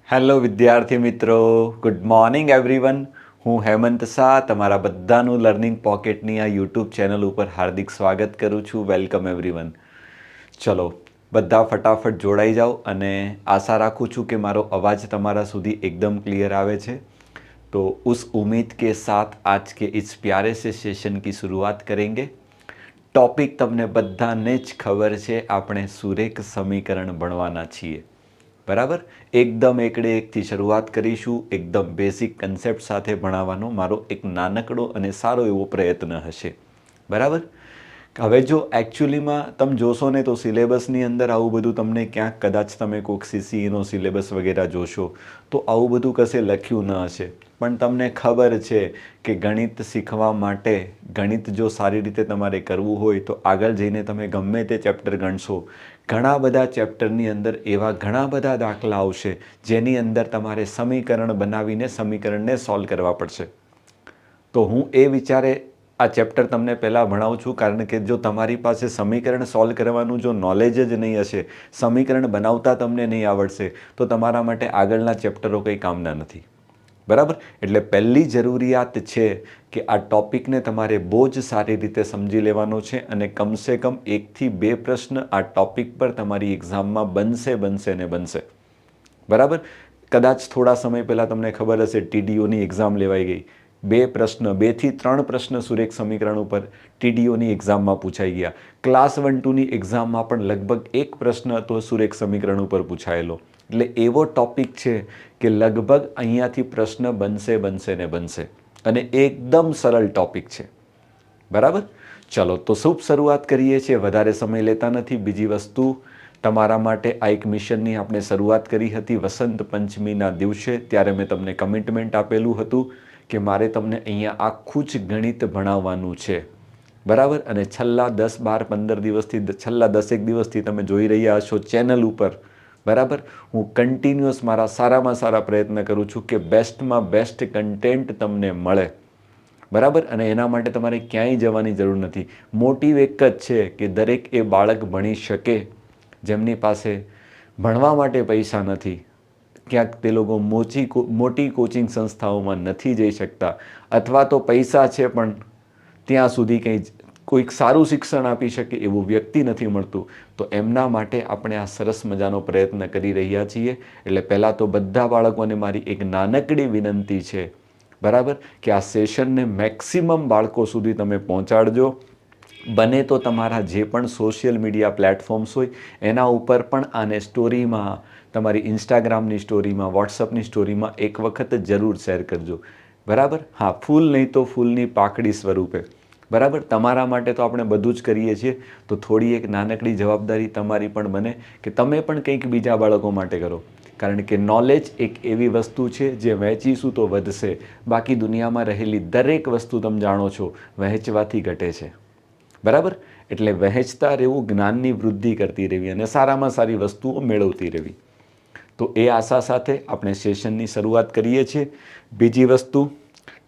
Hello વિદ્યાર્થી મિત્રો, good morning everyone. હું હેમંત શાહ તમારા બધાનું લર્નિંગ પોકેટની આ યુટ્યુબ ચેનલ ઉપર હાર્દિક સ્વાગત કરું છું. Welcome everyone. ચલો બધા ફટાફટ જોડાઈ જાઓ અને આશા રાખું છું કે મારો અવાજ તમારા સુધી એકદમ ક્લિયર આવે છે. तो उस उम्मीद के साथ आज के इस प्यारे से सेशन की शुरुआत करेंगे. टॉपिक તમને બધાને જ ખબર છે, આપણે સુરેખ સમીકરણ ભણવાના છીએ. બરાબર, એકદમ એકડે એકથી શરૂઆત કરીશું. એકદમ બેસિક કન્સેપ્ટ સાથે ભણાવવાનો મારો એક નાનકડો અને સારો એવો પ્રયત્ન હશે. બરાબર. હવે જો એકચ્યુઅલીમાં તમે જોશો ને તો સિલેબસની અંદર આવું બધું તમને ક્યાંક કદાચ તમે કોઈક સીસીઈનો સિલેબસ વગેરે જોશો તો આવું બધું કશે લખ્યું ન હશે. પણ તમને ખબર છે કે ગણિત શીખવા માટે, ગણિત જો સારી રીતે તમારે કરવું હોય તો આગળ જઈને તમે ગમે તે ચેપ્ટર ગણશો, ઘણા બધા ચેપ્ટરની અંદર એવા ઘણા બધા દાખલા આવશે જેની અંદર તમારે સમીકરણ બનાવીને સમીકરણને સોલ્વ કરવા પડશે. તો હું એ વિચારે આ ચેપ્ટર તમને પહેલાં ભણાવું છું, કારણ કે જો તમારી પાસે સમીકરણ સોલ્વ કરવાનું જો નોલેજ જ નહીં હશે, સમીકરણ બનાવતા તમને નહીં આવડશે, તો તમારા માટે આગળના ચેપ્ટરો કંઈ કામના નથી. બરાબર. એટલે પહેલી જરૂરિયાત છે કે આ ટૉપિકને તમારે બહુ જ સારી રીતે સમજી લેવાનો છે અને કમસે કમ 1 થી 2 પ્રશ્ન આ ટૉપિક પર તમારી એક્ઝામમાં બનશે. બરાબર. કદાચ થોડા સમય પહેલાં તમને ખબર હશે ટીડીઓની એક્ઝામ લેવાઈ ગઈ. 2 થી 3 પ્રશ્ન સુરેખ સમીકરણ ઉપર ટીડીઓની એક્ઝામમાં પૂછાઈ ગયા. ક્લાસ 1-2ની એક્ઝામમાં પણ લગભગ 1 પ્રશ્ન હતો સુરેખ સમીકરણ ઉપર પૂછાયેલો. એટલે એવો ટૉપિક છે કે લગભગ અહીંયાથી પ્રશ્ન બનશે અને એકદમ સરળ ટૉપિક છે. બરાબર. ચલો તો શુભ શરૂઆત કરીએ છીએ, વધારે સમય લેતા નથી. બીજી વસ્તુ, તમારા માટે આ એક મિશનની આપણે શરૂઆત કરી હતી વસંત પંચમીના દિવસે. ત્યારે મેં તમને કમિટમેન્ટ આપેલું હતું કે મારે તમને અહીંયા આખું જ ગણિત ભણાવવાનું છે. બરાબર. અને છેલ્લા 10, 12, 15 દિવસથી, છેલ્લા 10 દિવસથી તમે જોઈ રહ્યા હશો ચેનલ ઉપર. બરાબર. હું કન્ટિન્યુઅસ મારા સારામાં સારા પ્રયત્ન કરું છું કે બેસ્ટમાં બેસ્ટ કન્ટેન્ટ તમને મળે. બરાબર. અને એના માટે તમારે ક્યાંય જવાની જરૂર નથી. મોટિવ એક જ છે કે દરેક એ બાળક ભણી શકે જેમની પાસે ભણવા માટે પૈસા નથી. ક્યાંક તે લોકો મોટી કોચિંગ સંસ્થાઓમાં નથી જઈ શકતા, અથવા તો પૈસા છે પણ ત્યાં સુધી કંઈ કોઈક સારું શિક્ષણ આપી શકે એવું વ્યક્તિ નથી મળતું. તો એમના માટે આપણે આ સરસ મજાનો પ્રયત્ન કરી રહ્યા છીએ. એટલે પહેલાં તો બધા બાળકોને મારી એક નાનકડી વિનંતી છે, બરાબર, કે આ સેશનને મેક્સિમમ બાળકો સુધી તમે પહોંચાડજો. બને તો તમારા જે પણ સોશિયલ મીડિયા પ્લેટફોર્મ્સ હોય એના ઉપર પણ આને સ્ટોરીમાં, તમારી ઇન્સ્ટાગ્રામની સ્ટોરીમાં, વોટ્સઅપની સ્ટોરીમાં એક વખત જરૂર શેર કરજો. બરાબર. હા, ફૂલ નહીં તો ફૂલની પાકડી સ્વરૂપે. બરાબર. તમારા માટે તો આપણે બધું જ કરીએ છીએ, તો થોડી એક નાનકડી જવાબદારી તમારી પણ બને કે તમે પણ કંઈક બીજા બાળકો માટે કરો. કારણ કે નોલેજ એક એવી વસ્તુ છે જે વહેંચીશું તો વધશે. બાકી દુનિયામાં રહેલી દરેક વસ્તુ તમે જાણો છો વહેંચવાથી ઘટે છે. બરાબર. એટલે વહેંચતા રહેવું, જ્ઞાનની વૃદ્ધિ કરતી રહેવી અને સારામાં સારી વસ્તુઓ મેળવતી રહેવી. તો એ આશા સાથે આપણે સેશનની શરૂઆત કરીએ છીએ. બીજી વસ્તુ,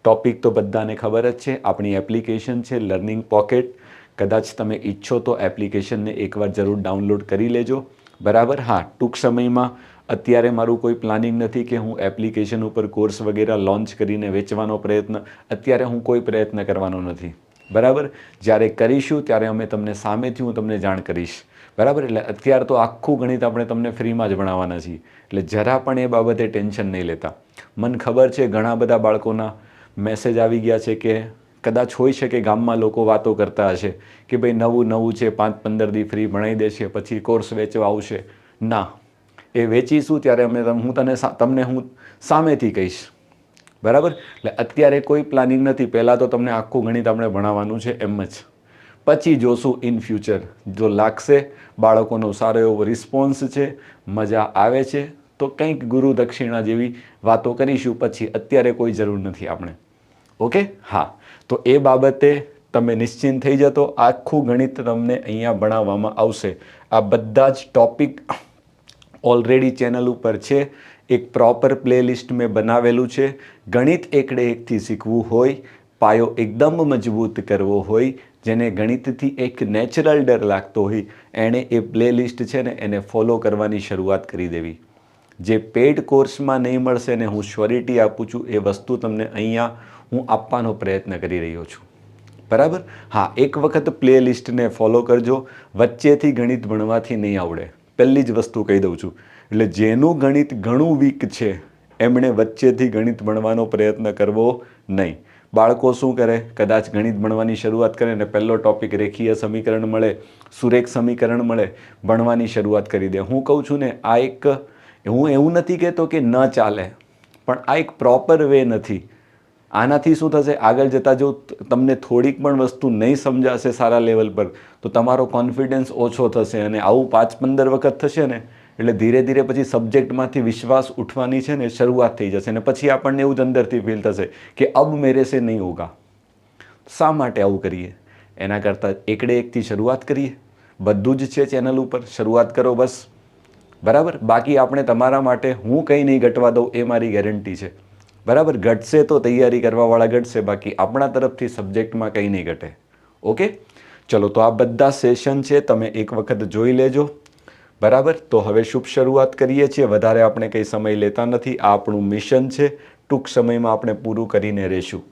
ટૉપિક તો બધાને ખબર જ છે. આપણી એપ્લિકેશન છે લર્નિંગ પોકેટ. કદાચ તમે ઈચ્છો તો એપ્લિકેશનને એકવાર જરૂર ડાઉનલોડ કરી લેજો. બરાબર. હા, ટૂંક સમયમાં અત્યારે મારું કોઈ પ્લાનિંગ નથી કે હું એપ્લિકેશન ઉપર કોર્સ વગેરે લોન્ચ કરીને વેચવાનો અત્યારે હું કોઈ પ્રયત્ન કરવાનો નથી. બરાબર. જ્યારે કરીશું ત્યારે અમે તમને સામેથી હું તમને જાણ કરીશ. બરાબર. એટલે અત્યારે તો આખું ગણિત આપણે તમને ફ્રીમાં જ ભણાવવાના છીએ. એટલે જરા પણ એ બાબતે ટેન્શન નહીં લેતા. મને ખબર છે ઘણા બધા બાળકોના મેસેજ આવી ગયા છે કે કદાચ હોઈ શકે ગામમાં લોકો વાતો કરતા હશે કે ભાઈ નવું છે, 5-15 દી ફ્રી ભણાવી દેશે, પછી કોર્સ વેચવા આવશે. ના, એ વેચીશું ત્યારે તમને હું સામેથી કહીશ. બરાબર. એટલે અત્યારે કોઈ પ્લાનિંગ નથી. પહેલાં તો તમને આખું ગણિત આપણે ભણાવવાનું છે એમ જ. પછી જોશું ઇન ફ્યુચર. જો લાગશે બાળકોનો સારો એવો રિસ્પોન્સ છે, મજા આવે છે, તો કંઈક ગુરુ દક્ષિણા જેવી વાતો કરીશું. પછી અત્યારે કોઈ જરૂર નથી આપણે. ઓકે. હા, તો એ બાબતે તમે નિશ્ચિંત થઈ જતો. આખું ગણિત તમને અહીંયા ભણાવવામાં આવશે. આ બધા જ ટૉપિક ઓલરેડી ચેનલ ઉપર છે. એક પ્રોપર પ્લેલિસ્ટ મેં બનાવેલું છે. ગણિત એકડે એકથી શીખવું હોય, પાયો એકદમ મજબૂત કરવો હોય, જેને ગણિતથી એક નેચરલ ડર લાગતો હોય, એણે એ પ્લેલિસ્ટ છે ને એને ફોલો કરવાની શરૂઆત કરી દેવી. જે પેડ કોર્સમાં નહીં મળશે ને હું શ્યોરિટી આપું છું એ વસ્તુ તમને અહીંયા હું આપવાનો પ્રયત્ન કરી રહ્યો છું. બરાબર? હા, એક વખત પ્લેલિસ્ટને ફોલો કરજો. વચ્ચેથી ગણિત ભણવાથી નહીં આવડે, પહેલી જ વસ્તુ કહી દઉં છું. એટલે જેનું ગણિત ઘણું વીક છે એમણે વચ્ચેથી ગણિત ભણવાનો પ્રયત્ન કરવો નહીં. બાળકો શું કરે, કદાચ ગણિત ભણવાની શરૂઆત કરે ને પહેલો ટોપિક રેખીય સમીકરણ મળે, સુરેખ સમીકરણ મળે, ભણવાની શરૂઆત કરી દે. હું કહું છું ને, આ એક, હું એવું નથી કહેતો કે ન ચાલે, પણ આ એક પ્રોપર વે નથી. આનાથી શું થશે, આગળ જતાં જો તમને થોડીક પણ વસ્તુ નહીં સમજાશે સારા લેવલ પર તો તમારો કોન્ફિડન્સ ઓછો થશે, અને આવું 5-15 વખત થશે ને એટલે ધીરે ધીરે પછી સબ્જેક્ટમાંથી વિશ્વાસ ઉઠવાની છે ને શરૂઆત થઈ જશે, અને પછી આપણને એવું જ અંદરથી ફીલ થશે કે અબ મેરે સે નહીં હોગા. શા માટે આવું કરીએ? એના કરતાં એકડે એકથી શરૂઆત કરીએ. બધું જ છે ચેનલ ઉપર, શરૂઆત કરો બસ. બરાબર? બાકી આપણે તમારા માટે હું કંઈ નહીં ઘટવા દઉં એ મારી ગેરંટી છે. બરાબર? ઘટશે તો તૈયારી કરવાવાળા ઘટશે, બાકી આપણા તરફથી સબ્જેક્ટમાં કંઈ નહીં ઘટે. ઓકે, ચલો, તો આ બધા સેશન છે, તમે એક વખત જોઈ લેજો. બરાબર? તો હવે શુભ શરૂઆત કરીએ છીએ. વધારે આપણે કંઈ સમય લેતા નથી. આ આપણું મિશન છે, ટૂંક સમયમાં આપણે પૂરું કરીને રહેશું.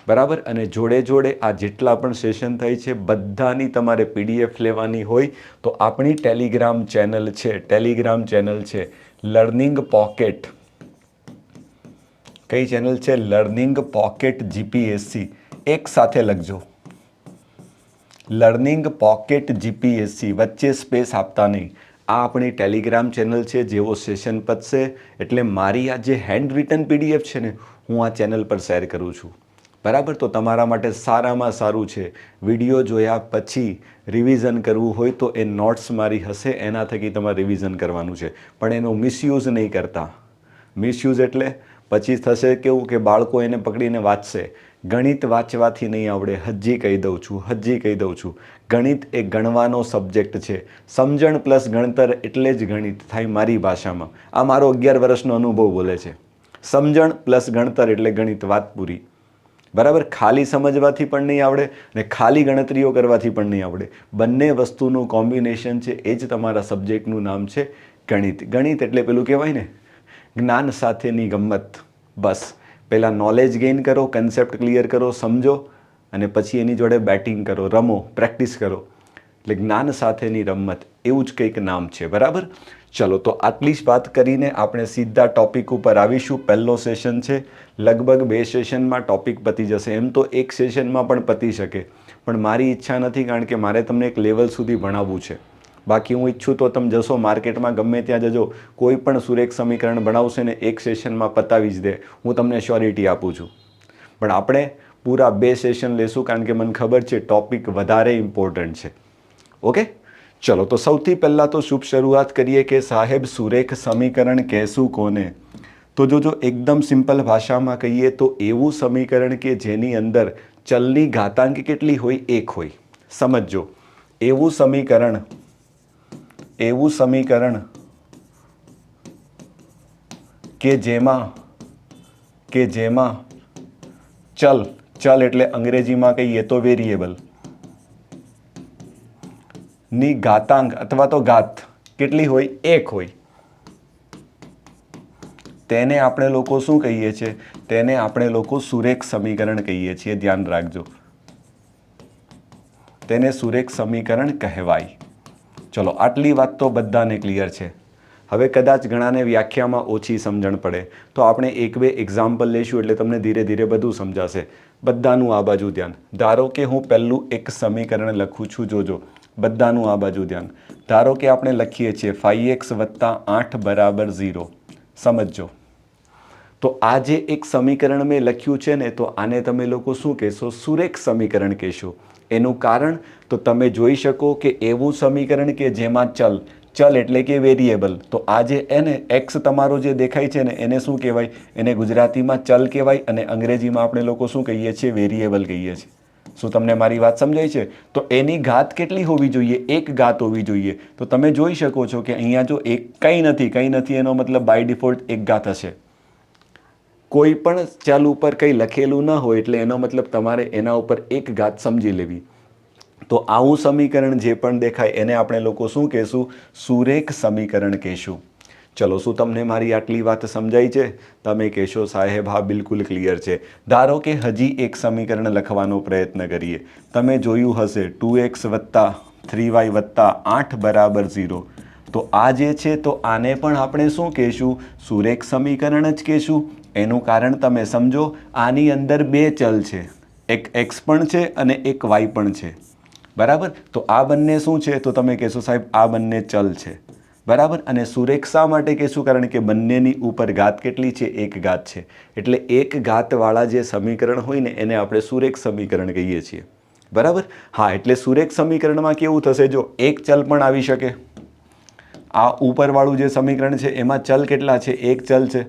બરાબર? અને જોડે જોડે આ જેટલા પણ સેશન થાય છે બધાની તમારે PDF લેવાની હોય તો આપણી ટેલિગ્રામ ચેનલ છે, લર્નિંગ પોકેટ. કઈ ચેનલ છે? Learning pocket GPSC. એક સાથે લખજો, લર્નિંગ પોકેટ GPSC, વચ્ચે સ્પેસ આપતા નહીં. આ આપણી ટેલિગ્રામ ચેનલ છે. જેવો સેશન પતશે એટલે મારી આ જે હેન્ડ રિટન PDF છે ને, હું આ ચેનલ પર શેર કરું છું. બરાબર? તો તમારા માટે સારામાં સારું છે, વિડીયો જોયા પછી રિવિઝન કરવું હોય તો એ નોટ્સ મારી હશે, એના થકી તમારે રિવિઝન કરવાનું છે, પણ એનો મિસયુઝ નહીં કરતા. મિસયુઝ એટલે પછી થશે કેવું કે બાળકો એને પકડીને વાંચશે. ગણિત વાંચવાથી નહીં આવડે, હજી કહી દઉં છું. ગણિત એ ગણવાનો સબ્જેક્ટ છે. સમજણ પ્લસ ગણતર એટલે જ ગણિત થાય મારી ભાષામાં. આ મારો 11 વર્ષનો અનુભવ બોલે છે. સમજણ પ્લસ ગણતર એટલે ગણિત, વાત પૂરી. બરાબર? ખાલી સમજવાથી પણ નહીં આવડે ને ખાલી ગણતરીઓ કરવાથી પણ નહીં આવડે. બંને વસ્તુનું કોમ્બિનેશન છે, એ જ તમારા સબ્જેક્ટનું નામ છે ગણિત. ગણિત એટલે પેલું કહેવાય ને, જ્ઞાન સાથેની ગમ્મત. બસ પહેલાં નોલેજ ગેઇન કરો, કન્સેપ્ટ ક્લિયર કરો, સમજો, અને પછી એની જોડે બેટિંગ કરો, રમો, પ્રેક્ટિસ કરો. એટલે જ્ઞાન સાથેની રમત, એવું જ કંઈક નામ છે. બરાબર? ચલો, તો આટલી જ વાત કરીને આપણે સીધા ટોપિક ઉપર આવીશું. પહેલો સેશન છે, લગભગ 2 સેશનમાં ટોપિક પતી જશે. એમ તો એક સેશનમાં પણ પતી શકે, પણ મારી ઈચ્છા નથી, કારણ કે મારે તમને એક લેવલ સુધી ભણાવવું છે. બાકી હું ઈચ્છું તો તમે જશો માર્કેટમાં, ગમે ત્યાં જજો, કોઈ પણ સુરેખ સમીકરણ ભણાવશે ને એક સેશનમાં પતાવી જ દે, હું તમને શ્યોરિટી આપું છું. પણ આપણે પૂરા 2 સેશન લેશું, કારણ કે મને ખબર છે ટોપિક વધારે ઇમ્પોર્ટન્ટ છે. ઓકે, ચલો, તો સૌથી પહેલાં તો શુભ શરૂઆત કરીએ કે સાહેબ સુરેખ સમીકરણ કહેશું કોને? તો જો એકદમ સિમ્પલ ભાષામાં કહીએ તો એવું સમીકરણ કે જેની અંદર ચલની ઘાતાંક કેટલી હોય? 1 હોય. સમજો, એવું સમીકરણ કે જેમાં ચલ એટલે અંગ્રેજીમાં કહીએ તો વેરિયેબલ ની ઘાતાંક અથવા તો ઘાત કેટલી હોય? 1 હોય. તેને આપણે લોકો શું કહીએ છીએ? તેને આપણે લોકો સુરેખ સમીકરણ કહીએ છીએ. ધ્યાન રાખજો, તેને સુરેખ સમીકરણ કહેવાય. ચલો, આટલી વાત તો બધાને ક્લિયર છે. હવે કદાચ ઘણાને વ્યાખ્યામાં ઓછી સમજણ પડે તો આપણે 1-2 એક્ઝામ્પલ લઈશું, એટલે તમને ધીરે ધીરે બધું સમજાશે. બધાનું આ બાજુ ધ્યાન. ધારો કે હું પહેલું એક સમીકરણ લખું છું, જોજો, બધાનું આ બાજુ ધ્યાન. ધારો કે આપણે લખીએ છીએ 5x + 8 = 0. સમજો, તો આ જે એક સમીકરણ મેં લખ્યું છે ને, તો આને તમે લોકો શું કહેશો? સુરેખ સમીકરણ કહેશો. એનું કારણ તો તમે જોઈ શકો કે એવું સમીકરણ કે જેમાં ચલ એટલે કે વેરિયેબલ, તો આ જે એને x તમારો જે દેખાય છે ને, એને શું કહેવાય? એને ગુજરાતીમાં ચલ કહેવાય, અને અંગ્રેજીમાં આપણે લોકો શું કહીએ છીએ? વેરિયેબલ કહીએ છીએ. શું તમને મારી વાત સમજાય છે? તો એની ઘાત કેટલી હોવી જોઈએ? 1 ઘાત હોવી જોઈએ. તો તમે જોઈ શકો છો કે અહીંયા જો કંઈ નથી, એનો મતલબ બાય ડિફોલ્ટ 1 ઘાત હશે. કોઈ પણ ચલ ઉપર કંઈ લખેલું ન હોય એટલે એનો મતલબ તમારે એના ઉપર 1 ઘાત સમજી લેવી. તો આવું સમીકરણ જે પણ દેખાય એને આપણે લોકો શું કહેશું? સુરેખ સમીકરણ કહેશું. ચલો, શું તમને મારી આટલી વાત સમજાઈ છે? તમે કહેશો સાહેબ હા બિલકુલ ક્લિયર છે. ધારો કે હજી એક સમીકરણ લખવાનો પ્રયત્ન કરીએ. તમે જોયું હશે 2x વત્તા 3y વત્તા 8 બરાબર 0. તો આ જે છે તો આને પણ આપણે શું કહેશું? સુરેખ સમીકરણ જ કહેશું. એનું કારણ તમે સમજો, આની અંદર બે ચલ છે, એક x પણ છે અને એક y પણ છે. બરાબર? તો આ બંને શું છે? તો તમે કહેશો સાહેબ આ બંને ચલ છે. બરાબર? અને સુરેખ શા માટે કહેશું? કારણ કે બંનેની ઉપર ઘાત કેટલી છે? એક ઘાત છે. એટલે એક ઘાતવાળા જે સમીકરણ હોય ને એને આપણે સુરેખ સમીકરણ કહીએ છીએ. બરાબર? હા, એટલે સુરેખ સમીકરણમાં કેવું થશે? જો એક ચલ પણ આવી શકે. આ ઉપરવાળું જે સમીકરણ છે એમાં ચલ કેટલા છે? એક ચલ છે.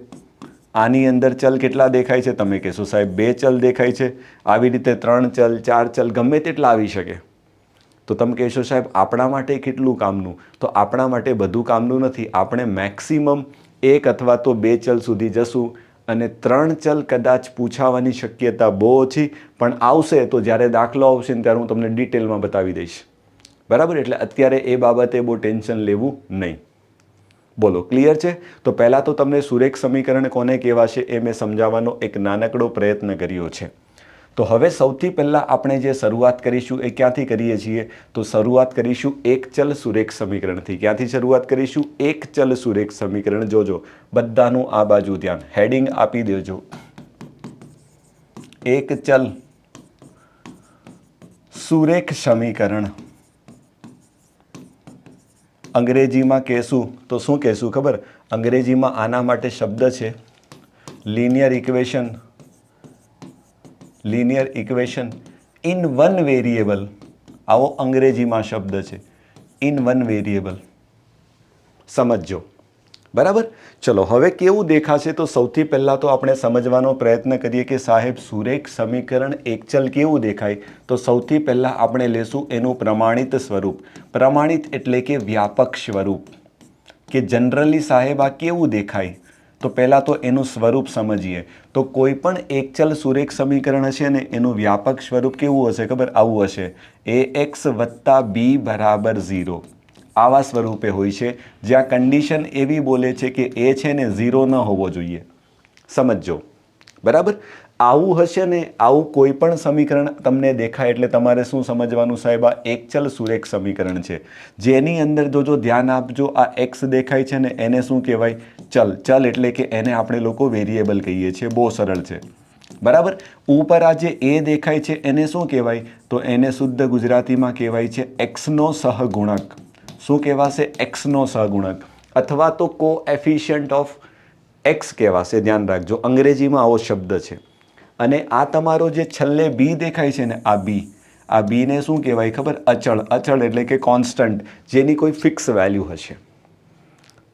આની અંદર ચલ કેટલા દેખાય છે? તમે કહેશો સાહેબ બે ચલ દેખાય છે. આવી રીતે 3 ચલ 4 ચલ ગમે તેટલા આવી શકે. તો તમે કહેશો સાહેબ આપણા માટે કેટલું કામનું? તો આપણા માટે બધું કામનું નથી. આપણે મેક્સિમમ એક અથવા તો બે ચલ સુધી જશું અને 3 ચલ કદાચ પૂછાવાની શક્યતા બહુ ઓછી, પણ આવશે તો જ્યારે દાખલો આવશે ને ત્યારે હું તમને ડિટેલમાં બતાવી દઈશ. બરાબર? એટલે અત્યારે એ બાબતે બહુ ટેન્શન લેવું નહીં. બોલો, ક્લિયર છે? તો પહેલાં તો તમને સુરેખ સમીકરણ કોને કહેવાશે એ મેં સમજાવવાનો એક નાનકડો પ્રયત્ન કર્યો છે. તો હવે સૌથી પહેલાં આપણે જે શરૂઆત કરીશું એ ક્યાંથી કરીએ છીએ? તો શરૂઆત કરીશું એક ચલ સુરેખ સમીકરણથી. ક્યાંથી શરૂઆત કરીશું? એક ચલ સુરેખ સમીકરણ. જોજો બધાનું આ બાજુ ધ્યાન, હેડિંગ આપી દેજો. એક ચલ સુરેખ સમીકરણ. અંગ્રેજીમાં કહેશું તો શું કહેશું ખબર? અંગ્રેજીમાં આના માટે શબ્દ છે linear equation. Linear equation in one variable. આવો અંગ્રેજીમાં શબ્દ છે, ઇન વન વેરિયેબલ. સમજો. બરાબર? ચલો, હવે કેવું દેખાશે? તો સૌથી પહેલાં તો આપણે સમજવાનો પ્રયત્ન કરીએ કે સાહેબ સુરેખ સમીકરણ એક ચલ કેવું દેખાય? તો સૌથી પહેલાં આપણે લેશું એનું પ્રમાણિત સ્વરૂપ. પ્રમાણિત એટલે કે વ્યાપક સ્વરૂપ, કે જનરલી સાહેબ આ કેવું દેખાય? તો પહેલાં તો એનું સ્વરૂપ સમજીએ. તો કોઈ પણ એક ચલ સુરેખ સમીકરણ હશે ને એનું વ્યાપક સ્વરૂપ કેવું હશે ખબર? આવું હશે, ax વત્તા b બરાબર 0. આવા સ્વરૂપે હોય છે, જ્યાં કન્ડિશન એવી બોલે છે કે એ છે ને 0 ન હોવો જોઈએ. સમજો. બરાબર? આવું હશે ને, આવું કોઈ પણ સમીકરણ તમને દેખાય એટલે તમારે શું સમજવાનું સાહેબ? આ એક ચલ સુરેખ સમીકરણ છે, જેની અંદર જોજો ધ્યાન આપજો, આ x દેખાય છે ને એને શું કહેવાય? ચલ. ચલ એટલે કે એને આપણે લોકો વેરિયેબલ કહીએ છીએ. બહુ સરળ છે. બરાબર? ઉપર આ જે એ દેખાય છે એને શું કહેવાય? તો એને શુદ્ધ ગુજરાતીમાં કહેવાય છે x નો સહગુણક. શું કહેવાશે? x નો સહગુણક, અથવા તો કોએફિશિયન્ટ ઓફ x કહેવાશે. ધ્યાન રાખજો, અંગ્રેજીમાં આવો શબ્દ છે. અને આ તમારો જે છેલ્લે બી દેખાય છે ને, આ બી, આ બીને શું કહેવાય ખબર? અચળ. અચળ એટલે કે કોન્સ્ટન્ટ, જેની કોઈ ફિક્સ વેલ્યુ હશે.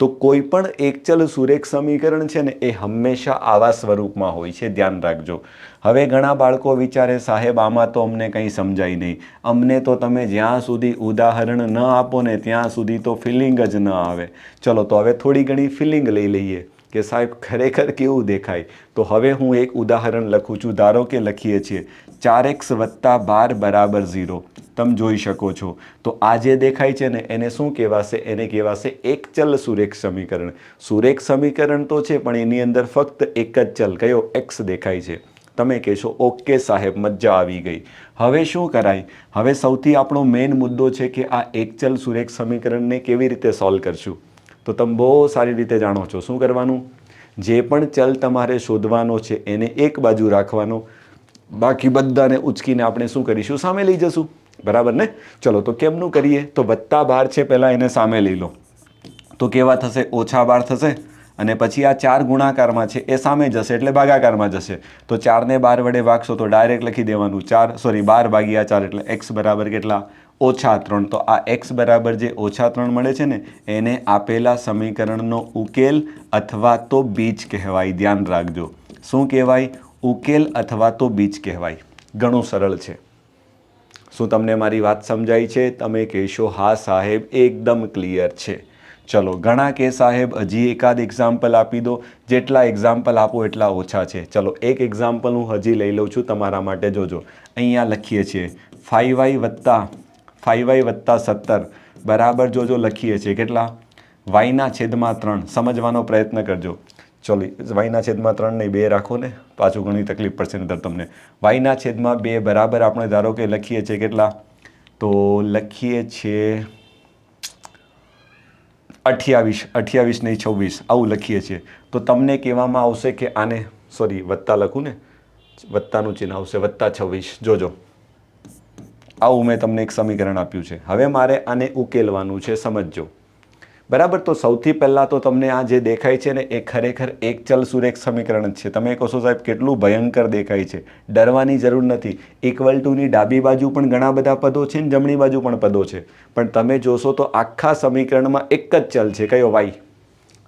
તો કોઈ પણ એક ચલ સુરેખ સમીકરણ છે ને એ હંમેશા આવા સ્વરૂપમાં હોય છે. ધ્યાન રાખજો. હવે ઘણા બાળકો વિચારે સાહેબ આમાં તો અમને કંઈ સમજાય નહીં, અમને તો તમે જ્યાં સુધી ઉદાહરણ ન આપો ને ત્યાં સુધી તો ફિલિંગ જ ન આવે. ચલો, તો હવે થોડી ઘણી ફિલિંગ લઈ લઈએ કે સાહેબ ખરેખર કેવું દેખાય. તો હવે હું એક ઉદાહરણ લખું છું. ધારો કે લખીએ છીએ 4x વત્તા 12 બરાબર 0. તમે જોઈ શકો છો. તો આ જે દેખાય છે ને એને શું કહેવાશે? એને કહેવાશે એક ચલ સુરેખ સમીકરણ. સુરેખ સમીકરણ તો છે પણ એની અંદર ફક્ત એક જ ચલ, કયો? x દેખાય છે. તમે કહેશો ઓકે સાહેબ, મજા આવી ગઈ. હવે શું કરાય? હવે સૌથી આપણો મેઇન મુદ્દો છે કે આ એક ચલ સુરેખ સમીકરણને કેવી રીતે સોલ્વ કરશું? તો તમે બહુ સારી રીતે જાણો છો. શું કરવાનું? જે પણ ચલ તમારે શોધવાનો છે એને એક બાજુ રાખવાનો, બાકી બધાને ઉચકીને આપણે શું કરીશું? સામે લઈ જશું. બરાબર ને? ચલો, તો કેમનું કરીએ? તો +12 છે, પહેલાં એને સામે લઈ લો. તો કેવા થશે? -12 થશે. અને પછી આ 4 ગુણાકારમાં છે એ સામે જશે એટલે ભાગાકારમાં જશે. તો 4 ને 12 વડે ભાગશો તો ડાયરેક્ટ લખી દેવાનું 12 ભાગ્યા 4 એટલે x બરાબર કેટલા? -3. તો આ x બરાબર જે -3 મળે છે ને એને આપેલા સમીકરણનો ઉકેલ અથવા તો બીજ કહેવાય. ધ્યાન રાખજો. શું કહેવાય? ઉકેલ અથવા તો બીજ કહેવાય. ઘણું સરળ છે. શું તમને મારી વાત સમજાય છે? તમે કહેશો હા સાહેબ, એકદમ ક્લિયર છે. ચલો, ઘણા કે સાહેબ હજી એકાદ એક્ઝામ્પલ આપી દો. જેટલા એક્ઝામ્પલ આપો એટલા ઓછા છે. ચલો, એક એક્ઝામ્પલ હું હજી લઈ લઉં છું તમારા માટે. જોજો, અહીંયા લખીએ છીએ 5y વત્તા 17 બરાબર, જોજો લખીએ છીએ કેટલા? વાયના છેદમાં 3 સમજવાનો પ્રયત્ન કરજો. ચલો વાયના છેદમાં 3 નહીં 2 રાખો ને, પાછું ઘણી તકલીફ પડશે નહીતર તમને. વાયના છેદમાં 2 બરાબર આપણે ધારો કે લખીએ છીએ કેટલા, તો લખીએ છીએ 28 નહીં 26 આવું લખીએ છીએ. તો તમને કહેવામાં આવશે કે આને વત્તા લખું ને, વત્તાનું ચિહ્ન આવશે +26. જોજો આવું મેં તમને એક સમીકરણ આપ્યું છે. હવે મારે આને ઉકેલવાનું છે, સમજજો બરાબર. તો સૌથી પહેલાં તો તમને આ જે દેખાય છે ને એ ખરેખર એક ચલ સુરેખ સમીકરણ જ છે. તમે કહો છો સાહેબ કેટલું ભયંકર દેખાય છે. ડરવાની જરૂર નથી. ઇક્વલ ટુની ડાબી બાજુ પણ ઘણા બધા પદો છે ને જમણી બાજુ પણ પદો છે, પણ તમે જોશો તો આખા સમીકરણમાં એક જ ચલ છે, કયો? વાય.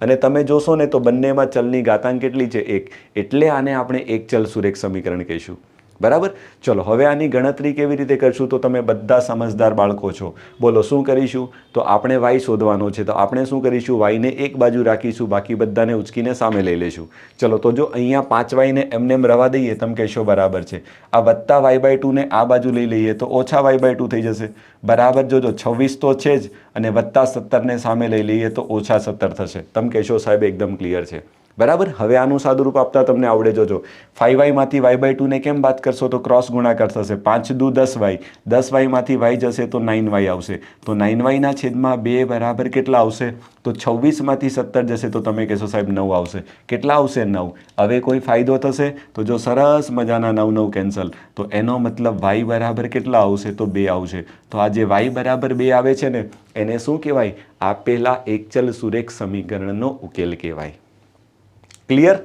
અને તમે જોશો ને તો બંનેમાં ચલની ઘાતાંક કેટલી છે? 1. એટલે આને આપણે એક ચલ સુરેખ સમીકરણ કહીશું બરાબર. ચલો હવે આની ગણતરી કેવી રીતે કરશું? તો તમે બધા સમજદાર બાળકો છો, બોલો શું કરીશું? તો આપણે વાય શોધવાનો છે. તો આપણે શું કરીશું? વાયને એક બાજુ રાખીશું, બાકી બધાને ઉચકીને સામે લઈ લઈશું. ચલો તો જો અહીંયા 5y ને એમને એમ રવા દઈએ, તમે કહેશો બરાબર છે. આ વત્તા y/2 ને આ બાજુ લઈ લઈએ તો ઓછા y/2 થઈ જશે બરાબર. જોજો 26 તો છે જ, અને +17 ને સામે લઈ લઈએ તો -17 થશે. તમે કહેશો સાહેબ એકદમ ક્લિયર છે બરાબર. હવે આનું સાદુરૂપ આપતા તમને આવડે. જોજો 5y માંથી y/2 ને કેમ બાદ કરશો? તો ક્રોસ ગુણાકાર થશે. 5 દુ 10y, 10y માંથી y જશે તો 9y આવશે. તો 9y ના છેદમાં 2 બરાબર કેટલા આવશે? તો 26 માંથી 17 જશે તો તમે કહેશો સાહેબ 9 આવશે. કેટલા આવશે? 9. હવે કોઈ ફાયદો થશે? તો જો સરસ મજાના 9 કેન્સલ, તો એનો મતલબ y બરાબર કેટલા આવશે? તો 2 આવશે. તો આ જે y બરાબર 2 આવે છે ને એને શું કહેવાય? આપેલા એક ચલ સુરેખ સમીકરણનો ઉકેલ કહેવાય. ક્લિયર?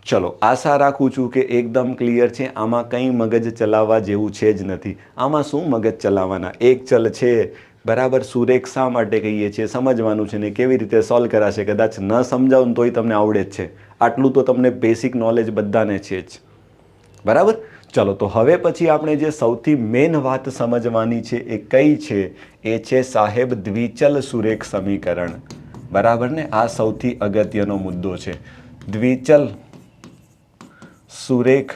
ચલો આશા રાખું છું કે એકદમ ક્લિયર છે. આમાં કંઈ મગજ ચલાવવા જેવું છે જ નથી. આમાં શું મગજ ચલાવવાના? એક ચલ છે બરાબર. સુરેખ શા માટે કહીએ છીએ સમજવાનું છે ને કેવી રીતે સોલ્વ કરાશે. કદાચ ન સમજાવું ને તોય તમને આવડે જ છે. આટલું તો તમને બેસિક નોલેજ બધાને છે જ બરાબર. ચલો તો હવે પછી આપણે જે સૌથી મેઇન વાત સમજવાની છે એ કઈ છે? એ છે સાહેબ દ્વિચલ સુરેખ સમીકરણ બરાબર ને. આ સૌથી અગત્યનો મુદ્દો છે. દ્વિચલ સુરેખ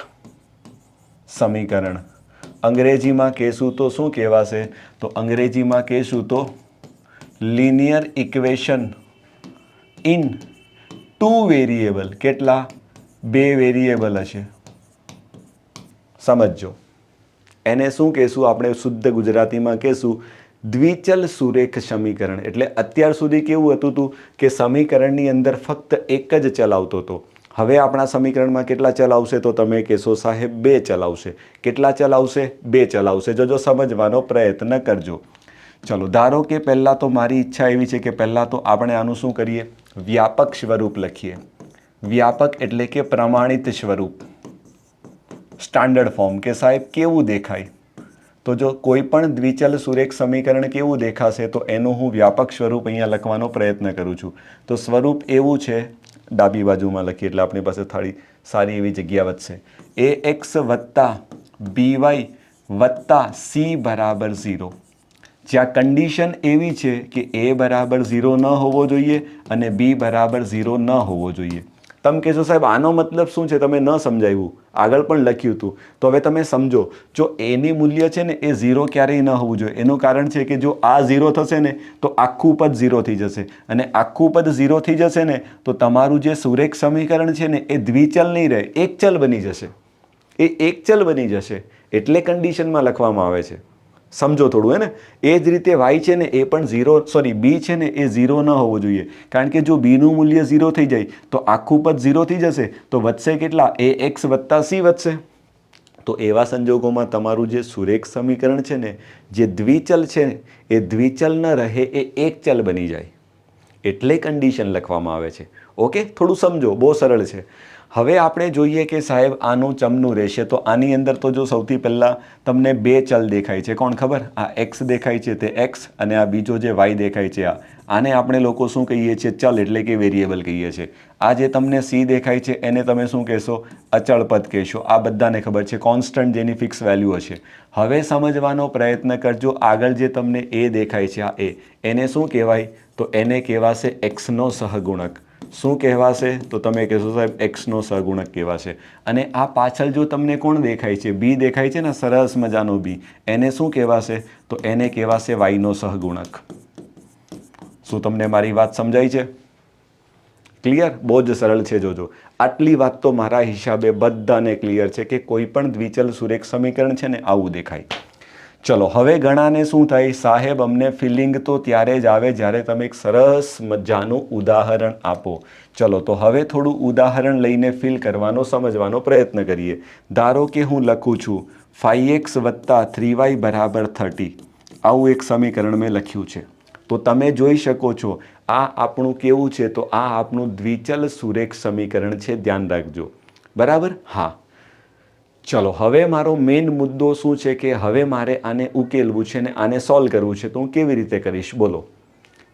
સમીકરણ અંગ્રેજીમાં કહેશું તો શું કહેવાશે? તો અંગ્રેજીમાં કહેશું તો લિનિયર ઇક્વેશન ઇન 2 વેરિયેબલ. કેટલા? 2 વેરિયેબલ હશે. સમજો એને શું કહેશું આપણે? શુદ્ધ ગુજરાતીમાં કહેશું દ્વિચલ સુરેખ સમીકરણ. એટલે અત્યાર સુધી કેવું હતું કે સમીકરણની અંદર ફક્ત એક જ ચલ આવતો હતો. હવે આપણા સમીકરણમાં કેટલા ચલ આવશે? તો તમે કહેશો સાહેબ 2 ચલ આવશે. કેટલા ચલ આવશે? 2 ચલ આવશે. જો સમજવાનો પ્રયત્ન કરજો. ચલો ધારો કે પહેલાં તો મારી ઈચ્છા એવી છે કે પહેલાં તો આપણે આનું શું કરીએ? વ્યાપક સ્વરૂપ લખીએ. વ્યાપક એટલે કે પ્રમાણિત સ્વરૂપ, સ્ટાન્ડર્ડ ફોર્મ. કે સાહેબ કેવું દેખાય? તો જો કોઈ પણ દ્વિચલ સુરેખ સમીકરણ કેવું દેખાશે તો એનું હું વ્યાપક સ્વરૂપ અહીંયા લખવાનો પ્રયત્ન કરું છું. તો સ્વરૂપ એવું છે, ડાબી બાજુમાં લખીએ એટલે આપણી પાસે થોડી સારી એવી જગ્યા વધશે. ax + by + c બરાબર 0. જ્યાં કન્ડિશન એવી છે કે a બરાબર 0 ન હોવો જોઈએ અને b બરાબર 0 ન હોવો જોઈએ. તમે કહેશો સાહેબ આનો મતલબ શું છે? તમે ન સમજાવ્યું, આગળ પણ લખ્યું હતું. તો હવે તમે સમજો. જો એની મૂલ્ય છે ને એ 0 ક્યારેય ન હોવું જોઈએ. એનું કારણ છે કે જો આ 0 થશે ને તો આખું પદ 0 થઈ જશે, અને આખું પદ 0 થઈ જશે ને તો તમારું જે સુરેખ સમીકરણ છે ને એ દ્વિચલ નહીં રહે, એક ચલ બની જશે. એ એક ચલ બની જશે એટલે કન્ડિશનમાં લખવામાં આવે છે. સમજો થોડું હે ને. એ જ રીતે y છે ને એ પણ b છે ને એ 0 ન હોવો જોઈએ. કારણ કે જો b નું મૂલ્ય 0 થઈ જાય તો આખું પદ 0 થઈ જશે. તો વધશે કેટલા? ax + c વધશે. તો એવા સંજોગોમાં તમારું જે સુરેખ સમીકરણ છે ને, જે દ્વિચલ છે એ દ્વિચલ ન રહે, એ એક ચલ બની જાય. એટલે કન્ડિશન લખવામાં આવે છે. ઓકે, થોડું સમજો, બહુ સરળ છે. હવે આપણે જોઈએ કે સાહેબ આનું ચમનું રહેશે. તો આની અંદર તો જો સૌથી પહેલાં તમને 2 ચલ દેખાય છે. કોણ ખબર? આ x દેખાય છે તે x, અને આ બીજો જે y દેખાય છે આને આપણે લોકો શું કહીએ છીએ? ચલ એટલે કે વેરિયેબલ કહીએ છીએ. આ જે તમને c દેખાય છે એને તમે શું કહેશો? અચળ પદ કહેશો. આ બધાને ખબર છે, કોન્સ્ટન્ટ જેની ફિક્સ વેલ્યુ હશે. હવે સમજવાનો પ્રયત્ન કરજો. આગળ જે તમને a દેખાય છે, આ a, એને શું કહેવાય? તો એને કહેવાશે x નો સહગુણક. શું કહેવાશે? તો તમે કહેશો સાહેબ x નો સહગુણક કહેવાશે. અને આ પાછળ જો તમને કોણ દેખાય છે? b દેખાય છે ને, સરસ મજાનો b. એને શું કહેવાશે? તો એને કહેવાશે y નો સહગુણક. શું તમને મારી વાત સમજાય છે? ક્લિયર? બહુ જ સરળ છે. જોજો, આટલી વાત તો મારા હિસાબે બધાને ક્લિયર છે કે કોઈ પણ દ્વિચલ સુરેખ સમીકરણ છે ને આવું દેખાય. ચલો, હવે ઘણાને શું થાય, સાહેબ અમને ફિલિંગ તો ત્યારે જ આવે જ્યારે તમે એક સરસ મજાનું ઉદાહરણ આપો. ચલો, તો હવે થોડું ઉદાહરણ લઈને ફીલ કરવાનો, સમજવાનો પ્રયત્ન કરીએ. ધારો કે હું લખું છું 5x + 3y = 30. આવું એક સમીકરણ મેં લખ્યું છે. તો તમે જોઈ શકો છો આ આપણું કેવું છે, તો આ આપણું દ્વિચલ સુરેખ સમીકરણ છે. ધ્યાન રાખજો. બરાબર? હા. ચલો, હવે મારો મેઇન મુદ્દો શું છે કે હવે મારે આને ઉકેલવું છે ને આને સોલ્વ કરવું છે. તો હું કેવી રીતે કરીશ બોલો?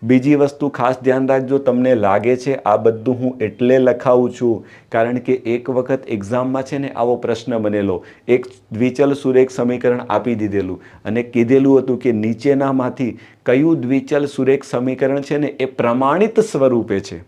બીજી વસ્તુ ખાસ ધ્યાન રાખજો, તમને લાગે છે આ બધું હું એટલે લખાવું છું કારણ કે એક વખત એક્ઝામમાં છે ને આવો પ્રશ્ન બનેલો, એક દ્વિચલ સુરેખ સમીકરણ આપી દીધેલું અને કીધેલું હતું કે નીચેનામાંથી કયું દ્વિચલ સુરેખ સમીકરણ છે ને એ પ્રમાણિત સ્વરૂપે છે.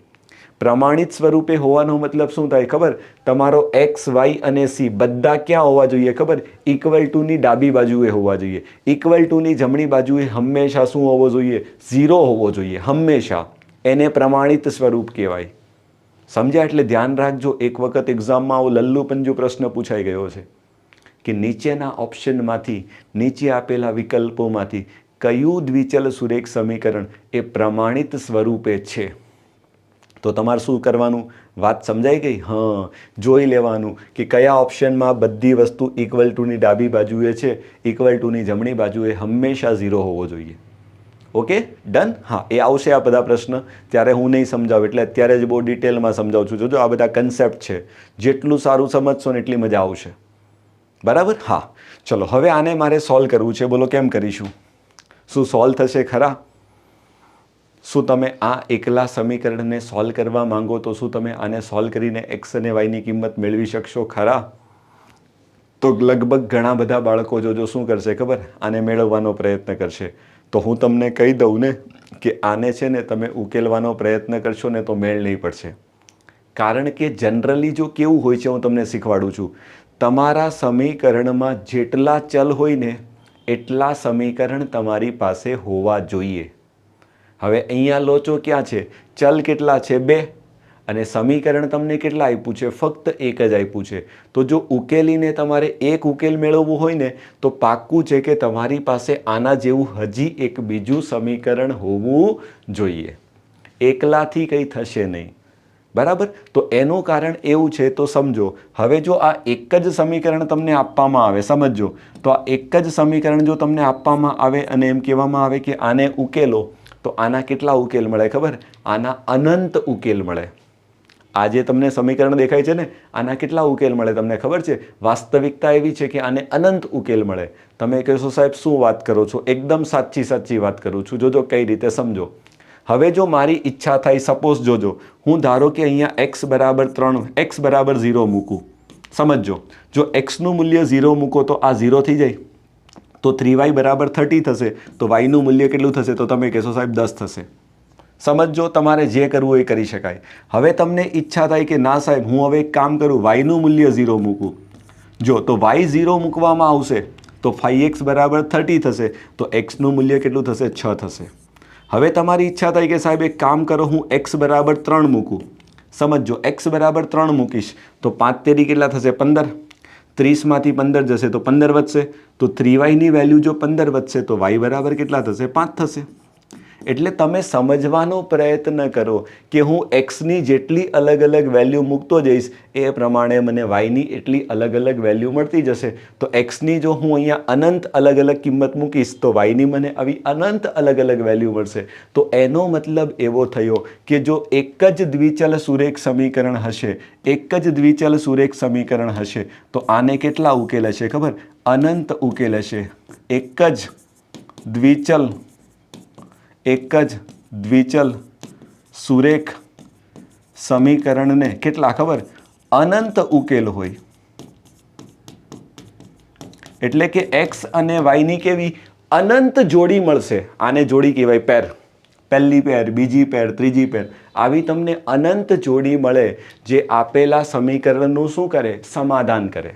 પ્રમાણિત સ્વરૂપે હોવાનો મતલબ શું થાય ખબર? તમારો x, y અને c બધા ક્યાં હોવા જોઈએ ખબર? ઇક્વલ ટુની ડાબી બાજુએ હોવા જોઈએ. ઇક્વલ ટુની જમણી બાજુએ હંમેશા શું હોવો જોઈએ? 0 હોવો જોઈએ હંમેશા. એને પ્રમાણિત સ્વરૂપ કહેવાય. સમજ્યા? એટલે ધ્યાન રાખજો, એક વખત એક્ઝામમાં આવો લલ્લુ પંજુ પ્રશ્ન પૂછાઈ ગયો છે કે નીચેના ઓપ્શનમાંથી, નીચે આપેલા વિકલ્પોમાંથી કયું દ્વિચલ સુરેખ સમીકરણ એ પ્રમાણિત સ્વરૂપે છે? તો તમારે શું કરવાનું? વાત સમજાઈ ગઈ? હા, જોઈ લેવાનું કે કયા ઓપ્શનમાં બધી વસ્તુ ઇક્વલ ટુની ડાબી બાજુએ છે, ઇક્વલ ટુની જમણી બાજુએ હંમેશા 0 હોવો જોઈએ. Okay, done? હા, એ આવશે આ બધા પ્રશ્ન, ત્યારે હું નહીં સમજાવું, એટલે અત્યારે જ બહુ ડિટેલમાં સમજાવું છું. જોજો, આ બધા કન્સેપ્ટ છે, જેટલું સારું સમજશો ને એટલી મજા આવશે. બરાબર? હા. ચલો, હવે આને મારે સોલ્વ કરવું છે. બોલો કેમ કરીશું? શું સોલ્વ થશે ખરા? શું તમે આ એકલા સમીકરણને સોલ્વ કરવા માંગો તો શું તમે આને સોલ્વ કરીને x અને y ની કિંમત મેળવી શકશો ખરા? તો લગભગ ઘણા બધા બાળકો જોજો શું કરશે ખબર? આને મેળવવાનો પ્રયત્ન કરશે. તો હું તમને કહી દઉં ને કે આને છે ને તમે ઉકેલવાનો પ્રયત્ન કરશો ને તો મેળ નહીં પડશે. કારણ કે જનરલી જો કેવું હોય છે, હું તમને શીખવાડું છું, તમારા સમીકરણમાં જેટલા ચલ હોય ને એટલા સમીકરણ તમારી પાસે હોવા જોઈએ. હવે અહીંયા લોચો ક્યાં છે? ચલ કેટલા છે? 2. અને સમીકરણ તમને કેટલા આપ્યું છે? ફક્ત એક જ આપ્યું છે. તો જો ઉકેલીને તમારે એક ઉકેલ મેળવવું હોય ને તો પાક્કું છે કે તમારી પાસે આના જેવું હજી એક બીજું સમીકરણ હોવું જોઈએ. એકલાથી કંઈ થશે નહીં. બરાબર? તો એનું કારણ એવું છે, તો સમજો. હવે જો આ એક જ સમીકરણ તમને આપવામાં આવે, સમજો, તો આ એક જ સમીકરણ જો તમને આપવામાં આવે અને એમ કહેવામાં આવે કે આને ઉકેલો, તો આના કેટલા ઉકેલ મળે ખબર? આના અનંત ઉકેલ મળે. આ જે તમને સમીકરણ દેખાય છે ને, આના કેટલા ઉકેલ મળે તમને ખબર છે? વાસ્તવિકતા એવી છે કે આને અનંત ઉકેલ મળે. તમે કહેશો સાહેબ શું વાત કરો છો? એકદમ સાચી વાત કરું છું. જોજો કઈ રીતે, સમજો. હવે જો મારી ઈચ્છા થાય, સપોઝ જોજો, હું ધારો કે અહીંયા x = 3, x = 0 મૂકું. સમજો, જો x નું મૂલ્ય 0 મૂકો તો આ 0 થઈ જાય. તો 3y = 30 થશે. તો y નું મૂલ્ય કેટલું થશે? તો તમે કહેશો સાહેબ 10 થશે. સમજો, તમારે જે કરવું એ કરી શકાય. હવે તમને ઈચ્છા થાય કે ના સાહેબ હું હવે એક કામ કરું, y નું મૂલ્ય 0 મૂકું. જો તો y 0 મૂકવામાં આવશે તો 5x = 30 થશે. તો x નું મૂલ્ય કેટલું થશે? 6 થશે. હવે તમારી ઈચ્છા થાય કે સાહેબ એક કામ કરો, હું x = 3 મૂકું. સમજો, x = 3 મૂકીશ તો 5 તેરી કેટલા થશે? 15. 30માંથી 15 જશે તો 15 વધશે. તો 3y ની વેલ્યુ જો 15 વધશે તો y બરાબર કેટલા થશે? 5 થશે. એટલે તમે સમજવાનો પ્રયત્ન કરો કે હું xની જેટલી અલગ અલગ વેલ્યુ મૂકતો જઈશ એ પ્રમાણે મને yની એટલી અલગ અલગ વેલ્યુ મળતી જશે. તો xની જો હું અહીંયા અનંત અલગ અલગ કિંમત મૂકીશ તો yની મને આવી અનંત અલગ અલગ વેલ્યુ મળશે. તો એનો મતલબ એવો થયો કે જો એક જ દ્વિચલ સુરેખ સમીકરણ હશે, એક જ દ્વિચલ સુરેખ સમીકરણ હશે તો આને કેટલા ઉકેલ હશે ખબર? અનંત ઉકેલ હશે. એક જ દ્વિચલ સુરેખ સમીકરણને કેટલા ખબર? અનંત ઉકેલ હોય. એટલે કે x અને y ની કેવી અનંત જોડી મળશે. આને જોડી કહેવાય, પેર. પહેલી પેર, બીજી પેર, ત્રીજી પેર, આવી તમને અનંત જોડી મળે જે આપેલા સમીકરણનું શું કરે? સમાધાન કરે.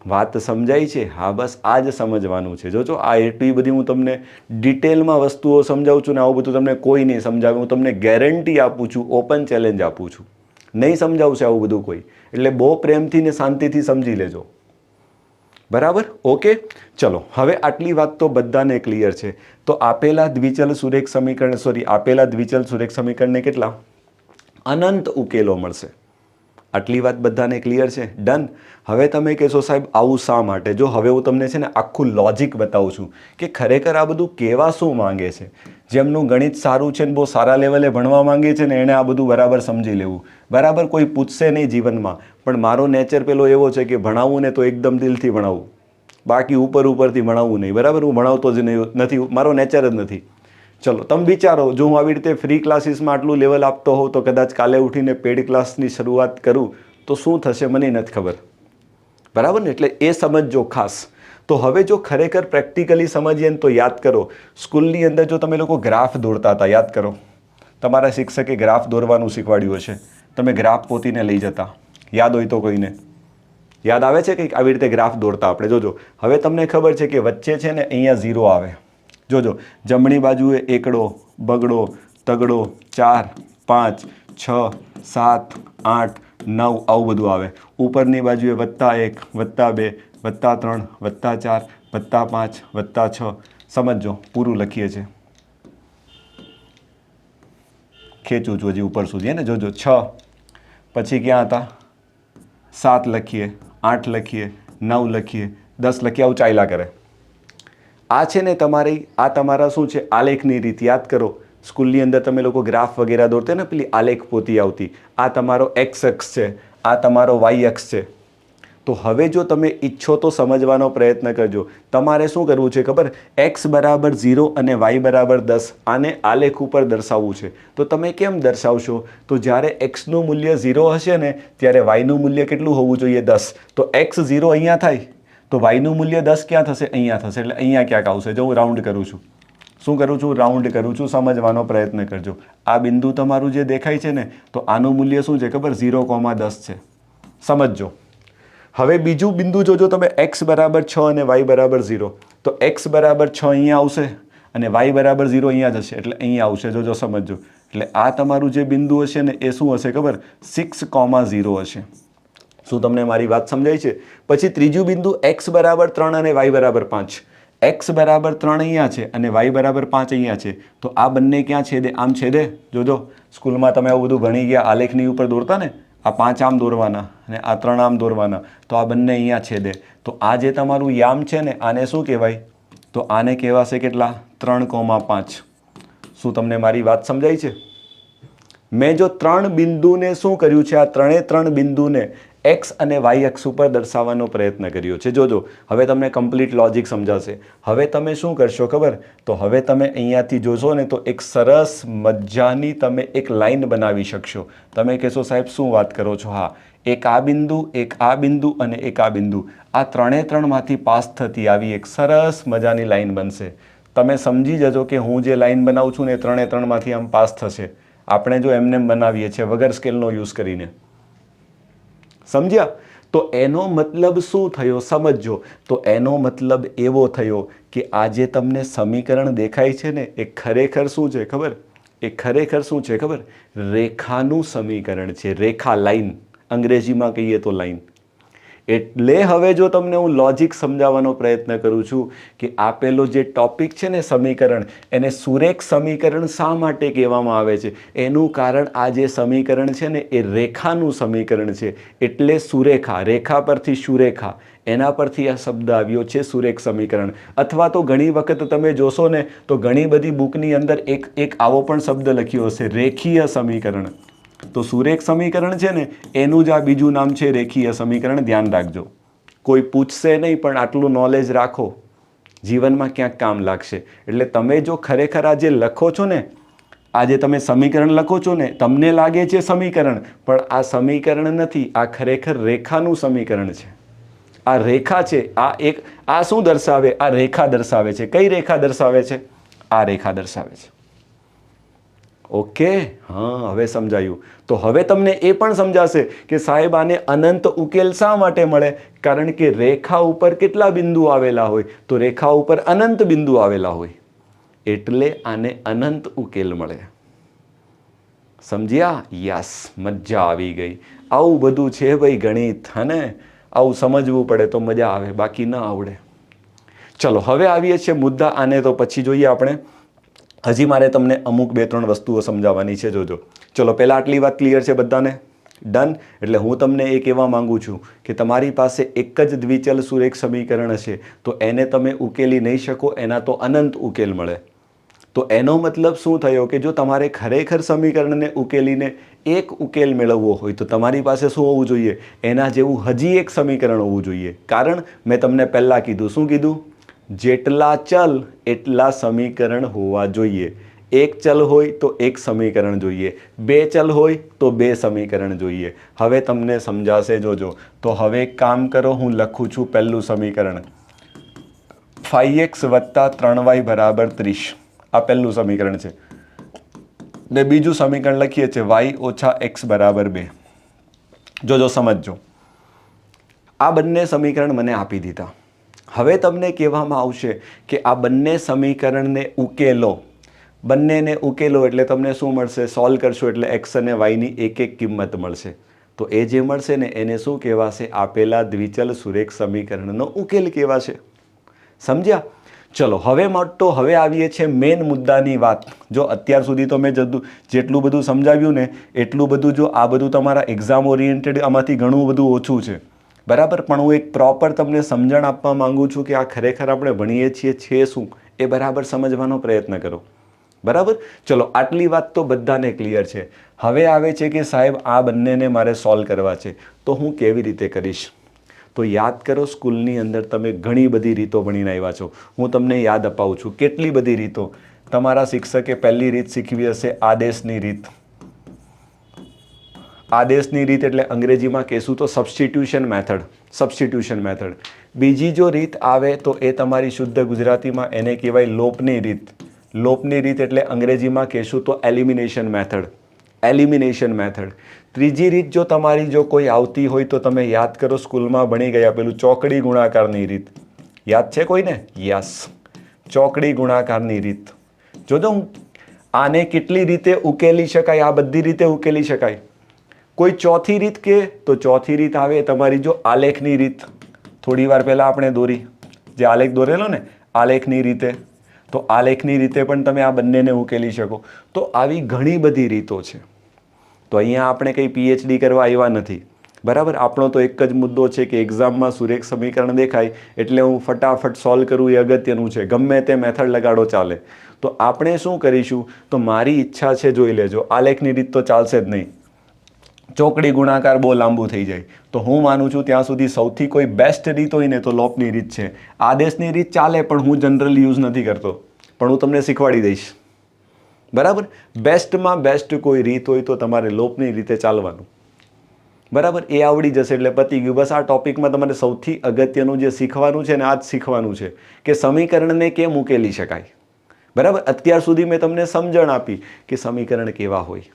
વાત સમજાય છે? હા, બસ આ જ સમજવાનું છે. જોજો આ એટલી બધી હું તમને ડિટેલમાં વસ્તુઓ સમજાવું છું ને આવું બધું તમને કોઈ નહીં સમજાવે. હું તમને ગેરંટી આપું છું, ઓપન ચેલેન્જ આપું છું. નહીં સમજાવશે આવું બધું કોઈ. એટલે બહુ પ્રેમથી ને શાંતિથી સમજી લેજો. બરાબર? ઓકે, ચલો હવે આટલી વાત તો બધાને ક્લિયર છે. તો આપેલા દ્વિચલ સુરેખ સમીકરણને કેટલા અનંત ઉકેલો મળશે. આટલી વાત બધાને ક્લિયર છે? ડન. હવે તમે કહેશો સાહેબ આવું શા માટે? જો હવે હું તમને છે ને આખું લોજિક બતાવું છું કે ખરેખર આ બધું કહેવા શું માંગે છે. જેમનું ગણિત સારું છે ને બહુ સારા લેવલે ભણવા માંગે છે ને એણે આ બધું બરાબર સમજી લેવું. બરાબર, કોઈ પૂછશે નહીં જીવનમાં, પણ મારો નેચર પેલો એવો છે કે ભણાવવું ને તો એકદમ દિલથી ભણાવવું, બાકી ઉપરથી ભણાવવું નહીં. બરાબર, હું ભણાવતો જ નથી, મારો નેચર જ નથી. ચલો તમે વિચારો, જો હું આવી રીતે ફ્રી ક્લાસીસમાં આટલું લેવલ આપતો હોઉં તો કદાચ કાલે ઉઠીને પેડ ક્લાસની શરૂઆત કરું તો શું થશે મને નથી ખબર. બરાબર ને? એટલે એ સમજજો ખાસ. તો હવે જો ખરેખર પ્રેક્ટિકલી સમજીએ ને તો યાદ કરો, સ્કૂલની અંદર જો તમે લોકો ગ્રાફ દોરતા હતા, યાદ કરો, તમારા શિક્ષકે ગ્રાફ દોરવાનું શીખવાડ્યું હશે. તમે ગ્રાફ પોતીને લઈ જતા, યાદ હોય તો કોઈને યાદ આવે છે? કંઈક આવી રીતે ગ્રાફ દોરતા આપણે. જોજો હવે તમને ખબર છે કે વચ્ચે છે ને અહીંયા 0 આવે. જોજો જમણી બાજુએ એકડો, બગડો, તગડો, 4, 5, 6, 7, 8, 9 આવું બધું આવે. ઉપરની બાજુએ +1, +2, +3, +4, +5, +6. સમજો, પૂરું લખીએ છીએ. ખેંચું છું હજી ઉપર સુધી ને. જોજો 6 પછી ક્યાં હતા? 7 લખીએ, 8 લખીએ, 9 લખીએ, 10 લખીએ, આવું ચાલ્યા કરે. આ છે ને તમારા શું છે આલેખની રીત. યાદ કરો, સ્કૂલની અંદર તમે લોકો ગ્રાફ વગેરે દોરતે ને પેલી આલેખ પોતી આવતી. આ તમારો x અક્ષ છે, આ તમારો y અક્ષ છે. તો હવે જો તમે ઈચ્છો તો સમજવાનો પ્રયત્ન કરજો. તમારે શું કરવું છે ખબર? x = 0 અને y = 10 આને આલેખ ઉપર દર્શાવવું છે. તો તમે કેમ દર્શાવશો? તો જ્યારે x નું મૂલ્ય 0 હશે ને ત્યારે y નું મૂલ્ય કેટલું હોવું જોઈએ? 10. તો x 0 અહીંયા થાય તો y નું મૂલ્ય 10 ક્યાં થશે? અહીંયા થશે. એટલે અહીંયા ક્યાંક આવશે. જો હું રાઉન્ડ કરું છું. શું કરું છું? રાઉન્ડ કરું છું. સમજવાનો પ્રયત્ન કરજો. આ બિંદુ તમારું જે દેખાય છે ને, તો આનું મૂલ્ય શું છે ખબર? 0,10 છે. સમજજો. હવે બીજું બિંદુ જોજો તમે, x = 6 અને y = 0. તો x = 6 અહીંયા આવશે અને y = 0 અહીંયા જશે. એટલે અહીંયા આવશે. જોજો સમજજો. એટલે આ તમારું જે બિંદુ હશે ને એ શું હશે ખબર? 6,0 હશે. શું તમને મારી વાત સમજાય છે? પછી ત્રીજું બિંદુ x = 3 અને y = 5. x = 3 અહીંયા છે અને y = 5 અહીંયા છે. તો આ બંને ક્યાં છેદે? આમ છેદે. જોજો સ્કૂલમાં તમે આવું બધું ભણી ગયા, આલેખની ઉપર દોરતા ને, આ 5 આમ દોરવાના અને આ 3 આમ દોરવાના. તો આ બંને અહીંયા છેદે. તો આ જે તમારું યામ છે ને આને શું કહેવાય? તો આને કહેવાશે કેટલા? 3,5. શું તમને મારી વાત સમજાય છે? મેં જો 3 બિંદુને શું કર્યું છે? આ 3 બિંદુને x અને y અક્ષ ઉપર દર્શાવવાનો પ્રયત્ન કર્યો છે. જોજો હવે તમને કમ્પ્લીટ લોજિક સમજાશે. હવે તમે શું કરશો ખબર? તો હવે તમે અહીંયાથી જોશો ને તો એક સરસ મજાની તમે એક લાઈન બનાવી શકશો. તમે કહેશો સાહેબ શું વાત કરો છો? હા, એક આ બિંદુ, એક આ બિંદુ અને એક આ બિંદુ, આ 3માંથી પાસ થતી આવી એક સરસ મજાની લાઈન બનશે. તમે સમજી જજો કે હું જે લાઈન બનાવું છું ને 3માંથી આમ પાસ થશે. આપણે જો એમને બનાવીએ છીએ વગર સ્કેલનો યુઝ કરીને. સમજ્યા? તો એનો મતલબ શું થયો સમજજો. તો એનો મતલબ એવો થયો કે આ જે તમને સમીકરણ દેખાય છે ને એ ખરેખર શું છે ખબર? એ ખરેખર શું છે ખબર? રેખાનું સમીકરણ છે. રેખા, લાઈન. અંગ્રેજીમાં કહીએ તો લાઈન. એટલે હવે જો તમને હું લોજિક સમજાવવાનો પ્રયત્ન કરું છું કે આપેલો જે ટોપિક છે ને સમીકરણ, એને સુરેખ સમીકરણ શા માટે કહેવામાં આવે છે? એનું કારણ આ જે સમીકરણ છે ને એ રેખાનું સમીકરણ છે. એટલે સુરેખા, રેખા પરથી સુરેખા, એના પરથી આ શબ્દ આવ્યો છે સુરેખ સમીકરણ. અથવા તો ઘણી વખત તમે જોશો ને તો ઘણી બધી બુકની અંદર એક આવો પણ શબ્દ લખ્યો હશે, રેખીય સમીકરણ. તો સુરેખ સમીકરણ છે ને એનું જ આ બીજું નામ છે રેખીય સમીકરણ. ધ્યાન રાખજો. કોઈ પૂછશે નહીં પણ આટલું નોલેજ રાખો, જીવનમાં ક્યાંક કામ લાગશે. એટલે તમે જો ખરેખર આ જે લખો છો ને, આ જે તમે સમીકરણ લખો છો ને, તમને લાગે છે સમીકરણ, પણ આ સમીકરણ નથી, આ ખરેખર રેખાનું સમીકરણ છે. આ રેખા છે. આ શું દર્શાવે? આ રેખા દર્શાવે છે. કઈ રેખા દર્શાવે છે? આ રેખા દર્શાવે છે. ઓકે, હા, હવે સમજાયું. તો હવે તમને એ પણ સમજાશે કે સાહેબ આને અનંત ઉકેલ શા માટે મળે? કારણ કે રેખા ઉપર કેટલા બિંદુ આવેલા હોય? તો રેખા ઉપર અનંત બિંદુ આવેલા હોય, એટલે આને અનંત ઉકેલ મળે. સમજ્યા? યસ, મજા આવી ગઈ. આવું બધું છે ભાઈ ગણિત, હને? આવું સમજવું પડે તો મજા આવે, બાકી ન આવડે. ચલો હવે આવીએ છીએ મુદ્દા. આને તો પછી જોઈએ આપણે. હજી મારે તમને અમુક 2-3 વસ્તુઓ સમજાવવાની છે, જોજો. ચલો પહેલાં આટલી વાત ક્લિયર છે બધાને? ડન. એટલે હું તમને એ કહેવા માંગુ છું કે તમારી પાસે એક જ દ્વિચલ સુરેખ સમીકરણ હશે તો એને તમે ઉકેલી નહીં શકો, એના તો અનંત ઉકેલ મળે. તો એનો મતલબ શું થયો કે જો તમારે ખરેખર સમીકરણને ઉકેલીને એક ઉકેલ મેળવવો હોય તો તમારી પાસે શું હોવું જોઈએ? એના જેવું હજી એક સમીકરણ હોવું જોઈએ. કારણ મેં તમને પહેલાં કીધું, શું કીધું? જેટલા ચલ એટલા સમીકરણ હોવા જોઈએ. એક ચલ હોય તો એક સમીકરણ જોઈએ, 2 ચલ હોય તો 2 સમીકરણ જોઈએ. હવે તમને સમજાશે, જોજો. તો હવે એક કામ કરો, હું લખું છું પહેલું સમીકરણ, 5x + 3y = 30. આ પહેલું સમીકરણ છે. ને બીજું સમીકરણ લખીએ છીએ y - x = 2. જોજો, સમજજો. આ બંને સમીકરણ મને આપી દીધા. હવે તમને કહેવામાં આવશે કે આ બંને સમીકરણને ઉકેલો. બંનેને ઉકેલો એટલે તમને શું મળશે? સોલ્વ કરશો એટલે x અને yની એક એક કિંમત મળશે. તો એ જે મળશે ને એને શું કહેવાશે? આપેલા દ્વિચલ સુરેખ સમીકરણનો ઉકેલ કહેવાશે. સમજ્યા? ચલો હવે આવીએ છીએ મેઇન મુદ્દાની વાત. જો અત્યાર સુધી તો મેં જેટલું બધું સમજાવ્યું ને એટલું બધું, જો આ બધું તમારા એક્ઝામ ઓરિએન્ટેડ આમાંથી ઘણું બધું ઓછું છે, બરાબર? પણ હું એક પ્રોપર તમને સમજણ આપવા માંગુ છું કે આ ખરેખર આપણે ભણીએ છીએ છે શું, એ બરાબર સમજવાનો પ્રયત્ન કરો. બરાબર? ચલો આટલી વાત તો બધાને ક્લિયર છે. હવે આવે છે કે સાહેબ આ બંનેને મારે સોલ્વ કરવા છે, તો હું કેવી રીતે કરીશ? તો યાદ કરો, સ્કૂલની અંદર તમે ઘણી બધી રીતો ભણીને આવ્યા છો. હું તમને યાદ અપાવું છું કેટલી બધી રીતો. તમારા શિક્ષકે પહેલી રીત શીખવી હશે, આદેશની રીત. આદેશની રીત એટલે અંગ્રેજીમાં કહેશું તો સબસ્ટિટ્યુશન મેથડ. Substitution method. બીજી જો રીત આવે તો એ તમારી શુદ્ધ ગુજરાતીમાં એને કહેવાય લોપની રીત. લોપની રીત એટલે અંગ્રેજીમાં કહેશું તો એલિમિનેશન મેથડ. Elimination method. ત્રીજી રીત જો તમારી જો કોઈ આવતી હોય તો તમે યાદ કરો, સ્કૂલમાં ભણી ગયા પેલું ચોકડી ગુણાકારની રીત. યાદ છે કોઈને? યસ, ચોકડી ગુણાકારની રીત. જોજો, આને કેટલી રીતે ઉકેલી શકાય? આ બધી રીતે ઉકેલી શકાય. કોઈ ચોથી રીત કે તો ચોથી રીત આવે તમારી જો આલેખની રીત. થોડી વાર પહેલાં આપણે દોરી, જે આલેખ દોરેલો ને, આલેખની રીતે. તો આલેખની રીતે પણ તમે આ બંનેને ઉકેલી શકો. તો આવી ઘણી બધી રીતો છે. તો અહીંયા આપણે કંઈ PhD કરવા આવ્યા નથી, બરાબર? આપણો તો એક જ મુદ્દો છે કે એક્ઝામમાં સુરેખ સમીકરણ દેખાય એટલે હું ફટાફટ સોલ્વ કરું, એ અગત્યનું છે. ગમે તે મેથડ લગાડો ચાલે. તો આપણે શું કરીશું? તો મારી ઈચ્છા છે, જોઈ લેજો, આલેખની રીત તો ચાલશે જ નહીં. ચોકડી ગુણાકાર બહુ લાંબુ થઈ જાય. તો હું માનું છું ત્યાં સુધી સૌથી કોઈ બેસ્ટ રીત હોય ને તો લોપની રીત છે. આદેશની રીત ચાલે પણ હું જનરલી યુઝ નથી કરતો, પણ હું તમને શીખવાડી દઈશ. બરાબર? બેસ્ટમાં બેસ્ટ કોઈ રીત હોય તો તમારે લોપની રીતે ચાલવાનું. બરાબર? એ આવડી જશે એટલે પતી ગયું. બસ આ ટોપિકમાં તમારે સૌથી અગત્યનું જે શીખવાનું છે ને આ જ શીખવાનું છે કે સમીકરણને કેમ ઉકેલી શકાય. બરાબર? અત્યાર સુધી મેં તમને સમજણ આપી કે સમીકરણ કેવા હોય.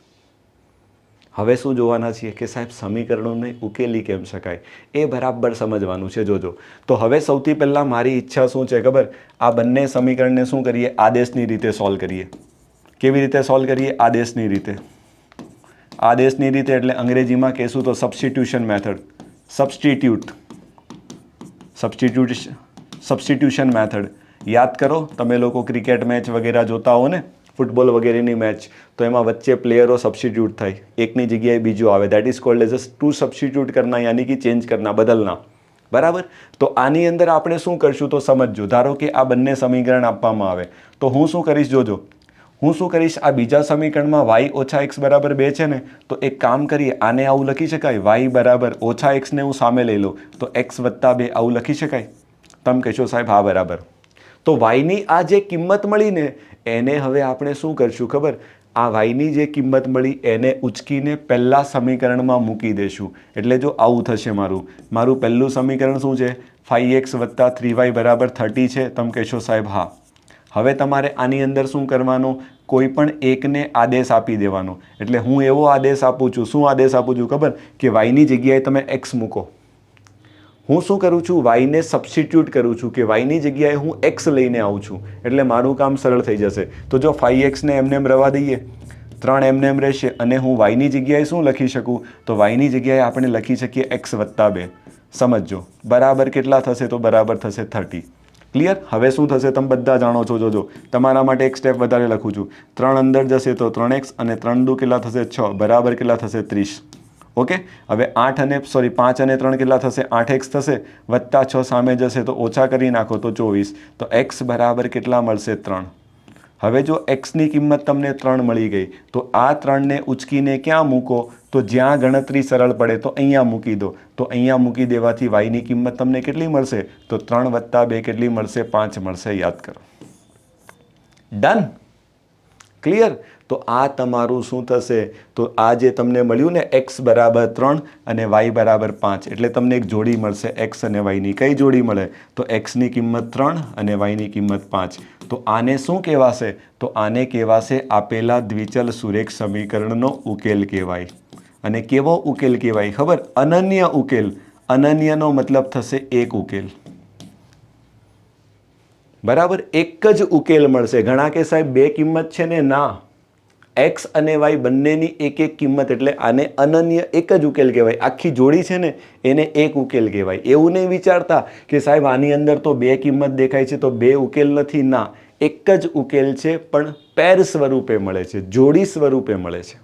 હવે શું જોવાના છીએ કે સાહેબ સમીકરણોને ઉકેલી કેમ શકાય, એ બરાબર સમજવાનું છે. જોજો, તો હવે સૌથી પહેલાં મારી ઈચ્છા શું છે ખબર? આ બંને સમીકરણને શું કરીએ? આદેશની રીતે સોલ્વ કરીએ. કેવી રીતે સોલ્વ કરીએ? આદેશની રીતે. આદેશની રીતે એટલે અંગ્રેજીમાં કહેશું તો સબસ્ટિટ્યુશન મેથડ. Substitution method. યાદ કરો, તમે લોકો ક્રિકેટ મેચ વગેરે જોતા હો ને, ફૂટબોલ વગેરેની મેચ, તો એમાં વચ્ચે પ્લેયરો સબસ્ટિટ્યૂટ થાય, એકની જગ્યાએ બીજું આવે. That is called as two substitute કરના, યાની કે ચેન્જ કરના, બદલના. બરાબર? તો આની અંદર આપણે શું કરશું તો સમજજો. ધારો કે આ બંને સમીકરણ આપવામાં આવે તો હું શું કરીશ? જોજો, હું શું કરીશ? આ બીજા સમીકરણમાં y - x = 2 છે ને, તો એક કામ કરીએ, આને આવું લખી શકાય, y - x ને હું સામે લઈ લઉં તો x + 2 આવું લખી શકાય? તમે કહેશો સાહેબ હા બરાબર. તો yની આ જે કિંમત મળી ને એને હવે આપણે શું કરશું ખબર? આ yની જે કિંમત મળી એને ઉચકીને પહેલા સમીકરણમાં મૂકી દેશું. એટલે જો આવું થશે મારું પહેલું સમીકરણ શું છે? 5x + 3y = 30 છે. તમે કહેશો સાહેબ હા. હવે તમારે આની અંદર શું કરવાનું? કોઈ પણ એકને આદેશ આપી દેવાનો. એટલે હું એવો આદેશ આપું છું, શું આદેશ આપું છું ખબર? કે વાયની જગ્યાએ તમે એક્સ મૂકો. હું શું કરું છું? વાયને સબસ્ટિટ્યૂટ કરું છું કે વાયની જગ્યાએ હું એક્સ લઈને આવું છું. એટલે મારું કામ સરળ થઈ જશે. તો જો 5x ને એમને એમ રવા દઈએ, 3 એમને એમ રહેશે અને હું વાયની જગ્યાએ શું લખી શકું? તો વાયની જગ્યાએ આપણે લખી શકીએ x + 2. સમજો બરાબર કેટલા થશે? તો બરાબર થશે 30. ક્લિયર? હવે શું થશે તમે બધા જાણો છો. જોજો તમારા માટે એક સ્ટેપ વધારે લખું છું. 3 અંદર જશે તો 3x અને 3 દુ કેટલા થશે? 6. બરાબર કેટલા થશે? 30. ઓકે. હવે 5 અને 3 કેટલા થશે? 8x થશે, વત્તા 6 સામે જશે તો ઓછા કરી નાખો તો 24. તો x બરાબર કેટલા મળશે? 3. હવે જો xની કિંમત તમને 3 મળી ગઈ તો આ 3ને ઉચકીને ક્યાં મૂકો? તો જ્યાં ગણતરી સરળ પડે તો અહીંયા મૂકી દો. તો અહીંયા મૂકી દેવાથી વાયની કિંમત તમને કેટલી મળશે? તો 3 + 2 કેટલી મળશે? 5 મળશે. યાદ કરો. ડન? ક્લિયર? તો આ તમારું શું થશે? તો આ જે તમને મળ્યું ને x બરાબર 3 અને y બરાબર 5, એટલે તમને એક જોડી મળશે x અને yની. કઈ જોડી મળે? તો xની કિંમત 3 અને yની કિંમત 5. તો આને શું કહેવાશે? તો આને કહેવાશે આપેલા દ્વિચલ સુરેખ સમીકરણનો ઉકેલ કહેવાય. અને કેવો ઉકેલ કહેવાય ખબર? અનન્ય ઉકેલ. અનન્યનો મતલબ થશે એક ઉકેલ. બરાબર? એક જ ઉકેલ મળશે. ઘણા કે સાહેબ બે કિંમત છે ને? ના, x અને y બંનેની એક એક કિંમત, એટલે આને અનન્ય એક જ ઉકેલ કહેવાય. આખી જોડી છે ને એને એક ઉકેલ કહેવાય. એવું નહીં વિચારતા કે સાહેબ આની અંદર તો બે કિંમત દેખાય છે તો બે ઉકેલ નથી. ના, એક જ ઉકેલ છે પણ પેર સ્વરૂપે મળે છે, જોડી સ્વરૂપે મળે છે.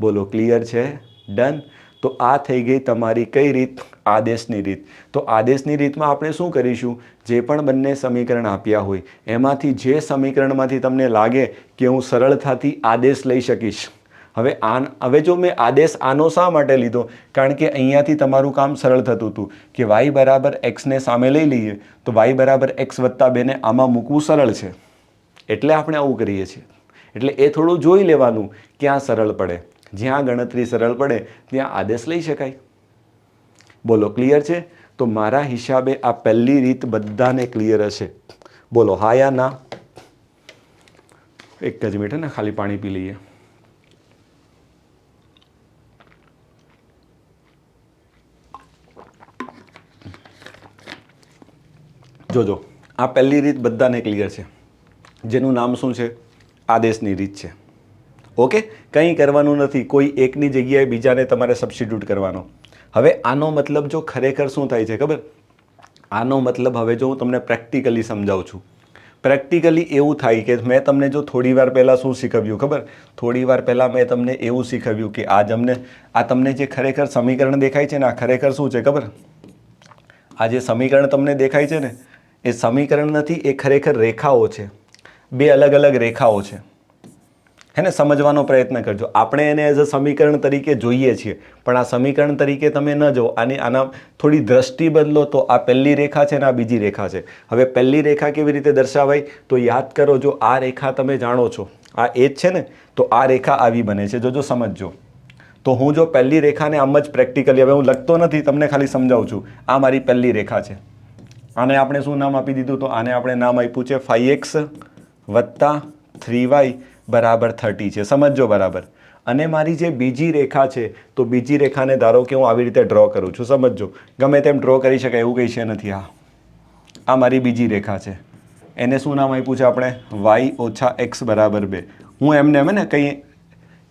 બોલો, ક્લિયર છે? ડન? તો આ થઈ ગઈ તમારી કઈ રીત? આદેશની રીત. તો આદેશની રીતમાં આપણે શું કરીશું? જે પણ બંને સમીકરણ આપ્યા હોય એમાંથી જે સમીકરણમાંથી તમને લાગે કે હું સરળતાથી આદેશ લઈ શકીશ. હવે જો મેં આદેશ આનો શા માટે લીધો? કારણ કે અહીંયાથી તમારું કામ સરળ થતું હતું કે y બરાબર xને સામે લઈ લઈએ તો y બરાબર x + 2 ને આમાં મૂકવું સરળ છે. એટલે આપણે આવું કરીએ છીએ. એટલે એ થોડું જોઈ લેવાનું ક્યાં સરળ પડે. જ્યાં ગણતરી સરળ પડે ત્યાં આદેશ લઈ શકાય. બોલો, ક્લિયર છે? તો મારા હિસાબે આ પહેલી રીત બધાને ક્લિયર હશે. બોલો હા યા ના? એક જ મિનિટ ને, ખાલી પાણી પી લઈએ. જોજો, આ પહેલી રીત બધાને ક્લિયર છે, જેનું નામ શું છે? આદેશની રીત છે. ઓકે, કંઈ કરવાનું નથી. કોઈ એકની જગ્યાએ બીજાને તમારે સબસ્ટિટ્યૂટ કરવાનો. હવે આનો મતલબ જો ખરેખર શું થાય છે ખબર? આનો મતલબ હવે જો હું તમને પ્રેક્ટિકલી સમજાવું છું. પ્રેક્ટિકલી એવું થાય કે મેં તમને જો થોડી વાર પહેલાં શું શીખવ્યું ખબર? થોડી વાર પહેલાં મેં તમને એવું શીખવ્યું કે આ તમને જે ખરેખર સમીકરણ દેખાય છે ને, આ ખરેખર શું છે ખબર? આ જે સમીકરણ તમને દેખાય છે ને એ સમીકરણ નથી, એ ખરેખર રેખાઓ છે. બે અલગ અલગ રેખાઓ છે. હે ને? સમજવાનો પ્રયત્ન કરજો. આપણે એને એઝ અ સમીકરણ તરીકે જોઈએ છીએ પણ આ સમીકરણ તરીકે તમે ન જો. આના થોડી દ્રષ્ટિ બદલો તો આ પહેલી રેખા છે ને આ બીજી રેખા છે. હવે પહેલી રેખા કેવી રીતે દર્શાવાય? તો યાદ કરો, જો આ રેખા તમે જાણો છો, આ એ જ છે ને, તો આ રેખા આવી બને છે. જોજો, સમજજો. તો હું જો પહેલી રેખાને આમ જ પ્રેક્ટિકલી, હવે હું લખતો નથી, તમને ખાલી સમજાવું છું. આ મારી પહેલી રેખા છે. આને આપણે શું નામ આપી દીધું? તો આને આપણે નામ આપ્યું છે 5x + 3y બરાબર 30 છે. સમજો બરાબર. અને મારી જે બીજી રેખા છે તો બીજી રેખાને ધારો કે હું આવી રીતે ડ્રો કરું છું. સમજો, ગમે તેમ ડ્રો કરી શકાય એવું કંઈ છે નથી. આ મારી બીજી રેખા છે. એને શું નામ આપ્યું છે આપણે? y - x બરાબર 2. હું એમને ને કંઈ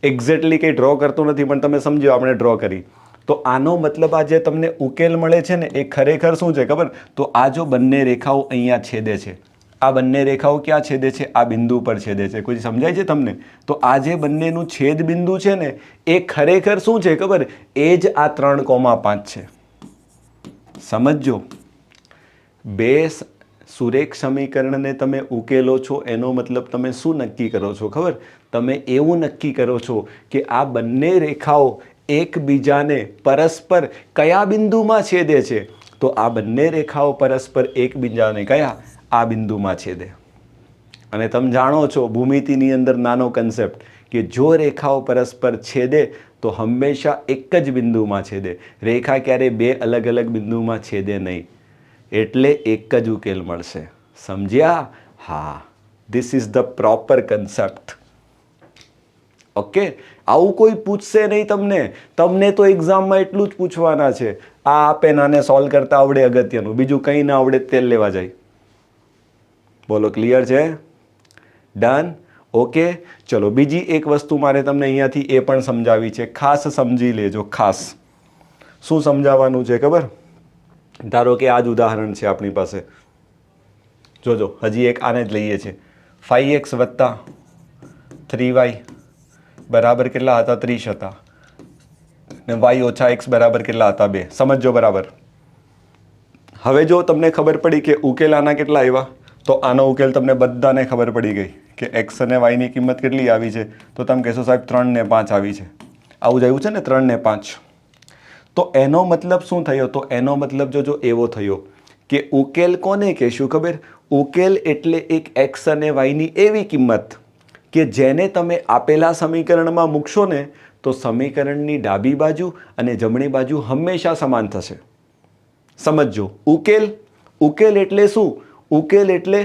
એક્ઝેક્ટલી કંઈ ડ્રો કરતો નથી પણ તમે સમજો આપણે ડ્રો કરી. તો આનો મતલબ આ જે તમને ઉકેલ મળે છે ને એ ખરેખર શું છે ખબર? તો આ જો બંને રેખાઓ અહીંયા છેદે છે, આ બંને રેખાઓ ક્યાં છેદે છે? આ બિંદુ પર છેદે છે. કોઈ સમજાય છે તમને? તો આ જે બંનેનું છેદ બિંદુ છે ને એ ખરેખર શું છે ખબર? એ જ આ 3,5 છે. સમજો, બે સુરેખ સમીકરણને તમે ઉકેલો છો એનો મતલબ તમે શું નક્કી કરો છો ખબર? તમે એવું નક્કી કરો છો કે આ બંને રેખાઓ એકબીજાને પરસ્પર કયા બિંદુમાં છેદે છે? તો આ બંને રેખાઓ પરસ્પર એકબીજાને કયા? આ બિંદુમાં છેદે. અને તમે જાણો છો ભૂમિતિની અંદર નાનો કન્સેપ્ટ કે જો રેખાઓ પરસ્પર છેદે તો હંમેશા એક જ બિંદુમાં છેદે. રેખા ક્યારે બે અલગ અલગ બિંદુમાં છેદે નહીં. એટલે એક જ ઉકેલ મળશે. સમજ્યા? હા. This is the proper concept. Okay, આવું કોઈ પૂછશે નહીં તમને તો એક્ઝામમાં એટલું જ પૂછવાના છે, આ આપે નાને સોલ્વ કરતા આવડે અગત્યનું, બીજું કંઈ ના આવડે તેલ લેવા જાય. બોલો, ક્લિયર છે? ડન. ઓકે, ચલો બીજી એક વસ્તુ મારે તમને અહીંયાથી એ પણ સમજાવી છે, ખાસ સમજી લેજો. ખાસ શું સમજાવવાનું છે ખબર? ધારો કે આ જ ઉદાહરણ છે આપણી પાસે, જોજો હજી એક આને જ લઈએ છીએ. 5x વત્તા 3y બરાબર કેટલા હતા? 30 હતા. ને y ઓછા x બરાબર કેટલા હતા? 2. સમજો બરાબર. હવે જો તમને ખબર પડી કે ઉકેલ આના કેટલા આવ્યા, તો આનો ઉકેલ તમને બધાને ખબર પડી ગઈ કે x અને y ની કિંમત કેટલી આવી છે, તો તમે કહેશો સાહેબ 3 ને 5 આવી છે. આવું જ આવ્યું છે ને, 3 ને 5. તો એનો મતલબ શું થયો? તો એનો મતલબ જો એવો થયો કે ઉકેલ કોને કહેશું ખબર? ઉકેલ એટલે એક x અને y ની એવી કિંમત કે જેને તમે આપેલા સમીકરણમાં મૂકશો ને તો સમીકરણની ડાબી બાજુ અને જમણી બાજુ હંમેશા સમાન થશે. સમજો, ઉકેલ એટલે શું? ઉકેલ એટલે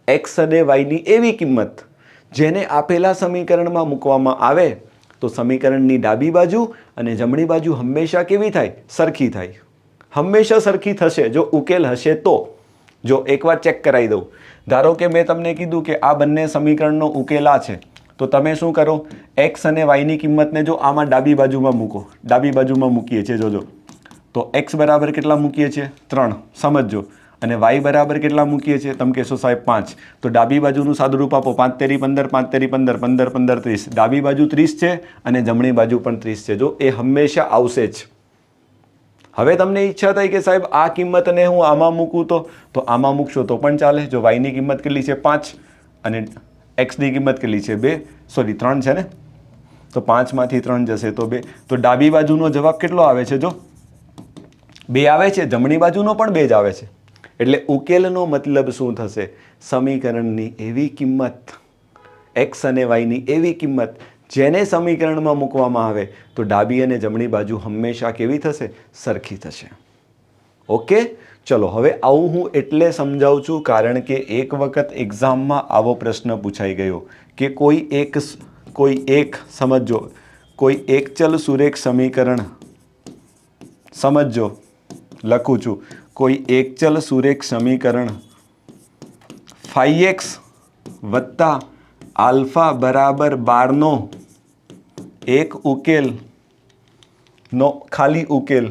x અને y ની એવી કિંમત જેને આપેલા સમીકરણમાં મૂકવામાં આવે તો સમીકરણની ડાબી બાજુ અને જમણી બાજુ હંમેશા કેવી થાય? સરખી થાય. હંમેશા સરખી થશે જો ઉકેલ હશે તો. જો એકવાર ચેક કરાવી દઉં, ધારો કે મેં તમને કીધું કે આ બંને સમીકરણનો ઉકેલ આ છે, તો તમે શું કરો? x અને y ની કિંમતને જો આમાં ડાબી બાજુમાં મૂકો. ડાબી બાજુમાં મૂકીએ છીએ, જોજો. તો x બરાબર કેટલા મૂકીએ છીએ? 3. સમજો. અને y બરાબર કેટલા મૂકીએ છીએ? તમે કહેશો સાહેબ 5. તો ડાબી બાજુનું સાદુરૂપ આપો. 5 તેરી 15, 5 તેરી 15, 15 15 30. ડાબી બાજુ 30 છે અને જમણી બાજુ પણ 30 છે. જો એ હંમેશા આવશે જ. હવે તમને ઈચ્છા થાય કે સાહેબ આ કિંમતને હું આમાં મૂકું તો આમાં મૂકશો તો પણ ચાલે. જો y ની કિંમત કેટલી છે? 5 અને x ની કિંમત કેટલી છે? 2. સોરી 3 છે ને, તો 5 માંથી 3 જશે તો 2. તો ડાબી બાજુનો જવાબ કેટલો આવે છે? જો 2 આવે છે. જમણી બાજુનો પણ 2 જ આવે છે. એટલે ઉકેલનો મતલબ શું થશે? સમીકરણની એવી કિંમત, x અને y ની એવી કિંમત જેને સમીકરણમાં મૂકવામાં આવે તો ડાબી અને જમણી બાજુ હંમેશા કેવી થશે? સરખી થશે. ઓકે, ચલો હવે આવું હું એટલે સમજાવું છું કારણ કે એક વખત એક્ઝામમાં આવો પ્રશ્ન પૂછાઈ ગયો કે કોઈ એક સમજો, કોઈ એક ચલ સુરેખ સમીકરણ, સમજો લખું છું, કોઈ એક ચલ સુરેખ સમીકરણ 5x વત્તા આલ્ફા બરાબર 12 નો એક ઉકેલ નો ખાલી ઉકેલ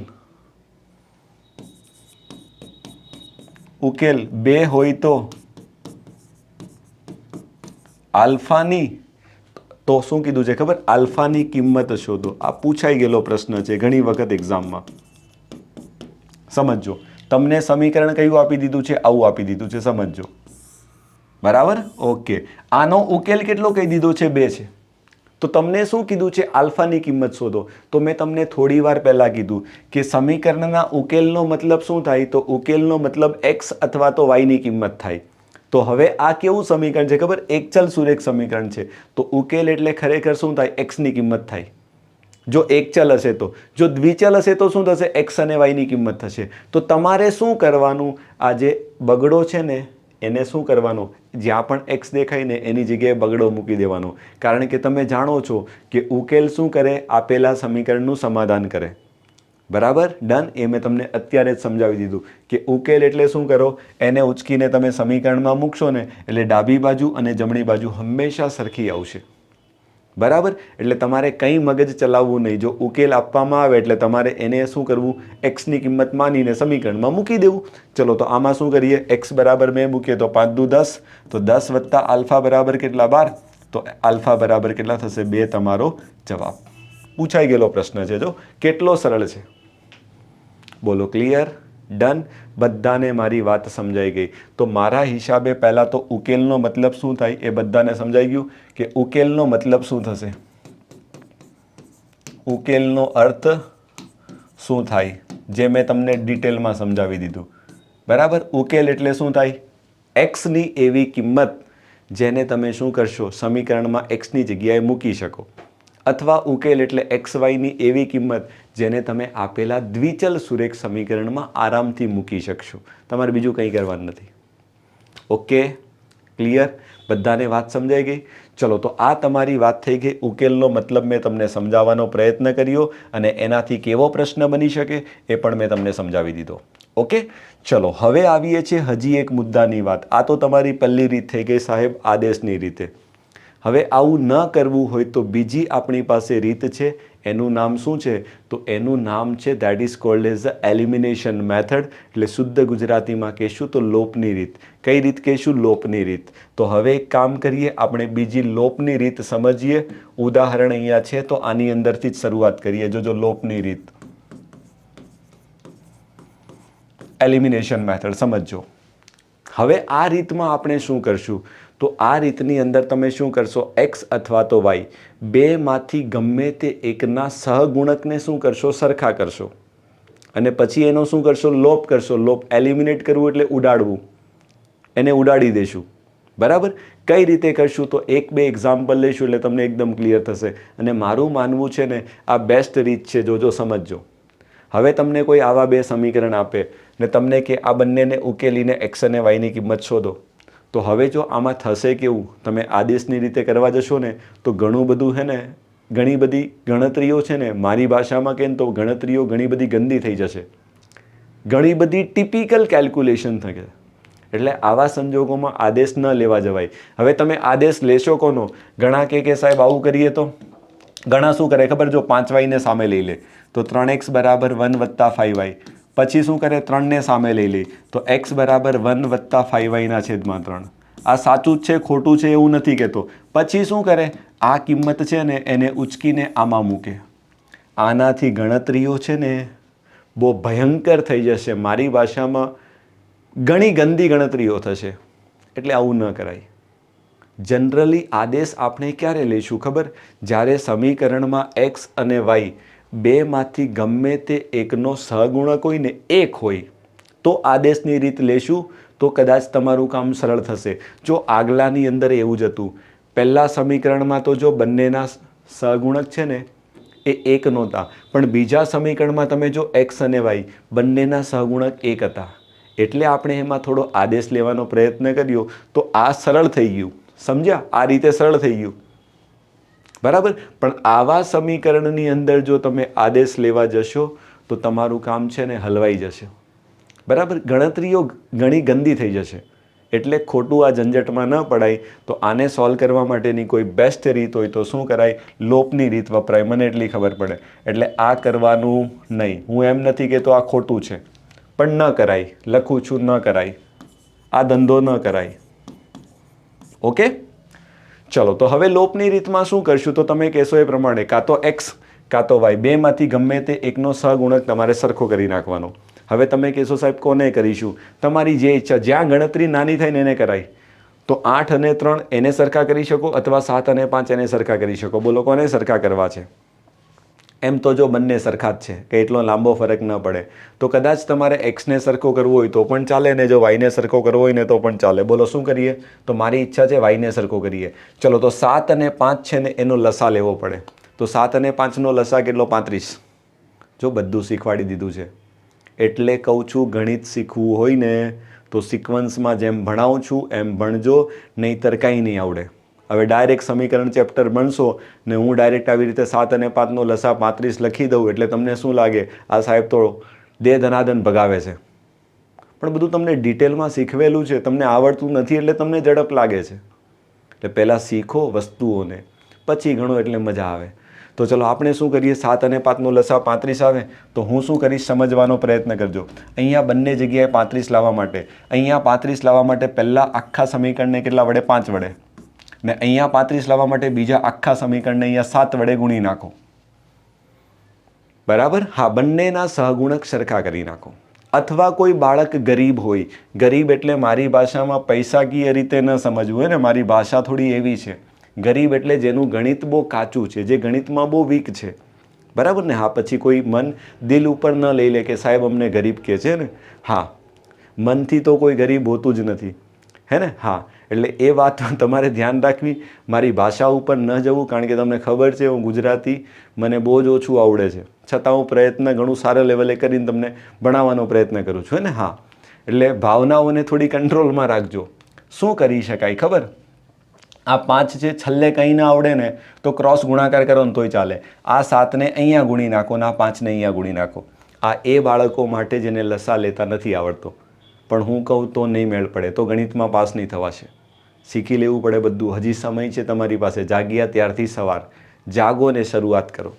2 હોય તો આલ્ફાની, તો શું કીધું છે ખબર? આલ્ફાની કિંમત શોધો. આ પૂછાઈ ગયેલો પ્રશ્ન છે ઘણી વખત એક્ઝામમાં. સમજો, તમને સમીકરણ કયું આપી દીધું છે? આવું આપી દીધું છે. સમજો બરાબર. ઓકે, આનો ઉકેલ કેટલો કહી દીધો છે? 2 છે. તો તમને શું કીધું છે? આલ્ફાની કિંમત શોધો. તો મેં તમને થોડી વાર પહેલા કીધું કે સમીકરણના ઉકેલનો મતલબ શું થાય? તો ઉકેલનો મતલબ x અથવા તો y ની કિંમત થાય. તો હવે આ કેવું સમીકરણ છે ખબર? એક ચલ સુરેખ સમીકરણ છે. તો ઉકેલ એટલે ખરેખર શું થાય? x ની કિંમત થાય. જો એક ચલ હશે તો. જો દ્વિચલ હશે તો શું થશે? x અને y ની કિંમત થશે. તો તમારે શું કરવાનું? આ જે બગડો છે ને એને શું કરવાનું? જ્યાં પણ x દેખાય ને એની જગ્યાએ બગડો મૂકી દેવાનો. કારણ કે તમે જાણો છો કે ઉકેલ શું કરે? આપેલા સમીકરણનું સમાધાન કરે. બરાબર. ડન. એ મેં તમને અત્યારે જ સમજાવી દીધું કે ઉકેલ એટલે શું કરો? એને ઉચકીને તમે સમીકરણમાં મૂકશો ને એટલે ડાબી બાજુ અને જમણી બાજુ હંમેશા સરખી આવશે. બરાબર. એટલે તમારે કંઈ મગજ ચલાવવું નહીં. જો ઉકેલ આપવામાં આવે એટલે તમારે એને શું કરવું? x ની કિંમત માનીને સમીકરણમાં મૂકી દેવું. ચલો તો આમાં શું કરીએ? x બરાબર મેં મૂકીએ તો 5 દુ 10, તો 10 વત્તા આલ્ફા બરાબર કેટલા? 12. તો આલ્ફા બરાબર કેટલા થશે? 2 તમારો જવાબ. પૂછાઈ ગયેલો પ્રશ્ન છે. જો કેટલો સરળ છે. બોલો, ક્લિયર? ડન. બધાને મારી વાત સમજાઈ ગઈ. તો મારા હિસાબે પહેલાં તો ઉકેલનો મતલબ શું થાય એ બધાને સમજાઈ ગયું કે ઉકેલનો મતલબ શું થશે? ઉકેલનો અર્થ શું થાય? જે મેં તમને ડિટેલમાં સમજાવી દીધું. બરાબર. ઉકેલ એટલે શું થાય? એક્સની એવી કિંમત જેને તમે શું કરશો? સમીકરણમાં એક્સની જગ્યાએ મૂકી શકો. અથવા ઉકેલ એટલે XY ની એવી કિંમત જેને તમે આપેલા દ્વિચલ સુરેખ સમીકરણમાં આરામથી મૂકી શકશો. તમારે બીજું કંઈ કરવાનું નથી. Okay, clear? બધાને વાત સમજાઈ ગઈ? ચલો, તો આ તમારી વાત થઈ ગઈ. ઉકેલનો મતલબ મેં તમને સમજાવવાનો પ્રયત્ન કર્યો અને એનાથી કેવો પ્રશ્ન બની શકે એ પણ મેં તમને સમજાવી દીધો. ઓકે, ચલો હવે આવીએ છીએ હજી એક મુદ્દાની વાત. આ તો તમારી પહેલી રીત થઈ ગઈ સાહેબ, આદેશની રીતે. હવે આવું ન કરવું હોય તો બીજી આપણી પાસે રીત છે. એનું નામ શું છે? તો એનું નામ છે that is called as the elimination method. એટલે શુદ્ધ ગુજરાતીમાં કહેશું તો લોપની રીત. કઈ રીત કહેશું? લોપની રીત. તો હવે એક કામ કરીએ, આપણે બીજી લોપની રીત સમજીએ. ઉદાહરણ અહીંયા છે તો આની અંદરથી જ શરૂઆત કરીએ. જો લોપની રીત, એલિમિનેશન મેથડ સમજો. હવે આ રીતમાં આપણે શું કરશું? તો આ રીતની અંદર તમે શું કરશો? એક્સ અથવા તો વાય બેમાંથી ગમે તે એકના સહગુણકને શું કરશો? સરખા કરશો. અને પછી એનો શું કરશો? લોપ કરશો. લોપ એલિમિનેટ કરવું એટલે ઉડાડવું. એને ઉડાડી દેશું. બરાબર? કઈ રીતે કરશું? તો એક બે એક્ઝામ્પલ લઈશું એટલે તમને એકદમ ક્લિયર થશે. અને મારું માનવું છે ને આ બેસ્ટ રીત છે. જોજો, સમજજો. હવે તમને કોઈ આવા બે સમીકરણ આપે ને તમને કે આ બંનેને ઉકેલીને એક્સ અને વાયની કિંમત શોધો, તો હવે જો આમાં થશે કેવું? તમે આદેશની રીતે કરવા જશો ને તો ઘણું બધું છે ને, ઘણી બધી ગણતરીઓ છે ને, મારી ભાષામાં કહે તો ગણતરીઓ ઘણી બધી ગંદી થઈ જશે. ઘણી બધી ટિપિકલ કેલ્ક્યુલેશન થશે. એટલે આવા સંજોગોમાં આદેશ ન લેવા જવાય. હવે તમે આદેશ લેશો કોનો? ઘણા કે સાહેબ આવું કરીએ તો ઘણા શું કરે ખબર? જો 5y સામે લઈ લે તો 3x બરાબર 1 વત્તા 5y. પછી શું કરે? 3ને સામે લઈ લે તો x બરાબર 1 વત્તા 5y ના છેદમાં 3. આ સાચું જ છે, ખોટું છે એવું નથી કહેતો. પછી શું કરે? આ કિંમત છે ને એને ઉચકીને આમાં મૂકે. આનાથી ગણતરીઓ છે ને બહુ ભયંકર થઈ જશે. મારી ભાષામાં ઘણી ગંદી ગણતરીઓ થશે. એટલે આવું ન કરાય. જનરલી આદેશ આપણે ક્યારે લઈશું ખબર? જ્યારે સમીકરણમાં એક્સ અને વાય બેમાંથી ગમે તે એકનો સહગુણક હોય ને 1 હોય તો આદેશની રીત લેશું. તો કદાચ તમારું કામ સરળ થશે. જો આગલાની અંદર એવું જ હતું, પહેલા સમીકરણમાં તો જો બંનેના સહગુણક છે ને એ 1 નહોતા, પણ બીજા સમીકરણમાં તમે જો એક્સ અને વાય બંનેના સહગુણક 1 હતા. એટલે આપણે એમાં થોડો આદેશ લેવાનો પ્રયત્ન કર્યો તો આ સરળ થઈ ગયું. સમજ્યા? આ રીતે સરળ થઈ ગયું. બરાબર? પણ આવા સમીકરણની અંદર જો તમે આદેશ લેવા જશો તો તમારું કામ છે ને હલવાઈ જશે. બરાબર? ગણતરીઓ ઘણી ગંદી થઈ જશે. એટલે ખોટું આ ઝંઝટમાં ન પડાય. તો આને સોલ્વ કરવા માટેની કોઈ બેસ્ટ રીત હોય તો શું કરાય? લોપની રીત વપરાય. મને એટલી ખબર પડે. એટલે આ કરવાનું નહીં. હું એમ નથી કહેતો આ ખોટું છે, પણ ન કરાય. લખું છું, ન કરાય. આ ધંધો ન કરાય. ઓકે, ચલો. તો હવે લોપની રીતમાં શું કરશું? તો તમે કહેશો એ પ્રમાણે કાં તો એક્સ કાં તો વાય બેમાંથી ગમે તે એકનો સહગુણક તમારે સરખો કરી નાખવાનો. હવે તમે કહેશો સાહેબ કોને કરીશું? તમારી જે ઈચ્છા. જ્યાં ગણતરી નાની થાય ને એને કરાય. તો 8 અને 3 એને સરખા કરી શકો અથવા 7 અને 5 એને સરખા કરી શકો. બોલો કોને સરખા કરવા છે? એમ તો જો બંને સરખા જ છે, કે એટલો લાંબો ફરક ન પડે. તો કદાચ તમારે એક્સને સરખો કરવો હોય તો પણ ચાલે ને જો વાયને સરખો કરવો હોય ને તો પણ ચાલે. બોલો શું કરીએ? તો મારી ઈચ્છા છે વાયને સરખો કરીએ. ચલો, તો 7 અને 5 છે ને એનો લસા લેવો પડે. તો 7 અને 5નો લસા કેટલો? 35. જો બધું શીખવાડી દીધું છે. એટલે કહું છું ગણિત શીખવું હોય ને તો સિક્વન્સમાં જેમ ભણાવું છું એમ ભણજો, નહીંતર કંઈ નહીં આવડે. હવે ડાયરેક્ટ સમીકરણ ચેપ્ટર ભણશો ને હું ડાયરેક્ટ આવી રીતે 7 અને 5નો લસા 35 લખી દઉં એટલે તમને શું લાગે? આ સાહેબ તો દે ધનાદન ભગાવે છે. પણ બધું તમને ડિટેલમાં શીખવેલું છે. તમને આવડતું નથી એટલે તમને ઝડપ લાગે છે. એટલે પહેલાં શીખો વસ્તુઓને, પછી ગણો એટલે મજા આવે. તો ચલો આપણે શું કરીએ? 7 અને 5નો લસા 35 આવે તો હું શું કરીશ? સમજવાનો પ્રયત્ન કરજો. અહીંયા બંને જગ્યાએ 35 લાવવા માટે, અહીંયા 35 લાવવા માટે પહેલાં આખા સમીકરણને કેટલા વડે? 5 વડે. ને અહીંયા 35 લાવવા માટે બીજા આખા સમીકરણને અહીંયા 7 વડે ગુણી નાખો. બરાબર? હા, બંનેના સહગુણક સરખા કરી નાખો. અથવા કોઈ બાળક ગરીબ હોય, ગરીબ એટલે મારી ભાષામાં પૈસાકીય રીતે ન સમજવું હોય ને, મારી ભાષા થોડી એવી છે. ગરીબ એટલે જેનું ગણિત બહુ કાચું છે, જે ગણિતમાં બહુ વીક છે. બરાબર ને? હા, પછી કોઈ મન દિલ ઉપર ન લઈ લે કે સાહેબ અમને ગરીબ કહે છે ને. હા, મનથી તો કોઈ ગરીબ હોતું જ નથી, હે ને? હા, એટલે એ વાત તમારે ધ્યાન રાખવી. મારી ભાષા ઉપર ન જવું, કારણ કે તમને ખબર છે હું ગુજરાતી મને બહુ જ ઓછું આવડે છે, છતાં હું પ્રયત્ન ઘણું સારા લેવલે કરીને તમને ભણાવવાનો પ્રયત્ન કરું છું, ને? હા, એટલે ભાવનાઓને થોડી કંટ્રોલમાં રાખજો. શું કરી શકાય ખબર? આ 5 છે, છેલ્લે કંઈ ના આવડે ને તો ક્રોસ ગુણાકાર કરો ને તોય ચાલે. આ 7ને અહીંયા ગુણી નાખો ને આ 5ને અહીંયા ગુણી નાખો. આ એ બાળકો માટે જેને લસા લેતા નથી આવડતો. પણ હું કહું તો નહીં મેળ પડે, તો ગણિતમાં પાસ નહીં થવાશે. શીખી લેવું પડે બધું. હજી સમય છે તમારી પાસે. જાગ્યા ત્યારથી સવાર, જાગો ને શરૂઆત કરો.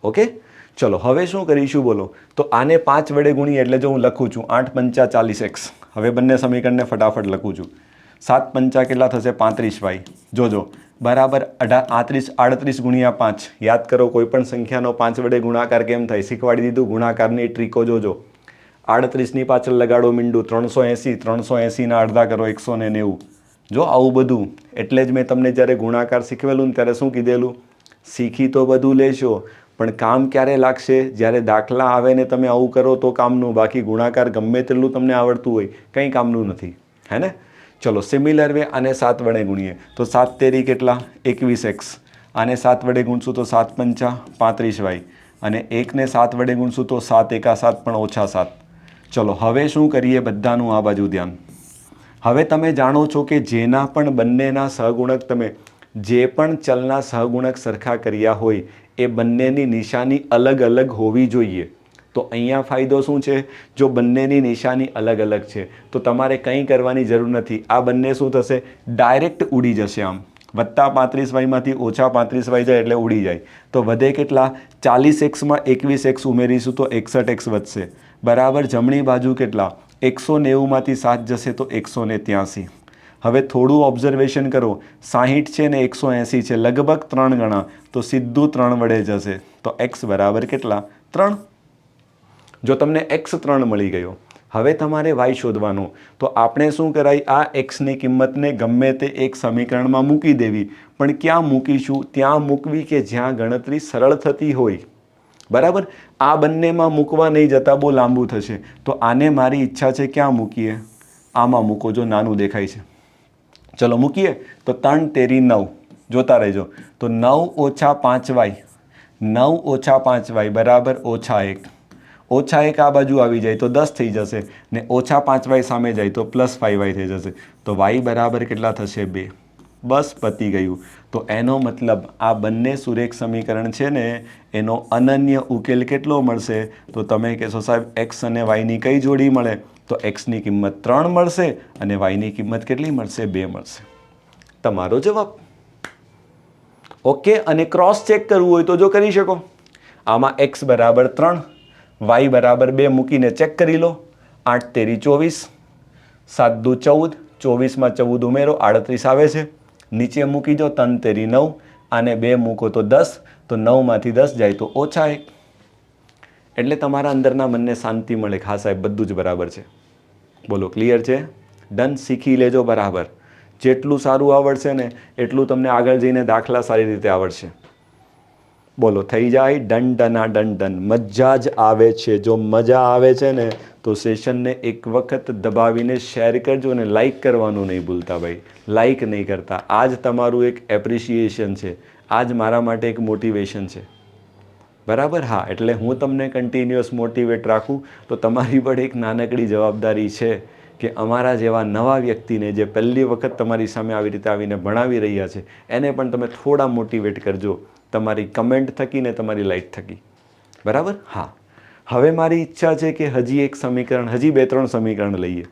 ઓકે, ચલો હવે શું કરીશું બોલો. તો આને 5 વડે ગુણીએ એટલે જો હું લખું છું 8 પંચા 40x. હવે બંને સમીકરણને ફટાફટ લખું છું. 7 પંચા કેટલા થશે? 35y. જોજો બરાબર 38 ગુણ્યા 5. યાદ કરો, કોઈ પણ સંખ્યાનો 5 વડે ગુણાકાર કેમ થાય શીખવાડી દીધું. ગુણાકારની ટ્રીકો જોજો. 38ની પાછળ લગાડો મીંડું. 380, 380ના અડધા કરો 190. જો આવું બધું. એટલે જ મેં તમને જ્યારે ગુણાકાર શીખવેલું ને ત્યારે શું કીધેલું? શીખી તો બધું લેશો, પણ કામ ક્યારે લાગશે? જ્યારે દાખલા આવે ને તમે આવું કરો તો કામનું. બાકી ગુણાકાર ગમે તેટલું તમને આવડતું હોય કંઈ કામનું નથી, હે ને? ચલો સિમિલર વે આને 7 વડે ગુણીએ તો 7 તેરી કેટલા? 21x. આને 7 વડે ગુણશું તો 7 પંચા 35y. અને 1ને 7 વડે ગુણશું તો 7 એકા 7 પણ ઓછા 7. ચલો હવે શું કરીએ? બધાનું આ બાજુ ધ્યાન. હવે તમે જાણો છો કે જેના પણ બંનેના સહગુણક, તમે જે પણ ચલના સહગુણક સરખા કર્યા હોય એ બંનેની નિશાની અલગ અલગ હોવી જોઈએ. તો અહીંયા ફાયદો શું છે? જો બંનેની નિશાની અલગ અલગ છે તો તમારે કંઈ કરવાની જરૂર નથી. આ બંને શું થશે? ડાયરેક્ટ ઉડી જશે. આમ વત્તા 35yમાંથી ઓછા 35y જાય એટલે ઉડી જાય. તો વધે કેટલા? 40xમાં 21x ઉમેરીશું તો 61x વધશે. બરાબર જમણી બાજુ કેટલા? 190માંથી 7 જશે તો 183. હવે થોડું ઓબ્ઝર્વેશન કરો. 60 છે ને 180 છે, લગભગ 3 ગણા. તો સીધું 3 વડે જશે. તો x બરાબર કેટલા? 3. જો તમને x3 મળી ગયો, હવે તમારે y શોધવાનું. તો આપણે શું કરાય? આ xની કિંમતને ગમે તે એક સમીકરણમાં મૂકી દેવી. પણ ક્યાં મૂકીશું? ત્યાં મૂકવી કે જ્યાં ગણતરી સરળ થતી હોય. બરાબર? આ બંનેમાં મૂકવા નહીં જતા, બહુ લાંબુ થશે. તો આને મારી ઈચ્છા છે ક્યાં મૂકીએ? આમાં મૂકો. જો નાનું દેખાય છે. ચલો મૂકીએ. તો 3 તેરી 9. જોતા રહેજો. તો 9 ઓછા 5y, 9 ઓછા 5y બરાબર -1. -1 આ બાજુ આવી જાય તો 10 થઈ જશે ને ઓછા 5y સામે જાય તો +5y થઈ જશે. તો y બરાબર કેટલા થશે? 2. બસ પતી ગયું. તો એનો મતલબ આ બંને સુરેખ સમીકરણ છે ને એનો અનન્ય ઉકેલ કેટલો મળશે? તો તમે કહેશો સાહેબ x અને yની કઈ જોડી મળે? તો xની કિંમત 3 મળશે અને yની કિંમત કેટલી મળશે? 2 મળશે. તમારો જવાબ. ઓકે, અને ક્રોસ ચેક કરવું હોય તો જો કરી શકો. આમાં x બરાબર 3, y બરાબર 2 મૂકીને ચેક કરી લો. 8 તેરી 24, 7 દુ 14, 24માં 14 ઉમેરો 38 આવે છે. નીચે મૂકી દો 3 તેરી 9, આને 2 મૂકો તો 10, તો 9માંથી 10 જાય તો -1. એટલે તમારા અંદરના મનને શાંતિ મળે. હા સાહેબ બધું જ બરાબર છે. બોલો ક્લિયર છે? ડન. શીખી લેજો બરાબર. જેટલું સારું આવડશે ને એટલું તમને આગળ જઈને દાખલા સારી રીતે આવડશે. બોલો થઈ જાય? ડન ડના ડન ડન. મજા જ આવે છે. જો મજા આવે છે ને તો સેશનને એક વખત દબાવીને શેર કરજો અને લાઈક કરવાનું નહીં ભૂલતા ભાઈ. લાઈક નહીં કરતા. આ જ તમારું એક એપ્રિશિએશન છે. આ જ મારા માટે એક મોટિવેશન છે. બરાબર? હા, એટલે હું તમને કન્ટિન્યુઅસ મોટિવેટ રાખું તો તમારી પણ એક નાનકડી જવાબદારી છે કે અમારા જેવા નવા વ્યક્તિને જે પહેલી વખત તમારી સામે આવી રીતે આવીને ભણાવી રહ્યા છે એને પણ તમે થોડા મોટિવેટ કરજો તમારી કમેન્ટ થકી ને તમારી લાઈક થકી. બરાબર? હા, હવે મારી ઈચ્છા છે કે હજી એક સમીકરણ, હજી 2-3 સમીકરણ લઈએ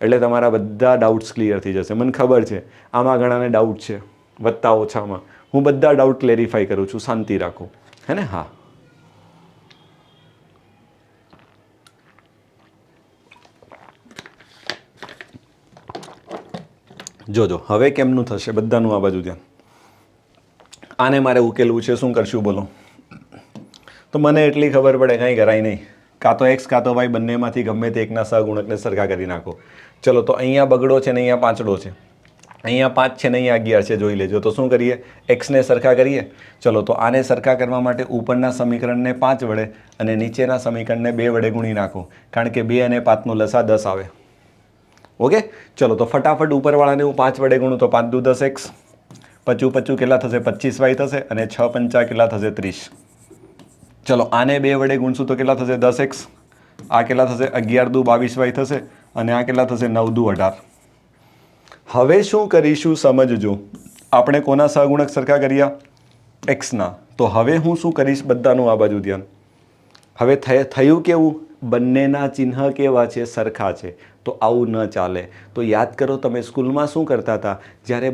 એટલે તમારા બધા ડાઉટ્સ ક્લિયર થઈ જશે. મને ખબર છે આમાં ઘણાને ડાઉટ છે વત્તા ઓછામાં. હું બધા ડાઉટ ક્લેરિફાઈ કરું છું. શાંતિ રાખો, હે ને? હા, જોજો હવે કેમનું થશે બધાનું આ બાજુ ધ્યાન. આને મારે ઉકેલવું છે. શું કરશું બોલો? તો મને એટલી ખબર પડે કંઈ કરાય નહીં. કાં તો x કાં તો y બંનેમાંથી ગમે તે એકના સહગુણકને સરખા કરી નાખો. ચલો તો અહીંયા બગડો છે ને અહીંયા પાંચડો છે. અહીંયા 5 છે ને અહીંયા 11 છે. જોઈ લેજો. તો શું કરીએ? xને સરખા કરીએ. ચલો તો આને સરખા કરવા માટે ઉપરના સમીકરણને 5 વડે અને નીચેના સમીકરણને 2 વડે ગુણી નાખો. કારણ કે 2 અને 5નો લસા 10 આવે. ઓકે, ચલો તો ફટાફટ ઉપરવાળાને હું 5 વડે ગુણું તો 5 દુ 10x, 55 કેટલા થશે? 25y થશે અને 6 પંચા કેટલા થશે? 30. ચલો આને 2 વડે ગુણશું તો કેટલા થશે? 10x. આ કેટલા થશે? 11 દુ 22y થશે અને આ કેટલા થશે? 9 દુ 18. હવે શું કરીશું સમજજો. આપણે કોના સહગુણક સરખા કર્યા? એક્સના. તો હવે હું શું કરીશ? બધાનું આ બાજુ ધ્યાન. હવે થયું કેવું? બંનેના ચિહ્ન કેવા છે? સરખા છે. તો આવું ન ચાલે. તો યાદ કરો, તમે સ્કૂલમાં શું કરતા હતા? જ્યારે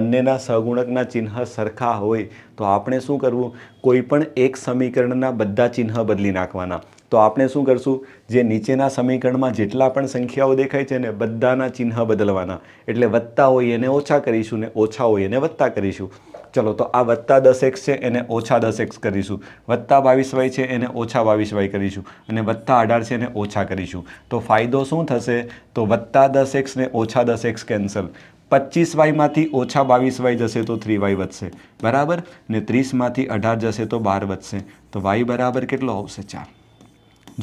બંનેના સહગુણકના ચિહ્ન સરખા હોય તો આપણે શું કરવું? કોઈ પણ એક સમીકરણના બધા ચિહ્ન બદલી નાખવાના. તો આપણે શું કરશું? જે નીચેના સમીકરણમાં જેટલા પણ સંખ્યાઓ દેખાય છે ને, બધાના ચિહ્ન બદલવાના. એટલે વત્તા હોય એને ઓછા કરીશું ને ઓછા હોય એને વત્તા કરીશું. ચલો, તો આ વત્તા 10x છે એને ઓછા 10x કરીશું. વત્તા 22y છે એને ઓછા 22y કરીશું. અને વત્તા 18 છે એને ઓછા કરીશું. તો ફાયદો શું થશે? તો વત્તા 10x ને ઓછા 10x કેન્સલ. 25y માંથી ઓછા 22y જશે તો 3y વધશે. બરાબર ને 30 માંથી 18 જશે તો 12 વધશે. તો y બરાબર કેટલો આવશે? 4.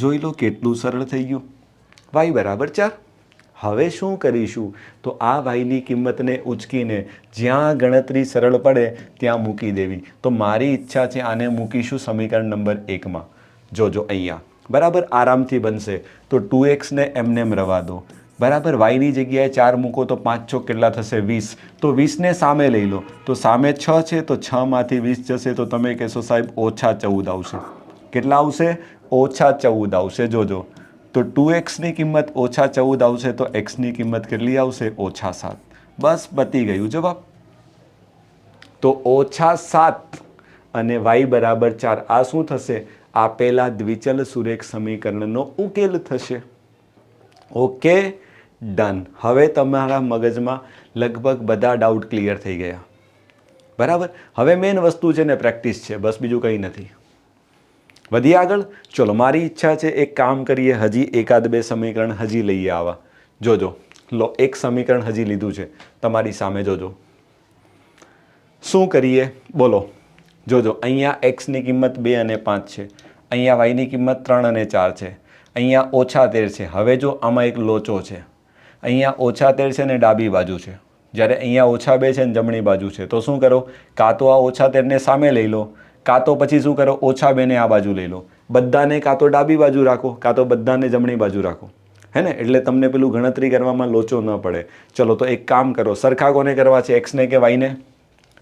જોઈ લો કેટલું સરળ થઈ ગયું. y બરાબર 4. હવે શું કરીશું? તો આ વાયની કિંમતને ઉચકીને જ્યાં ગણતરી સરળ પડે ત્યાં મૂકી દેવી. તો મારી ઈચ્છા છે આને મૂકીશું સમીકરણ નંબર 1માં. જોજો અહીંયા બરાબર આરામથી બનશે. તો 2x ને એમનેમ રવા દો. બરાબર, વાયની જગ્યાએ 4 મૂકો તો 5 ચોક કેટલા થશે? 20. તો 20ને સામે લઈ લો. તો સામે 6 છે તો 6 માંથી 20 જશે તો તમે કહેશો સાહેબ ઓછા 14 આવશે. કેટલા આવશે? ઓછા 14 આવશે. જોજો, તો 2xની કિંમત ઓછા 14 આવશે તો xની કિંમત કેટલી આવશે? ઓછા 7. બસ પતી ગયું જવાબ. તો ઓછા 7 અને y બરાબર 4. આ શું થશે? આપેલા દ્વિચલ સુરેખ સમીકરણનો ઉકેલ થશે. Okay, done. હવે તમારા મગજમાં લગભગ બધા ડાઉટ ક્લિયર થઈ ગયા. બરાબર, હવે મેઇન વસ્તુ છે ને પ્રેક્ટિસ છે, બસ બીજું કંઈ નથી. વધીએ આગળ. ચલો, મારી ઈચ્છા છે એક કામ કરીએ, હજી એકાદ બે સમીકરણ હજી લઈએ આવા. જોજો, લો એક સમીકરણ હજી લીધું છે તમારી સામે. જોજો શું કરીએ બોલો. જોજો, અહીંયા એક્સની કિંમત 2 અને 5 છે. અહીંયા વાયની કિંમત 3 અને 4 છે. અહીંયા ઓછા 13 છે. હવે જો આમાં એક લોચો છે. અહીંયા ઓછા 13 છે ને ડાબી બાજુ છે, જ્યારે અહીંયા ઓછા 2 છે ને જમણી બાજુ છે. તો શું કરો? કાં તો આ ઓછા 13ને સામે લઈ લો, કાં તો પછી શું કરો? ઓછા 2ને આ બાજુ લઈ લો. બધાને કાં તો ડાબી બાજુ રાખો, કાં તો બધાને જમણી બાજુ રાખો. હે ને? એટલે તમને પેલું ગણતરી કરવામાં લોચો ન પડે. ચલો, તો એક કામ કરો. સરખા કોને કરવા છે? એક્સને કે વાયને?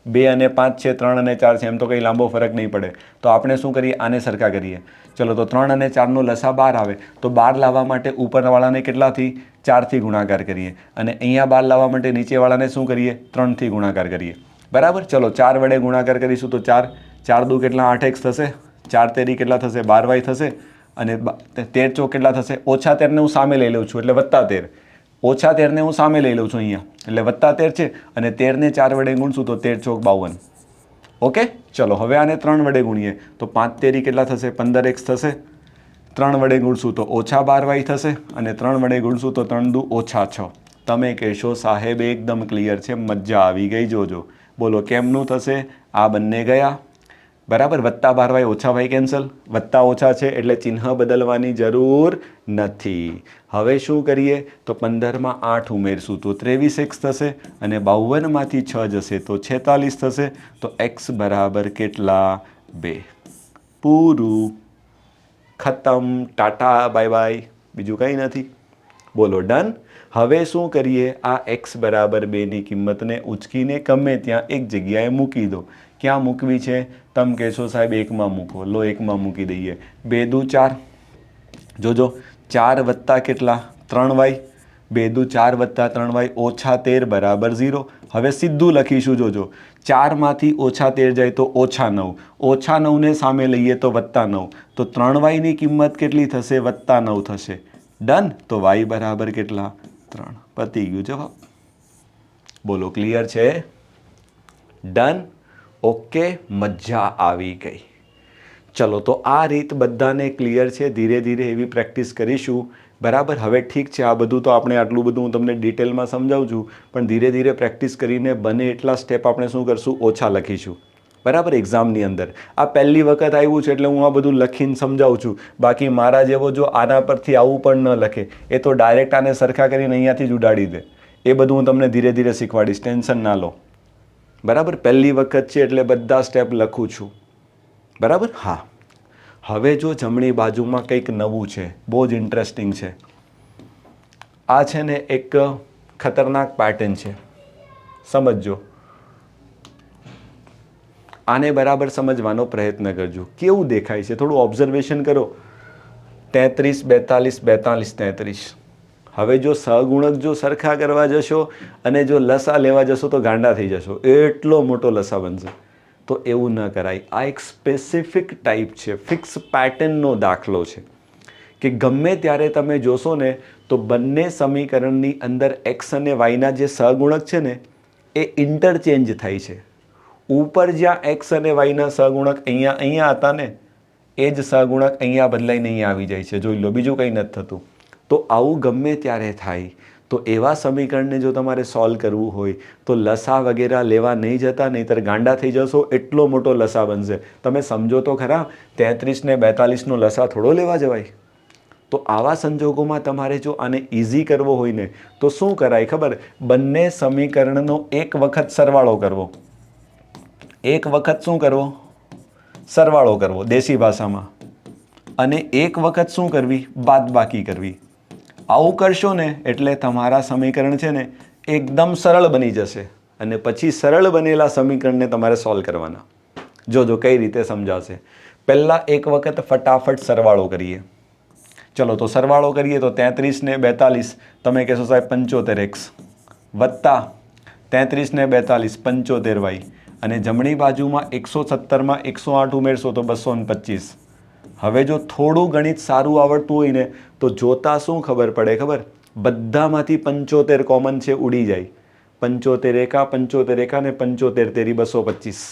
2 અને 5 છે, 3 અને 4 છે, એમ તો કંઈ લાંબો ફરક નહીં પડે. તો આપણે શું કરીએ? આને સરખા કરીએ. ચલો, તો 3 અને 4નો લસા 12 આવે. તો 12 લાવવા માટે ઉપરવાળાને કેટલાથી? 4થી ગુણાકાર કરીએ. અને અહીંયા 12 લાવવા માટે નીચેવાળાને શું કરીએ? 3થી ગુણાકાર કરીએ. બરાબર, ચલો 4 વડે ગુણાકાર કરીશું તો 4 4 દુ કેટલા? 8x થશે. 4 તેરી કેટલા થશે? 12y થશે. અને 13 ચોક કેટલા થશે? ઓછા 13ને હું સામે લઈ લઉં છું એટલે વત્તા 13. ઓછા 13ને હું સામે લઈ લઉં છું અહીંયા એટલે વત્તા 13 છે. અને 13ને 4 વડે ગુણશું તો 13 ચોક 52. ઓકે, ચલો હવે આને 3 વડે ગુણીએ તો 5 તેરી કેટલા થશે? 15x થશે. 3 વડે ગુણશું તો ઓછા 12y થશે. અને 3 વડે ગુણશું તો 3 દુ ઓછા 6. તમે કહેશો સાહેબ એકદમ ક્લિયર છે, મજા આવી ગઈ. જોજો બોલો કેમનું થશે? આ બંને ગયા. બરાબર, વત્તા 12y ઓછા y કેન્સલ. વત્તા ઓછા છે એટલે ચિહ્ન બદલવાની જરૂર નથી. હવે શું કરીએ? તો 15માં 8 ઉમેરશું તો 23x થશે. અને 52માંથી 6 જશે તો 46 થશે. તો x બરાબર કેટલા? 2. પૂરું, ખતમ, ટાટા, બાય બાય. બીજું કંઈ નથી. બોલો ડન. હવે શું કરીએ? આ x બરાબર 2ની કિંમતને ઉચકીને ગમે ત્યાં એક જગ્યાએ મૂકી દો. ક્યાં મૂકવી છે? તમે કહેશો સાહેબ 1માં મૂકો. લો 1માં મૂકી દઈએ. 2 દુ 4. જોજો, 4 વત્તા કેટલા? 3y. 2 દુ 4 વત્તા 3y ઓછા 13 બરાબર 0. હવે સીધું લખીશું. જોજો, 4માંથી ઓછા 13 જાય તો ઓછા 9. ઓછા 9ને સામે લઈએ તો વત્તા 9. તો 3yની કિંમત કેટલી થશે? વત્તા 9 થશે. ડન. તો y બરાબર કેટલા? 3. પતી ગયું જવાબ. બોલો ક્લિયર છે? ડન. ઓકે, મજા આવી ગઈ. ચલો, તો આ રીત બધાને ક્લિયર છે. ધીરે ધીરે એવી પ્રેક્ટિસ કરીશું. બરાબર, હવે ઠીક છે, આ બધું તો આપણે આટલું બધું હું તમને ડિટેલમાં સમજાવું છું, પણ ધીરે ધીરે પ્રેક્ટિસ કરીને બને એટલા સ્ટેપ આપણે શું કરશું? ઓછા લખીશું. બરાબર, એક્ઝામની અંદર આ પહેલી વખત આવ્યું છે એટલે હું આ બધું લખીને સમજાવું છું. બાકી મારા જેવો જો આના પરથી આવું પણ ન લખે, એ તો ડાયરેક્ટ આને સરખા કરીને અહીંયાથી જ ઉડાડી દે. એ બધું હું તમને ધીરે ધીરે શીખવાડીશ, ટેન્શન ના લો. બરાબર, પહેલી વખત છે એટલે બધા સ્ટેપ લખું છું. બરાબર, હા. હવે જો જમણી બાજુમાં કંઈક નવું છે, બહુ જ ઇન્ટરેસ્ટિંગ છે. આ છે ને એક ખતરનાક પેટર્ન છે. સમજજો, આને બરાબર સમજવાનો પ્રયત્ન કરજો. કેવું દેખાય છે થોડું ઓબ્ઝર્વેશન કરો. 33, 42, 42, 33. હવે જો સહગુણક જો સરખા કરવા જશો અને જો લસા લેવા જશો તો ગાંડા થઈ જશો, એટલો મોટો લસા બનશે. તો એવું ન કરાય. આ એક સ્પેસિફિક ટાઈપ છે, ફિક્સ પેટર્નનો દાખલો છે કે ગમે ત્યારે તમે જોશો ને તો બંને સમીકરણની અંદર એક્સ અને વાયના જે સહગુણક છે ને એ ઇન્ટરચેન્જ થાય છે. ઉપર જ્યાં એક્સ અને વાયના સહગુણક અહીંયા હતા ને એ જ સહગુણક અહીંયા બદલાઈને અહીંયા આવી જાય છે. જોઈ લો, બીજું કંઈ નથી થતું. તો આવું ગમે ત્યારે થાય. તો એવા સમીકરણને જો તમારે સોલ્વ કરવું હોય તો લસા વગેરે લેવા નહીં જતા, નહીંતર ગાંડા થઈ જશો. એટલો મોટો લસા બનશે. તમે સમજો તો ખરા, 33 ને 42નો લસા થોડો લેવા જવાય. તો આવા સંજોગોમાં તમારે જો આને ઇઝી કરવો હોય ને તો શું કરાય ખબર? બંને સમીકરણનો એક વખત સરવાળો કરવો. એક વખત શું કરવો? સરવાળો કરવો દેશી ભાષામાં. અને એક વખત શું કરવી? બાદબાકી કરવી. આવું કરશો ને એટલે તમારા સમીકરણ છે ને એકદમ સરળ બની જશે. અને પછી સરળ બનેલા સમીકરણને તમારે સોલ્વ કરવાના. જોજો કઈ રીતે સમજાશે. પહેલાં એક વખત ફટાફટ સરવાળો કરીએ. ચલો તો સરવાળો કરીએ તો 33 ને 42 તમે કહેશો સાહેબ 75x વત્તા 33 ને 42 75y અને જમણી બાજુમાં 170માં 108 ઉમેરશો તો 225. હવે જો થોડું ગણિત સારું આવડતું હોય ને તો જોતા શું ખબર પડે ખબર? બધામાંથી 75 કોમન છે, ઉડી જાય. 75 એકા 75 એકા ને 75 તેરી 225.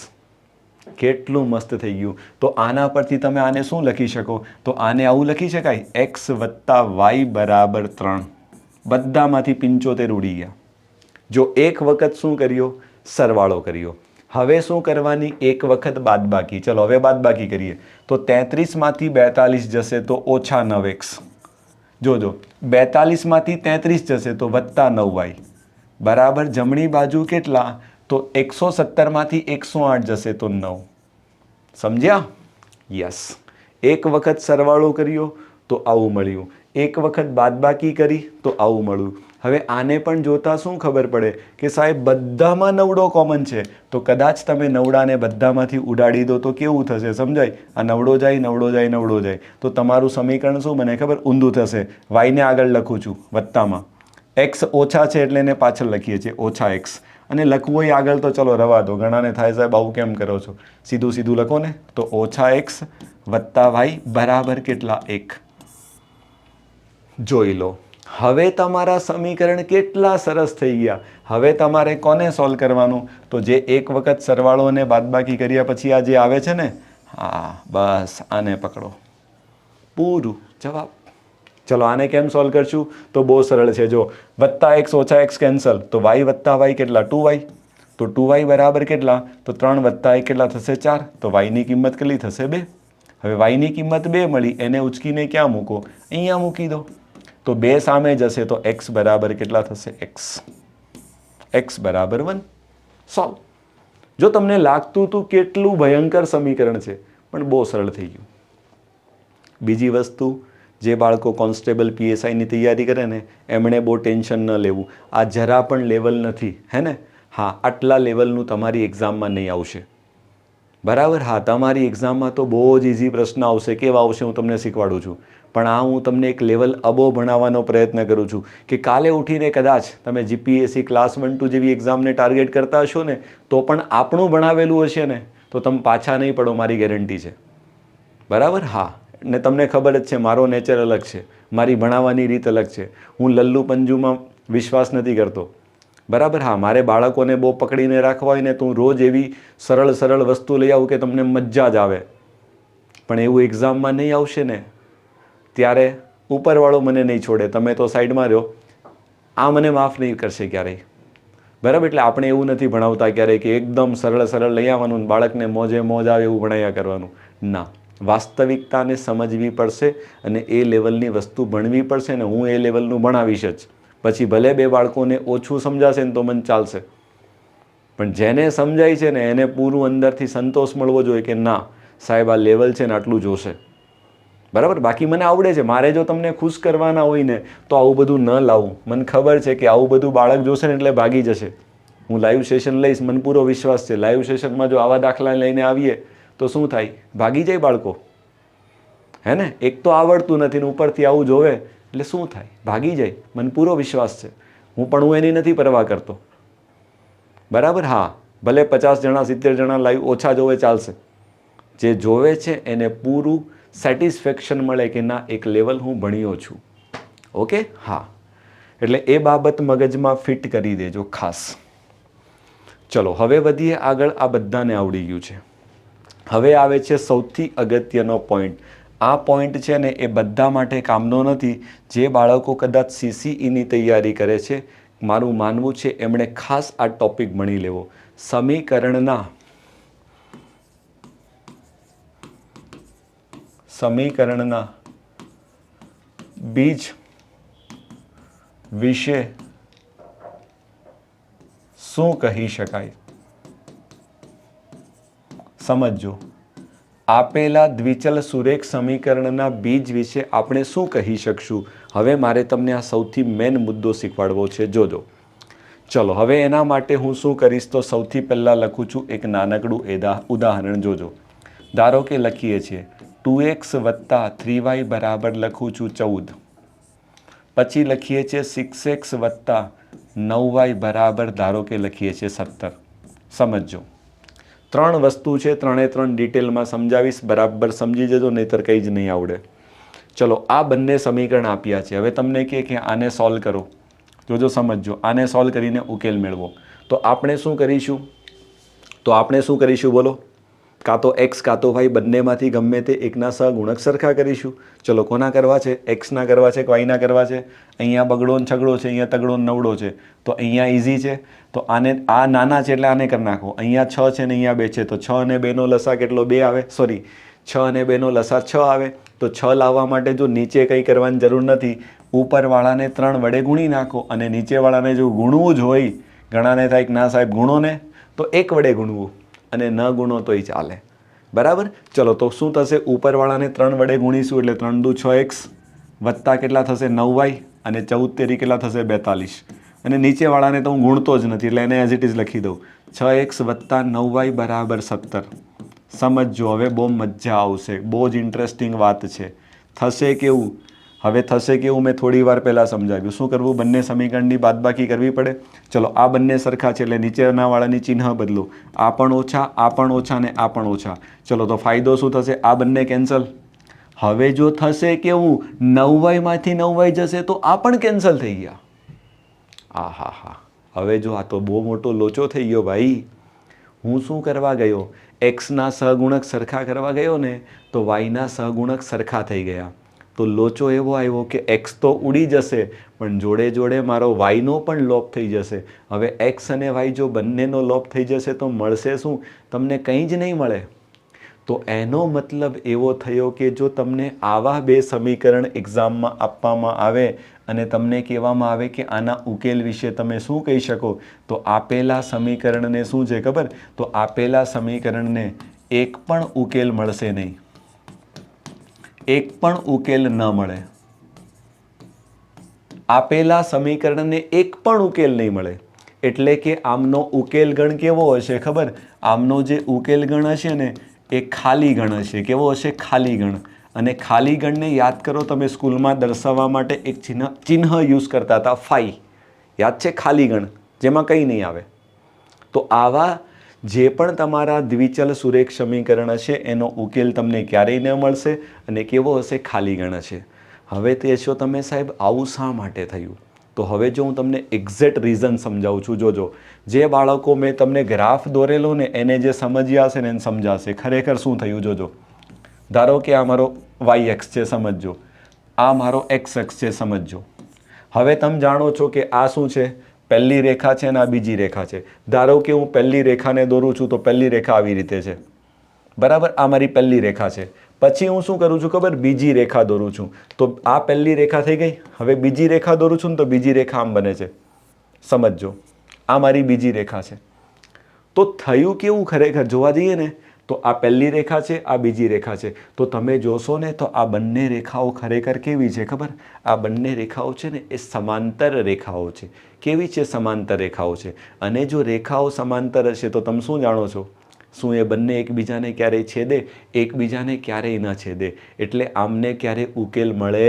કેટલું મસ્ત થઈ ગયું. તો આના પરથી તમે આને શું લખી શકો? તો આને આવું લખી શકાય, x વત્તા y બરાબર 3. બધામાંથી 75 ઉડી ગયા. જો એક વખત શું કર્યો? સરવાળો કર્યો. હવે શું કરવાની? એક વખત બાદબાકી. ચલો હવે બાદબાકી કરીએ તો 33માંથી 42 જશે તો ઓછા 9x. જોજો 42માંથી 33 જશે તો વત્તા 9y બરાબર જમણી બાજુ કેટલા? તો 170માંથી 108 જશે તો 9. સમજ્યા? યસ. એક વખત સરવાળો કર્યો તો આવું મળ્યું. એક વખત બાદબાકી કરી તો આવું મળ્યું. હવે આને પણ જોતા શું ખબર પડે કે સાહેબ બધામાં નવડો કોમન છે. તો કદાચ તમે નવડાને બધામાંથી ઉડાડી દો તો કેવું થશે? સમજાય? આ નવડો જાય નવડો જાય નવડો જાય તો તમારું સમીકરણ શું બને ખબર? ઊંધું થશે. વાયને આગળ લખું છું વત્તામાં, એક્સ ઓછા છે એટલે એને પાછળ લખીએ છીએ ઓછા એક્સ. અને લખવું હોય આગળ તો ચલો રવા દો. ઘણાને થાય સાહેબ આવું કેમ કરો છો? સીધું સીધું લખો ને. તો ઓછા એક્સ વત્તા વાય બરાબર કેટલા? 1. જોઈ લો. હવે તમારા સમીકરણ કેટલા સરસ થઈ ગયા. હવે તમારે કોને સોલ્વ કરવાનું? તો જે એક વખત સરવાળો અને બાદબાકી કર્યા પછી આ જે આવે છે ને, હા બસ આને પકડો. પૂરું જવાબ. ચલો આને કેમ સોલ્વ કરશું? તો બહુ સરળ છે. જો વત્તા એક્સ ઓછા એક્સ કેન્સલ તો વાય વત્તા વાય કેટલા? 2y. તો 2y બરાબર કેટલા? તો 3 વત્તા 1 કેટલા થશે? 4. તો વાયની કિંમત કેટલી થશે? 2. હવે વાયની કિંમત 2 મળી, એને ઉચકીને ક્યાં મૂકો? અહીંયા મૂકી દો. તો 2 સામે જશે તો x બરાબર કેટલા થશે? x બરાબર 1. સોલ્વ. જો તમને લાગતું હતું કેટલું ભયંકર સમીકરણ છે, પણ બહુ સરળ થઈ ગયું. બીજી વસ્તુ, જે બાળકો કોન્સ્ટેબલ PSIની તૈયારી કરે ને એમણે બહુ ટેન્શન ન લેવું. આ જરા પણ લેવલ નથી, હે ને? હા, આટલા લેવલનું તમારી એક્ઝામમાં નહીં આવશે. બરાબર? હા, તમારી એક્ઝામમાં તો બહુ જ ઇઝી પ્રશ્ન આવશે. કેવા આવશે હું તમને શીખવાડું છું. પણ આ હું તમને એક લેવલ અબો ભણાવવાનો પ્રયત્ન કરું છું કે કાલે ઉઠીને કદાચ તમે GPSC ક્લાસ 1-2 જેવી એક્ઝામને ટાર્ગેટ કરતા હશો ને તો પણ આપણું ભણાવેલું હશે ને તો તમે પાછા નહીં પડો, મારી ગેરંટી છે. બરાબર? હા. ને તમને ખબર જ છે મારો નેચર અલગ છે, મારી ભણાવવાની રીત અલગ છે. હું લલ્લુ પંજુમાં વિશ્વાસ નથી કરતો. બરાબર? હા, મારે બાળકોને બહુ પકડીને રાખવા હોય ને તો હું રોજ એવી સરળ સરળ વસ્તુ લઈ આવું કે તમને મજા જ આવે. પણ એવું એક્ઝામમાં નહીં આવશે ને ત્યારે ઉપરવાળો મને નહીં છોડે. તમે તો સાઈડમાં રહો, આ મને માફ નહીં કરશે ક્યારેય. બરાબર? એટલે આપણે એવું નથી ભણાવતા ક્યારેય કે એકદમ સરળ સરળ લઈ આવવાનું, બાળકને મોજે મોજ આવે એવું ભણાવ્યા કરવાનું. ના, વાસ્તવિકતાને સમજવી પડશે અને એ લેવલની વસ્તુ ભણવી પડશે ને હું એ લેવલનું ભણાવીશ જ. પછી ભલે 2 બાળકોને ઓછું સમજાશે ને તો મને ચાલશે, પણ જેને સમજાય છે ને એને પૂરું અંદરથી સંતોષ મળવો જોઈએ કે ના સાહેબ આ લેવલ છે ને આટલું જોશે. બરાબર? બાકી મને આવડે છે, મારે જો તમને ખુશ કરવાના હોય ને તો આવું બધું ન લાવું. મને ખબર છે કે આવું બધું બાળક જોશે ને એટલે ભાગી જશે. હું લાઈવ સેશન લઈશ, મને પૂરો વિશ્વાસ છે લાઈવ સેશનમાં જો આવા દાખલા લઈને આવીએ તો શું થાય? ભાગી જાય બાળકો, હે ને? એક તો આવડતું નથી ને ઉપરથી આવું જોવે એટલે શું થાય? ભાગી જાય, મને પૂરો વિશ્વાસ છે. હું એની નથી પરવા કરતો, બરાબર? હા, ભલે 50 જણા 70 જણા લાઈવ ઓછા જોવે ચાલશે, જે જોવે છે એને પૂરું સેટિસ્ફેક્શન મળે કે ના એક લેવલ હું ભણ્યો છું. ઓકે, હા, એટલે એ બાબત મગજમાં ફિટ કરી દેજો ખાસ. ચલો હવે વધીએ આગળ. આ બધાને આવડી ગયું છે. હવે આવે છે સૌથી અગત્યનો પોઈન્ટ. આ પોઈન્ટ છે ને એ બધા માટે કામનો નથી. જે બાળકો કદાચ CCEની તૈયારી કરે છે, મારું માનવું છે એમણે ખાસ આ ટોપિક ભણી લેવો. સમીકરણના બીજ વિશે શું કહી શકાય? સમજો, આપેલા દ્વિચલ સુરેખ સમીકરણના બીજ વિશે આપણે શું કહી શકશું? હવે મારે તમને આ સૌથી મેઇન મુદ્દો શીખવાડવો છે, જોજો. ચલો હવે એના માટે હું શું કરીશ તો સૌથી પહેલાં લખું છું એક નાનકડું ઉદાહરણ. જોજો, ધારો કે લખીએ છીએ 2x + 3y બરાબર લખું છું 14. પછી લખીએ છીએ 6x + 9y બરાબર ધારો કે લખીએ છીએ 17. સમજો, 3 વસ્તુ છે, 3 ડિટેલમાં સમજાવીશ, બરાબર સમજી જજો, નહીતર કંઈ જ નહીં આવડે. ચલો, આ બંને સમીકરણ આપ્યા છે. હવે તમને કે આને સોલ્વ કરો. જોજો, સમજો, આને સોલ્વ કરીને ઉકેલ મેળવો. તો આપણે શું કરીશું બોલો? કાં તો x કાં તો y બંનેમાંથી ગમે તે એકના સહગુણક સરખા કરીશું. ચલો, કોના કરવા છે? x ના કરવા છે કે y ના કરવા છે? અહીંયા બગડો ને છગડો છે, અહીંયા તગડો ને નવડો છે, તો અહીંયા ઇઝી છે. તો આને, આ નાના છે એટલે આને કરી નાખો. અહીંયા 6 છે ને અહીંયા 2 છે, તો 6 અને 2 નો લસા કેટલો? 2 આવે. સોરી, 6 અને 2 નો લસા 6 આવે. તો 6 લાવવા માટે જો નીચે કંઈ કરવાની જરૂર નથી, ઉપરવાળાને 3 વડે ગુણી નાખો, અને નીચેવાળાને જો ગુણવું જ હોય, ઘણાને થાય કે ના સાહેબ ગુણો ને, તો 1 વડે ગુણવું, અને ન ગુણો તોય ચાલે, બરાબર? ચલો, તો શું થશે? ઉપરવાળાને 3 વડે ગુણીશું એટલે 3 દુ 6x વત્તા કેટલા થશે? 9y, અને 14 તેરી કેટલા થશે? 42. અને નીચેવાળાને તો હું ગુણતો જ નથી એટલે એને એઝ ઇટ ઇઝ લખી દઉં. 6x + 9y બરાબર 17. સમજો, હવે બહુ મજા આવશે, બહુ જ ઇન્ટરેસ્ટિંગ વાત છે. થશે કેવું? હવે થશે કેવું મેં થોડી વાર પહેલાં સમજાવ્યું. શું કરવું? બંને સમીકરણની બાદબાકી કરવી પડે. ચલો, આ બંને સરખા છે એટલે નીચેનાવાળાની ચિહ્ન બદલો. આ પણ ઓછા, આ પણ ઓછા ને આ પણ ઓછા. ચલો, તો ફાયદો શું થશે? આ બંને કેન્સલ. હવે જો થશે કેવું? 9y માંથી 9y જશે તો આ પણ કેન્સલ થઈ ગયા. હા, હવે જો આ તો બહુ મોટો લોચો થઈ ગયો ભાઈ. હું શું કરવા ગયો? x ના સહગુણક સરખા કરવા ગયો ને, તો y ના સહગુણક સરખા થઈ ગયા. તો લોચો એવો આવ્યો કે x તો ઉડી જશે, પણ જોડે જોડે મારો yનો પણ લોપ થઈ જશે. હવે x અને y જો બંનેનો લોપ થઈ જશે તો મળશે શું? તમને કંઈ જ નહીં મળે. તો એનો મતલબ એવો થયો કે જો તમને આવા 2 સમીકરણ એક્ઝામમાં આપવામાં આવે અને તમને કહેવામાં આવે કે આના ઉકેલ વિશે તમે શું કહી શકો, તો આપેલા સમીકરણને શું છે ખબર? તો આપેલા સમીકરણને એક પણ ઉકેલ મળશે નહીં, એક પણ ઉકેલ ન મળે. આપેલા સમીકરણને એક પણ ઉકેલ નહીં મળે. એટલે કે આમનો ઉકેલ ગણ કેવો હશે ખબર? આમનો જે ઉકેલ ગણ હશે ને એ ખાલી ગણ હશે. કેવો હશે? ખાલી ગણ. અને ખાલી ગણને યાદ કરો, તમે સ્કૂલમાં દર્શાવવા માટે એક ચિહ્ન યુઝ કરતા હતા, ફાઈ. યાદ છે? ખાલી ગણ, જેમાં કંઈ નહીં આવે. તો આવા જે પણ તમારા દ્વિચલ સુરેખ સમીકરણ હશે એનો ઉકેલ તમને ક્યારેય ન મળશે, અને કેવો હશે? ખાલી ગણ હશે. હવે તે છો તમે સાહેબ આવું શા માટે થયું? તો હવે જો હું તમને એક્ઝેક્ટ રીઝન સમજાવું છું. જોજો, જે બાળકો મેં તમને ગ્રાફ દોરેલો ને એને જે સમજ્યા હશે ને એને સમજાશે ખરેખર શું થયું. જોજો, ધારો કે આ મારો y-અક્ષ છે, સમજો. આ મારો x-અક્ષ છે, સમજો. હવે તમે જાણો છો કે આ શું છે? પહેલી રેખા છે અને આ બીજી રેખા છે. ધારો કે હું પહેલી રેખાને દોરું છું તો પહેલી રેખા આવી રીતે છે, બરાબર? આ મારી પહેલી રેખા છે. પછી હું શું કરું છું ખબર? બીજી રેખા દોરું છું. તો આ પહેલી રેખા થઈ ગઈ. હવે બીજી રેખા દોરું છું ને તો બીજી રેખા આમ બને છે. સમજો, આ મારી બીજી રેખા છે. તો થયું કેવું? ખરેખર જોવા જઈએ ને તો આ પહેલી રેખા છે, આ બીજી રેખા છે. તો તમે જોશો ને તો આ બંને રેખાઓ ખરેખર કેવી છે ખબર? આ બંને રેખાઓ છે ને એ સમાંતર રેખાઓ છે. કેવી છે? સમાંતર રેખાઓ છે. અને જો રેખાઓ સમાંતર હશે તો તમે શું જાણો છો? શું એ બંને એકબીજાને ક્યારેય છેદે? એકબીજાને ક્યારેય ન છેદે. એટલે આમને ક્યારેય ઉકેલ મળે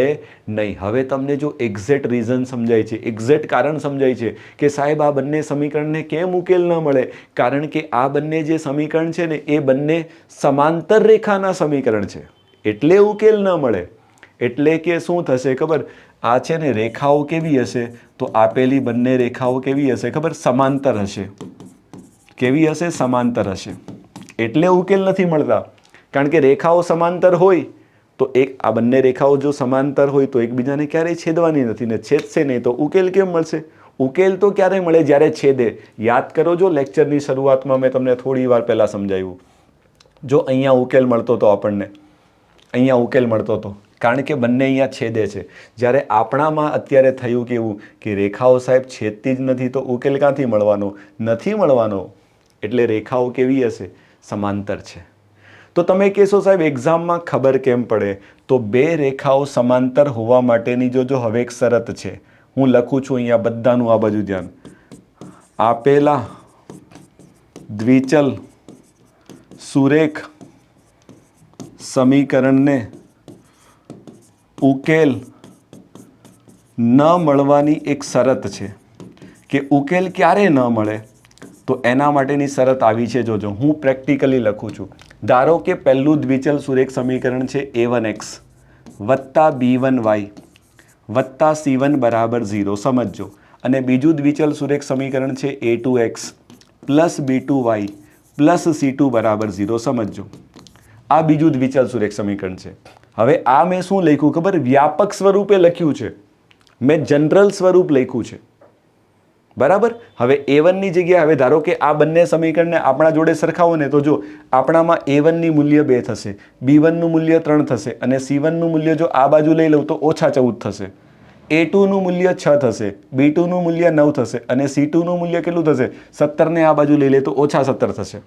નહીં. હવે તમને જો એક્ઝેક્ટ રીઝન સમજાય છે, એક્ઝેક્ટ કારણ સમજાય છે કે સાહેબ આ બંને સમીકરણને કેમ ઉકેલ ન મળે? કારણ કે આ બંને જે સમીકરણ છે ને એ બંને સમાંતર રેખાના સમીકરણ છે, એટલે ઉકેલ ન મળે. એટલે કે શું થશે ખબર? આ છે ને રેખાઓ કેવી હશે? તો આપેલી બંને રેખાઓ કેવી હશે ખબર? સમાંતર હશે. કેવી હશે? સમાંતર હશે. એટલે ઉકેલ નથી મળતા. કારણ કે રેખાઓ સમાંતર હોય તો આ બંને રેખાઓ જો સમાંતર હોય તો એકબીજાને ક્યારેય છેદવાની નથી, ને છેદશે નહીં તો ઉકેલ કેમ મળશે? ઉકેલ તો ક્યારે મળે? જ્યારે છેદે. યાદ કરો, જો લેક્ચરની શરૂઆતમાં મેં તમને થોડી વાર પહેલાં સમજાવ્યું. જો અહીંયા ઉકેલ મળતો હતો આપણને, અહીંયા ઉકેલ મળતો હતો કારણ કે બંને અહીંયા છેદે છે. જ્યારે આપણામાં અત્યારે થયું કેવું કે રેખાઓ સાહેબ છેદતી જ નથી તો ઉકેલ ક્યાંથી મળવાનો? નથી મળવાનો. એટલે રેખાઓ કેવી હશે? સમાંતર છે. તો તમે કહેશો સાહેબ એક્ઝામમાં ખબર કેમ પડે? તો બે રેખાઓ સમાંતર હોવા માટેની જો હવે એક શરત છે, હું લખું છું અહીંયા, બધાનું આ બાજુ ધ્યાન. આપેલા દ્વિચલ સુરેખ સમીકરણને ઉકેલ ન મળવાની એક શરત છે. કે ઉકેલ ક્યારે ન મળે? તો એના માટેની શરત આવી છે. જોજો, હું પ્રેક્ટિકલી લખું છું. ધારો કે પહેલું દ્વિચલ સુરેખ સમીકરણ છે a1x વત્તા b1y વત્તા c1 બરાબર 0. સમજો. અને બીજું દ્વિચલ સુરેખ સમીકરણ છે a2x plus b2y plus c2 બરાબર 0. સમજો. આ બીજું દ્વિચલ સુરેખ સમીકરણ છે. હવે આ મેં શું લખ્યું ખબર? વ્યાપક સ્વરૂપે લખ્યું છે. મેં જનરલ સ્વરૂપ લખ્યું છે. બરાબર. હવે a1ની જગ્યાએ હવે ધારો કે આ બંને સમીકરણને આપણા જોડે સરખાવો ને તો જો આપણામાં a1ની મૂલ્ય 2 થશે, b1નું મૂલ્ય 3 થશે અને c1નું મૂલ્ય જો આ બાજુ લઈ લઉં તો ઓછા 14 થશે. a2નું મૂલ્ય 6 થશે, b2નું મૂલ્ય 9 થશે અને c2નું મૂલ્ય કેટલું થશે? 17 ને આ બાજુ લઈ લે તો ઓછા 17 થશે.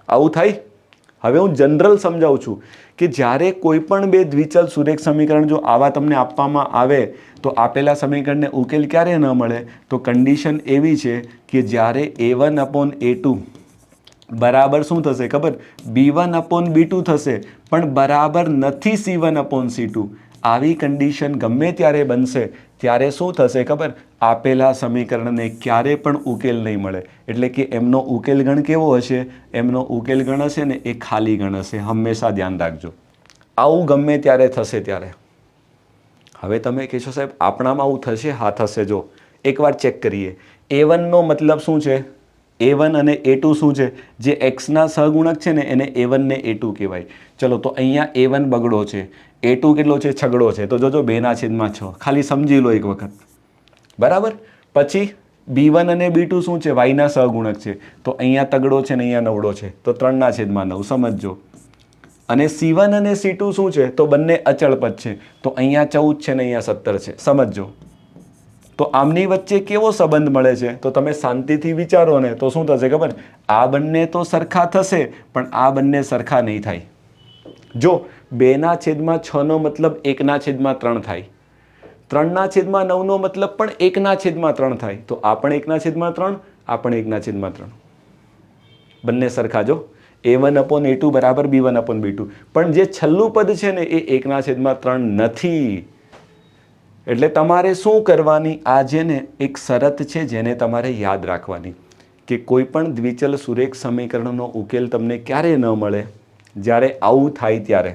આવું થાય. હવે હું જનરલ સમજાવું છું કે જ્યારે કોઈ પણ બે દ્વિચલ સુરેખ સમીકરણ જો આવા તમને આપવામાં આવે તો આપેલા સમીકરણને ઉકેલ ક્યારે ન મળે? તો કન્ડિશન એવી છે કે જ્યારે a1/a2 બરાબર શું થશે ખબર? b1/b2 થશે, પણ બરાબર નથી c1/c2. આવી કન્ડિશન ગમે ત્યારે બનશે ત્યારે શું થશે ખબર? આપેલા સમીકરણને ક્યારે પણ ઉકેલ નહીં મળે. એટલે કે એમનો ઉકેલ ગણ કેવો હશે? એમનો ઉકેલ ગણ હશે ને એ ખાલી ગણ હશે. હંમેશા ધ્યાન રાખજો. આવું ગમે ત્યારે થશે ત્યારે. હવે તમે કહેશો સાહેબ આપણામાં આવું થશે? હા થશે. જો એકવાર ચેક કરીએ. a1નો મતલબ શું છે? a1 અને a2 શું છે? જે xના સહગુણક છે ને એને a1 ને a2 કહેવાય. ચલો, તો અહીંયા a1 બગડો છે, a2 કેટલો છે? છગડો છે. તો જોજો 2/6. ખાલી સમજી લો એક વખત. બરાબર. પછી b1 અને b2 શું છે? yના સહગુણક છે. તો અહીંયા તગડો છે ને અહીંયા નવડો છે. તો 3/9. સમજો. અને c1 અને c2 શું છે? તો બંને અચળ પદ છે. તો અહીંયા 14 છે ને અહીંયા 17 છે. સમજો. તો આમની વચ્ચે કેવો સંબંધ મળે છે? તો તમે શાંતિથી વિચારો ને તો શું થશે ખબર? આ બંને તો સરખા થશે પણ આ બંને સરખા નહીં થાય. જો 2/6 નો મતલબ 1/3 થાય. 3/9 નો મતલબ પણ 1/3 થાય. તો આ પણ 1/3, આ પણ 1/3. બંને સરખા. જો a1/a2 બરાબર b1/b2. પણ જે છેલ્લું પદ છે ને એ 1/3 નથી. એટલે તમારે શું કરવાની? આ જેને એક શરત છે જેને તમારે યાદ રાખવાની કે કોઈ પણ દ્વિચલ સુરેખ સમીકરણનો ઉકેલ તમને ક્યારે ન મળે? જ્યારે આવું થાય ત્યારે.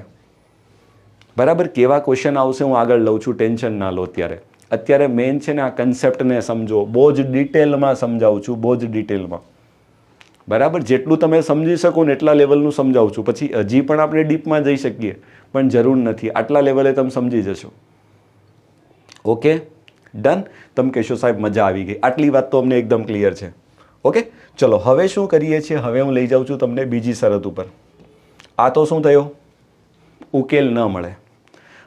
બરાબર. કેવા ક્વેશ્ચન આવશે હું આગળ લઉં છું, ટેન્શન ના લો અત્યારે. અત્યારે મેઇન છે ને આ કન્સેપ્ટને સમજો. બહુ જ ડિટેલમાં સમજાવું છું, બહુ જ ડિટેલમાં. બરાબર. જેટલું તમે સમજી શકો ને એટલા લેવલનું સમજાવું છું. પછી હજી પણ આપણે ડીપમાં જઈ શકીએ પણ જરૂર નથી. આટલા લેવલે તમે સમજી જશો. Okay, done. તમે કહેશો સાહેબ મજા આવી ગઈ. આટલી વાત તો અમને એકદમ ક્લિયર છે. ઓકે, ચલો હવે શું કરીએ છીએ? હવે હું લઈ જાઉં છું તમને બીજી શરત ઉપર. આ તો શું થયો? ઉકેલ ન મળે.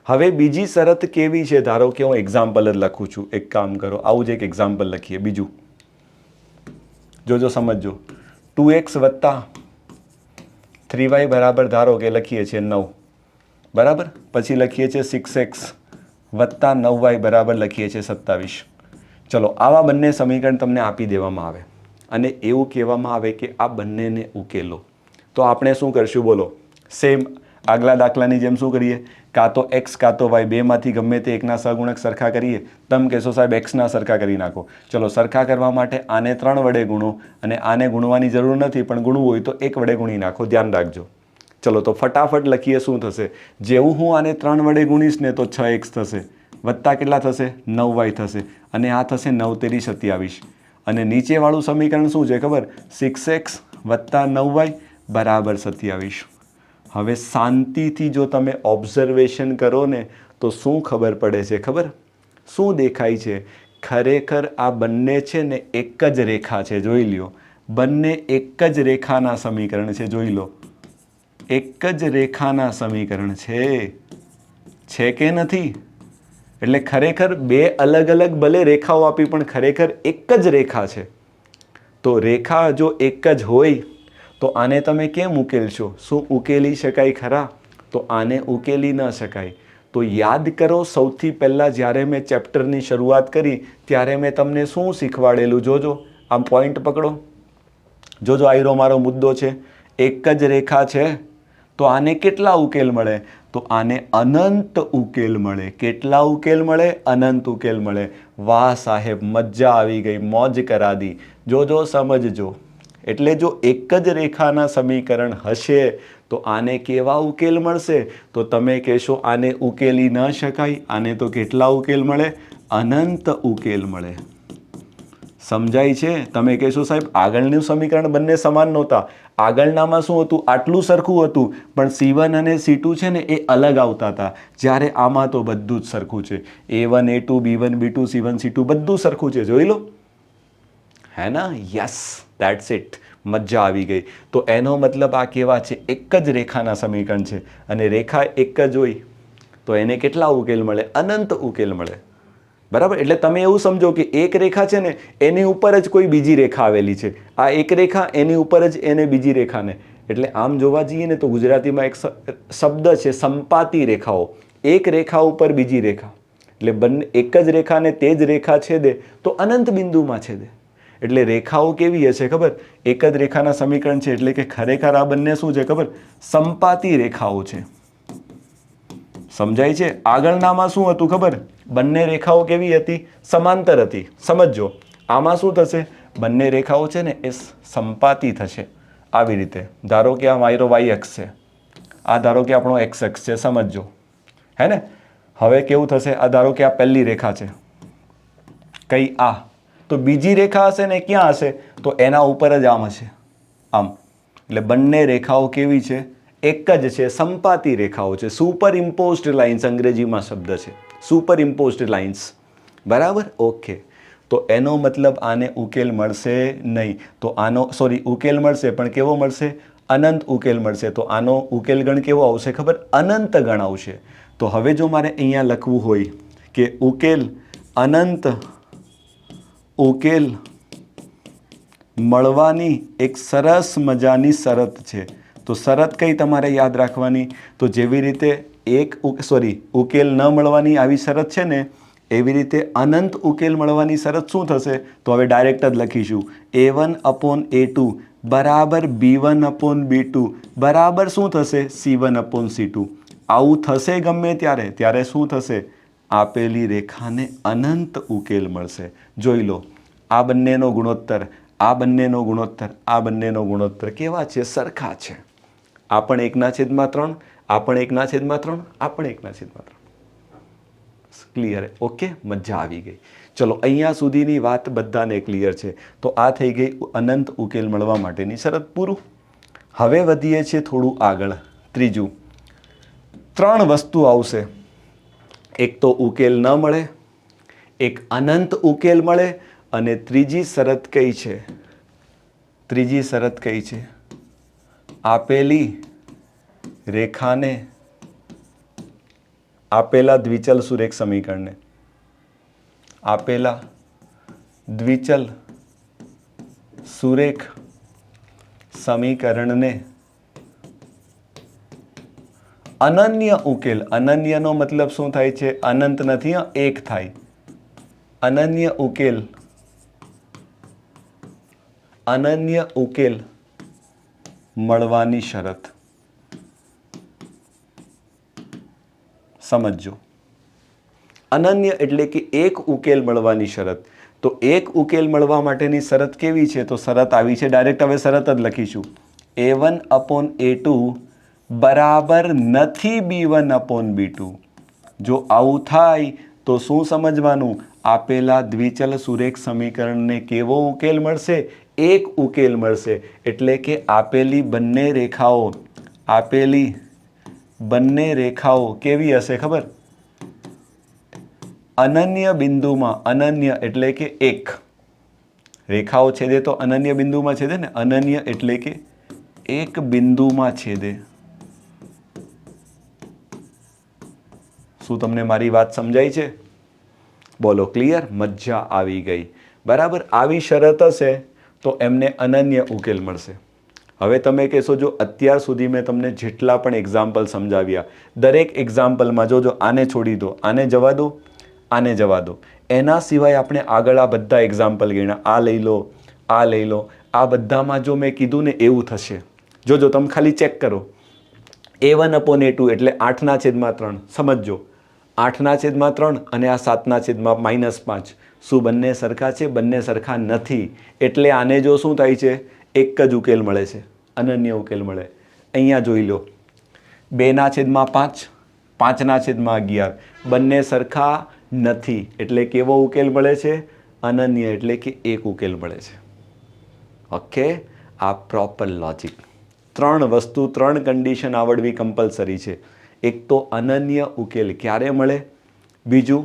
હવે બીજી શરત કેવી છે? ધારો કે હું એક્ઝામ્પલ જ લખું છું. એક કામ કરો, આવું જ એક એક્ઝામ્પલ લખીએ. બીજું જોજો, સમજજો. 2x વત્તા 3y બરાબર ધારો કે લખીએ છીએ 9, બરાબર. પછી લખીએ છીએ 6x વત્તા 9y બરાબર લખીએ છીએ 27. ચલો, આવા બંને સમીકરણ તમને આપી દેવામાં આવે અને એવું કહેવામાં આવે કે આ બંનેને ઉકેલો. તો આપણે શું કરશું બોલો? સેમ આગલા દાખલાની જેમ શું કરીએ? કાં તો x કાં તો y, બેમાંથી ગમે તે એકના સહગુણક સરખા કરીએ. તમે કહેશો સાહેબ એક્સના સરખા કરી નાખો. ચલો, સરખા કરવા માટે આને 3 વડે ગુણો અને આને ગુણવાની જરૂર નથી, પણ ગુણવું હોય તો 1 વડે ગુણી નાખો. ધ્યાન રાખજો. ચલો, તો ફટાફટ લખીએ શું થશે. જેવું હું આને 3 વડે ગુણીશ ને તો 6x થશે, વત્તા કેટલા થશે? 9y થશે, અને આ થશે 9 તેરી 27. અને નીચેવાળું સમીકરણ શું છે ખબર? 6x વત્તા 9y બરાબર 27. હવે શાંતિથી જો તમે ઓબ્ઝર્વેશન કરો ને તો શું ખબર પડે છે ખબર? શું દેખાય છે? ખરેખર આ બંને છે ને એક જ રેખા છે. જોઈ લ્યો, બંને એક જ રેખાના સમીકરણ છે. જોઈ લો, એક જ રેખાના સમીકરણ છે કે નથી? એટલે ખરેખર બે અલગ અલગ ભલે રેખાઓ આપી પણ ખરેખર એક જ રેખા છે. તો રેખા જો એક જ હોય તો આને તમે કેમ ઉકેલશો? શું ઉકેલી શકાય ખરા? તો આને ઉકેલી ન શકાય. તો યાદ કરો, સૌથી પહેલાં જ્યારે મેં ચેપ્ટરની શરૂઆત કરી ત્યારે મેં તમને શું શીખવાડેલું? જોજો, આમ પોઈન્ટ પકડો. જોજો, આયરો મારો મુદ્દો છે. એક જ રેખા છે તો આને કેટલા ઉકેલ મળે? તો આને અનંત ઉકેલ મળે. કેટલા ઉકેલ મળે? અનંત ઉકેલ મળે. વાહ સાહેબ, મજા આવી ગઈ, મોજ કરા દી. જોજો, સમજજો. એટલે જો એક જ રેખાના સમીકરણ હશે તો આને કેવા ઉકેલ મળશે? તો તમે કહેશો આને ઉકેલી ન શકાય. આને તો કેટલા ઉકેલ મળે? અનંત ઉકેલ મળે. સમજાય છે? તમે કહેશો સાહેબ આગળનું સમીકરણ બંને સમાન નહોતા. આગળનામાં શું હતું? આટલું સરખું હતું, પણ C1 અને C2 છે ને એ અલગ આવતા હતા. જ્યારે આમાં તો બધું જ સરખું છે. A1 A2 B1 B2 C1 C2 બધું સરખું છે. જોઈ લો, હે ના? Yes, that's it. મજા આવી ગઈ. તો એનો મતલબ આ કેવા છે? એક જ રેખાના સમીકરણ છે. અને રેખા એક જ હોય તો એને કેટલા ઉકેલ મળે? અનંત ઉકેલ મળે. બરાબર? એટલે તમે એવું સમજો કે એક રેખા છે ને એની ઉપર જ કોઈ બીજી રેખા આવેલી છે. આ એક રેખા, એની ઉપર જ એને બીજી રેખાને. એટલે આમ જોવા જઈએ ને તો ગુજરાતીમાં એક શબ્દ છે સંપાતી રેખાઓ. એક રેખા ઉપર બીજી રેખા, એટલે બંને એક જ રેખાને તે જ રેખા છેદે તો અનંત બિંદુમાં છેદે. એટલે રેખાઓ કેવી હશે ખબર? એક જ રેખાના સમીકરણ છે એટલે કે ખરેખર આ બંને શું છે ખબર? સંપાતી રેખાઓ છે. સમજાય છે? આગળનામાં શું હતું ખબર? બંને રેખાઓ કેવી હતી? સમાંતર હતી. સમજો, આમાં શું થશે? બંને રેખાઓ છે ને એ સંપાતી થશે. આવી રીતે ધારો કે આ મારો y અક્ષ છે, આ ધારો કે આપણો x અક્ષ છે. સમજો, હે ને? હવે કેવું થશે? આ ધારો કે આ પહેલી રેખા છે, કઈ? આ. તો બીજી રેખા હશે ને ક્યાં હશે? તો એના ઉપર જ આમ હશે, આમ. એટલે બંને રેખાઓ કેવી છે? એક જ છે, સંપાતી રેખાઓ છે. સુપર ઇમ્પોઝડ લાઇન્સ અંગ્રેજીમાં શબ્દ છે, સુપર ઇમ્પોઝડ લાઇન્સ. બરાબર? ઓકે. તો એનો મતલબ આને ઉકેલ મળશે નહીં. તો આનો ઉકેલ મળશે, પણ કેવો મળશે? અનંત ઉકેલ મળશે. તો આનો ઉકેલ ગણ કેવો આવશે ખબર? અનંત ગણ આવશે. તો હવે જો મારે અહીંયા લખવું હોય કે ઉકેલ અનંત ઉકેલ મળવાની એક સરસ મજાની શરત છે. તો શરત કઈ તમારે યાદ રાખવાની? તો જેવી રીતે ઉકેલ ન મળવાની આવી શરત છે ને, એવી રીતે અનંત ઉકેલ મળવાની શરત શું થશે? તો હવે ડાયરેક્ટ જ લખીશું. A1/A2 બરાબર B1/B2 બરાબર શું થશે? C1/C2. આવું થશે ગમે ત્યારે શું થશે? આપેલી રેખાને અનંત ઉકેલ મળશે. જોઈ લો, આ બંનેનો ગુણોત્તર, આ બંનેનો ગુણોત્તર, આ બંનેનો ગુણોત્તર કેવા છે? સરખા છે. આ પણ 1/3, આ પણ 1/3, આ પણ 1/3. ક્લિયર? ઓકે, મજા આવી ગઈ. ચલો, અહીંયા સુધીની વાત બધાને ક્લિયર છે. તો આ થઈ ગઈ અનંત ઉકેલ મળવા માટેની શરત. પૂરું. હવે વધીએ છીએ થોડું આગળ. ત્રીજું, 3 વસ્તુ આવશે. એક તો ઉકેલ ન મળે, એક અનંત ઉકેલ મળે, અને ત્રીજી શરત કઈ છે? ત્રીજી શરત કઈ છે? આપેલી રેખાને, આપેલા દ્વિચલ સુરેખ સમીકરણને, આપેલા દ્વિચલ સુરેખ સમીકરણને અનન્ય ઉકેલ, અનન્યનો મતલબ શું થાય છે? અનંત નથી, એક થાય. અનન્ય ઉકેલ, અનન્ય ઉકેલ મળવાની શરત. સમજો, અનન્ય એટલે કે એક ઉકેલ મળવાની શરત. તો એક ઉકેલ મળવા માટેની શરત કેવી છે? તો શરત આવી છે ડાયરેક્ટ, હવે શરત જ લખીશું. A1/A2 બરાબર નથી B1/B2. જો આવું થાય તો શું સમજવાનું? આપેલા દ્વિચલ સુરેખ સમીકરણને કેવો ઉકેલ મળશે? એક ઉકેલ મળશે. એટલે કે આપેલી બંને રેખાઓ, આપેલી બંને રેખાઓ કેવી હશે ખબર? અનન્ય બિંદુમાં, અનન્ય એટલે કે એક, રેખાઓ છેદે તો અનન્ય બિંદુમાં છેદે ને, અનન્ય એટલે કે એક બિંદુમાં છેદે. શું તમને મારી વાત સમજાય છે? બોલો, ક્લિયર? મજા આવી ગઈ. બરાબર, આવી શરત હશે તો એમને અનન્ય ઉકેલ મળશે. હવે તમે કહેશો, જો અત્યાર સુધી મેં તમને જેટલા પણ એક્ઝામ્પલ સમજાવ્યા, દરેક એક્ઝામ્પલમાં જો આને છોડી દો, આને જવા દો, આને જવા દો, એના સિવાય આપણે આગળ આ બધા એક્ઝામ્પલ ગણ્યા, આ લઈ લો, આ લઈ લો, આ બધામાં જો મેં કીધું ને એવું થશે. જોજો, તમે ખાલી ચેક કરો. A1/A2 એટલે 8/3. સમજો, 8/3 અને આ 7/5. શું બંને સરખા છે? બંને સરખા નથી. એટલે આને જો શું થાય છે? એક જ ઉકેલ મળે છે, અનન્ય ઉકેલ મળે. અહીંયા જોઈ લો, 2/5, 5/11. બંને સરખા નથી એટલે કેવો ઉકેલ મળે છે? અનન્ય એટલે કે એક ઉકેલ મળે છે. ઓકે, આ પ્રોપર લોજિક. 3 વસ્તુ, 3 કન્ડિશન આવડવી કમ્પલસરી છે. એક તો અનન્ય ઉકેલ ક્યારે મળે, બીજું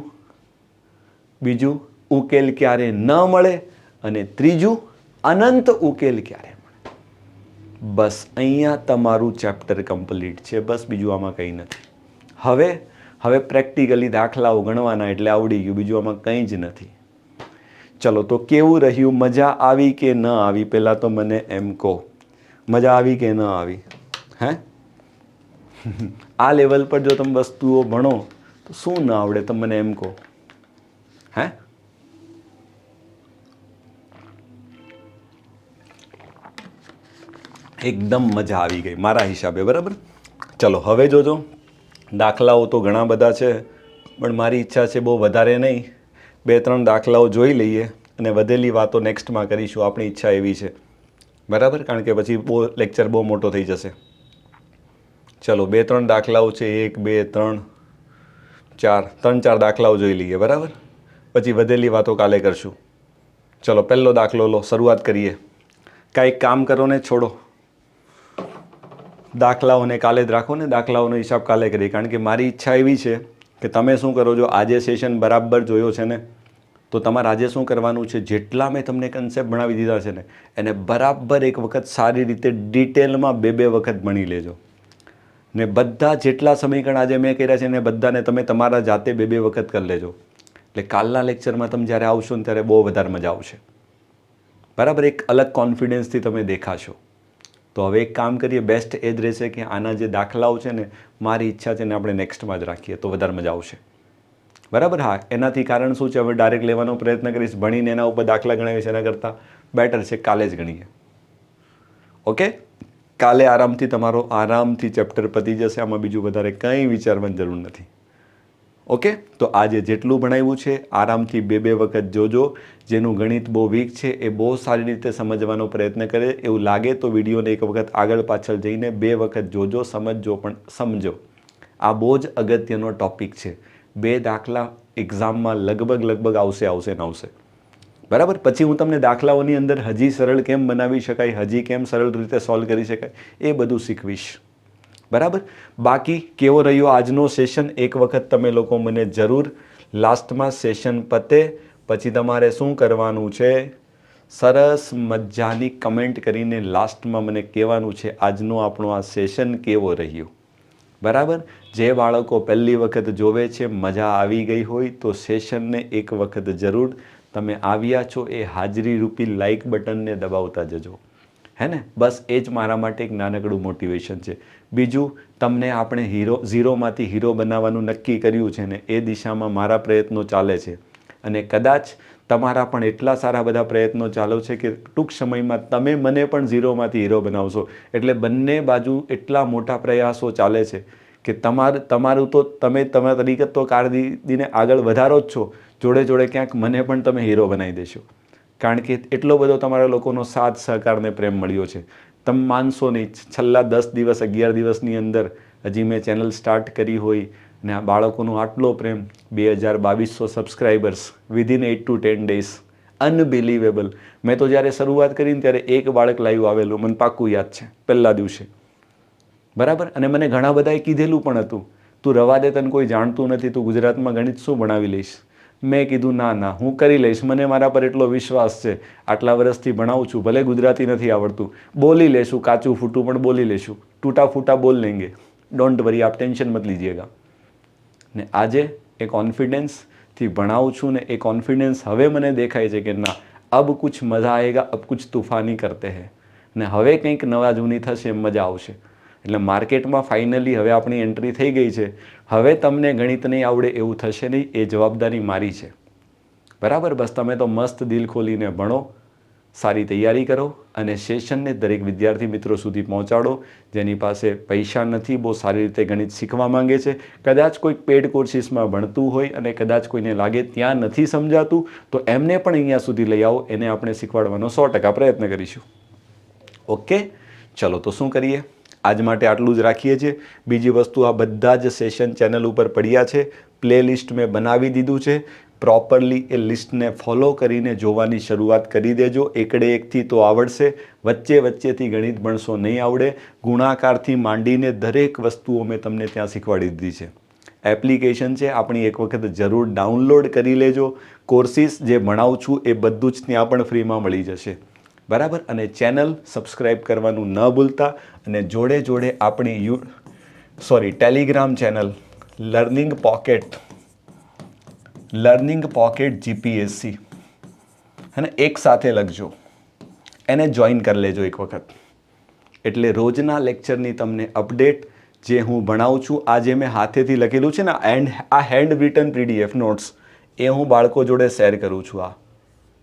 ઉકેલ ક્યારે ન મળે, અને ત્રીજું અનંત ઉકેલ ક્યારે મળે. બસ અહીંયા તમારું ચેપ્ટર કમ્પ્લીટ છે. બસ બીજું આમાં કંઈ નથી. હવે પ્રેક્ટિકલી દાખલાઓ ગણવાના એટલે આવડી ગયું, બીજું આમાં કંઈ જ નથી. ચલો, તો કેવું રહ્યું? મજા આવી કે ન આવી? પહેલાં તો મને એમ કહો, મજા આવી કે ન આવી? હે? આ લેવલ પર જો તમે વસ્તુઓ ભણો તો શું ન આવડે? તમે મને એમ કહો. હે? એકદમ મજા આવી ગઈ મારા હિસાબે. બરાબર, ચલો હવે જોજો. દાખલાઓ તો ઘણા બધા છે, પણ મારી ઈચ્છા છે બહુ વધારે નહીં, 2-3 દાખલાઓ જોઈ લઈએ અને વધેલી વાતો નેક્સ્ટમાં કરીશું. આપણી ઈચ્છા એવી છે. બરાબર, કારણ કે પછી લેક્ચર બહુ મોટો થઈ જશે. ચલો, 2-3 દાખલાઓ છે, 1, 2, 3, 4, 3-4 દાખલાઓ જોઈ લઈએ. બરાબર, પછી વધેલી વાતો કાલે કરશું. ચલો, પહેલો દાખલો લો, શરૂઆત કરીએ. કાંઈક કામ કરો ને છોડો, દાખલાઓને કાલે જ રાખો ને, દાખલાઓનો હિસાબ કાલે કરીએ. કારણ કે મારી ઈચ્છા એવી છે કે તમે શું કરો, જો આજે સેશન બરાબર જોયો છે ને, તો તમારે આજે શું કરવાનું છે? જેટલા મેં તમને કન્સેપ્ટ ભણાવી દીધા છે ને, એને બરાબર એક વખત સારી રીતે ડિટેલમાં 2-2 વખત ભણી લેજો. ને બધા જેટલા સમીકરણ આજે મેં કર્યા છે ને, બધાને તમે તમારા જાતે 2-2 વખત કરી લેજો. એટલે કાલના લેક્ચરમાં તમે જ્યારે આવશો ને ત્યારે બહુ વધારે મજા આવશે. બરાબર, એક અલગ કોન્ફિડન્સથી તમે દેખાશો. તો હવે એક કામ કરીએ, બેસ્ટ એ જ રહેશે કે આના જે દાખલાઓ છે ને, મારી ઈચ્છા છે ને આપણે નેક્સ્ટમાં જ રાખીએ તો વધારે મજા આવશે. બરાબર, હા, એનાથી કારણ શું છે? હવે ડાયરેક્ટ લેવાનો પ્રયત્ન કરીશ, ભણીને એના ઉપર દાખલા ગણાવીશ, એના કરતાં બેટર છે કાલે જ ગણીએ. ઓકે, કાલે આરામથી તમારો આરામથી ચેપ્ટર પતી જશે. આમાં બીજું વધારે કંઈ વિચારવાની જરૂર નથી. ઓકે, તો આજે જેટલું ભણાવ્યું છે આરામથી 2-2 વખત જોજો. જેનું ગણિત બહુ વીક છે એ બહુ સારી રીતે સમજવાનો પ્રયત્ન કરે. એવું લાગે તો વિડીયોને એક વખત આગળ પાછળ જઈને 2 વખત જોજો, સમજજો, પણ સમજો. આ બહુ જ અગત્યનો ટોપિક છે. 2 દાખલા એક્ઝામમાં લગભગ આવશે. બરાબર, પછી હું તમને દાખલાઓની અંદર હજી સરળ કેમ બનાવી શકાય, હજી કેમ સરળ રીતે સોલ્વ કરી શકાય, એ બધું શીખવીશ. બરાબર, બાકી કેવો રહ્યો આજનો સેશન? એક વખત તમે લોકો મને જરૂર લાસ્ટમાં સેશન પતે પછી તમારે શું કરવાનું છે? સરસ મજાની કમેન્ટ કરીને લાસ્ટમાં મને કહેવાનું છે આજનો આપણો આ સેશન કેવો રહ્યો. બરાબર, જે બાળકો પહેલી વખત જોવે છે, મજા આવી ગઈ હોય તો સેશનને એક વખત જરૂર, તમે આવ્યા છો એ હાજરી રૂપી લાઇક બટનને દબાવતા જજો. હે ને? બસ એ જ મારા માટે એક નાનકડું મોટિવેશન છે. બીજું, તમને આપણે ઝીરોમાંથી હીરો બનાવવાનું નક્કી કર્યું છે ને એ દિશામાં મારા પ્રયત્નો ચાલે છે. અને કદાચ તમારા પણ એટલા સારા બધા પ્રયત્નો ચાલુ છે કે ટૂંક સમયમાં તમે મને પણ ઝીરોમાંથી હીરો બનાવશો. એટલે બંને બાજુ એટલા મોટા પ્રયાસો ચાલે છે કે તમારું તો તમે તમારા તરીકે તો કારકિર્દીને આગળ વધારો જ છો, જોડે જોડે ક્યાંક મને પણ તમે હીરો બનાવી દેશો. કારણ કે એટલો બધો તમારા લોકોનો સાથ સહકાર ને પ્રેમ મળ્યો છે. તમે માનશો નહીં, છેલ્લા 10 દિવસ 11 દિવસની અંદર હજી મેં ચેનલ સ્ટાર્ટ કરી હોય ને આ બાળકોનો આટલો પ્રેમ, 2200 subscribers within 8 to 10 days, unbelievable. મેં તો જ્યારે શરૂઆત કરીને ત્યારે એક બાળક લાઈવ આવેલું, મને પાક્કું યાદ છે, પહેલા દિવસે. બરાબર. અને મને ઘણા બધાએ કીધેલું પણ હતું, તું રવા દે, તને કોઈ જાણતું નથી, તું ગુજરાતમાં ગણિત શું ભણાવી લઈશ. મેં કીધું ના, હું કરી લઈશ, મને મારા પર એટલો વિશ્વાસ છે. આટલા વર્ષથી ભણાવું છું, ભલે ગુજરાતી નથી આવડતું, બોલી લેશું, કાચું ફૂટું પણ બોલી લેશું, ટૂટા ફૂટા બોલ લેંગે, ડોન્ટ વરી, આપ ટેન્શન મત લીજીએગા. ને આજે એ કોન્ફિડન્સથી ભણાવું છું ને એ કોન્ફિડન્સ હવે મને દેખાય છે કે ના, અબ કુછ મજા આએગા, અબ કુછ તૂફાની કરતે હૈ. ને હવે કંઈક નવા જૂની થશે, મજા આવશે. એટલે માર્કેટમાં ફાઇનલી હવે આપણી એન્ટ્રી થઈ ગઈ છે. હવે તમને ગણિત નહીં આવડે એવું થશે નહીં, એ જવાબદારી મારી છે. બરાબર. બસ તમે તો મસ્ત દિલ ખોલીને ભણો, સારી તૈયારી કરો અને સેશનને દરેક વિદ્યાર્થી મિત્રો સુધી પહોંચાડો જેની પાસે પૈસા નથી, બહુ સારી રીતે ગણિત શીખવા માંગે છે. કદાચ કોઈક પેડ કોર્સિસમાં ભણતું હોય અને કદાચ કોઈને લાગે ત્યાં નથી સમજાતું, તો એમને પણ અહીંયા સુધી લઈ આવો, એને આપણે શીખવાડવાનો 100% પ્રયત્ન કરીશું. ઓકે, ચલો તો શું કરીએ, આજ માટે આટલું જ રાખીએ છીએ. બીજી વસ્તુ, આ બધા જ સેશન ચેનલ ઉપર પડ્યા છે, પ્લે લિસ્ટ મેં બનાવી દીધું છે. પ્રોપરલી એ લિસ્ટને ફોલો કરીને જોવાની શરૂઆત કરી દેજો. એકડે એકથી તો આવડશે, વચ્ચેથી ગણિત ભણશો નહીં આવડે. ગુણાકારથી માંડીને દરેક વસ્તુઓ મેં તમને ત્યાં શીખવાડી દીધી છે. એપ્લિકેશન છે આપણી, એક વખત જરૂર ડાઉનલોડ કરી લેજો. કોર્સિસ જે ભણાવું છું એ બધું જ ત્યાં પણ ફ્રીમાં મળી જશે. બરાબર. અને ચેનલ સબસ્ક્રાઈબ કરવાનું ન ભૂલતા. અને જોડે જોડે આપણી Telegram channel learning pocket GPSC, અને એક સાથે લખજો, એને જોઈન કરી લેજો એક વખત. એટલે રોજના લેક્ચરની તમને અપડેટ, જે હું ભણાવું છું, આ જે મેં હાથેથી લખેલું છે ને, આ હેન્ડ રિટન PDF નોટ્સ, એ હું બાળકો જોડે શેર કરું છું. આ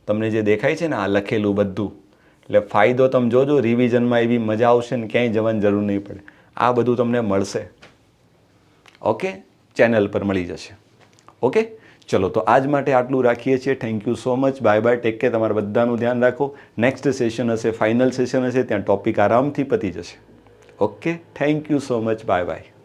તમને જે દેખાય છે ને, આ લખેલું બધું, એટલે ફાયદો તમે જોજો, રિવિઝનમાં એવી મજા આવશે ને ક્યાંય જવાની જરૂર નહીં પડે. આ બધું તમને મળશે. ઓકે, ચેનલ પર મળી જશે. ઓકે, ચલો તો આજ માટે આટલું રાખીએ છીએ. Thank you so much. Bye bye, take care. તમારા બધાનું ધ્યાન રાખો. નેક્સ્ટ સેશન હશે, ફાઇનલ સેશન હશે, ત્યાં ટોપિક આરામથી પતી જશે. Okay, thank you so much. Bye bye.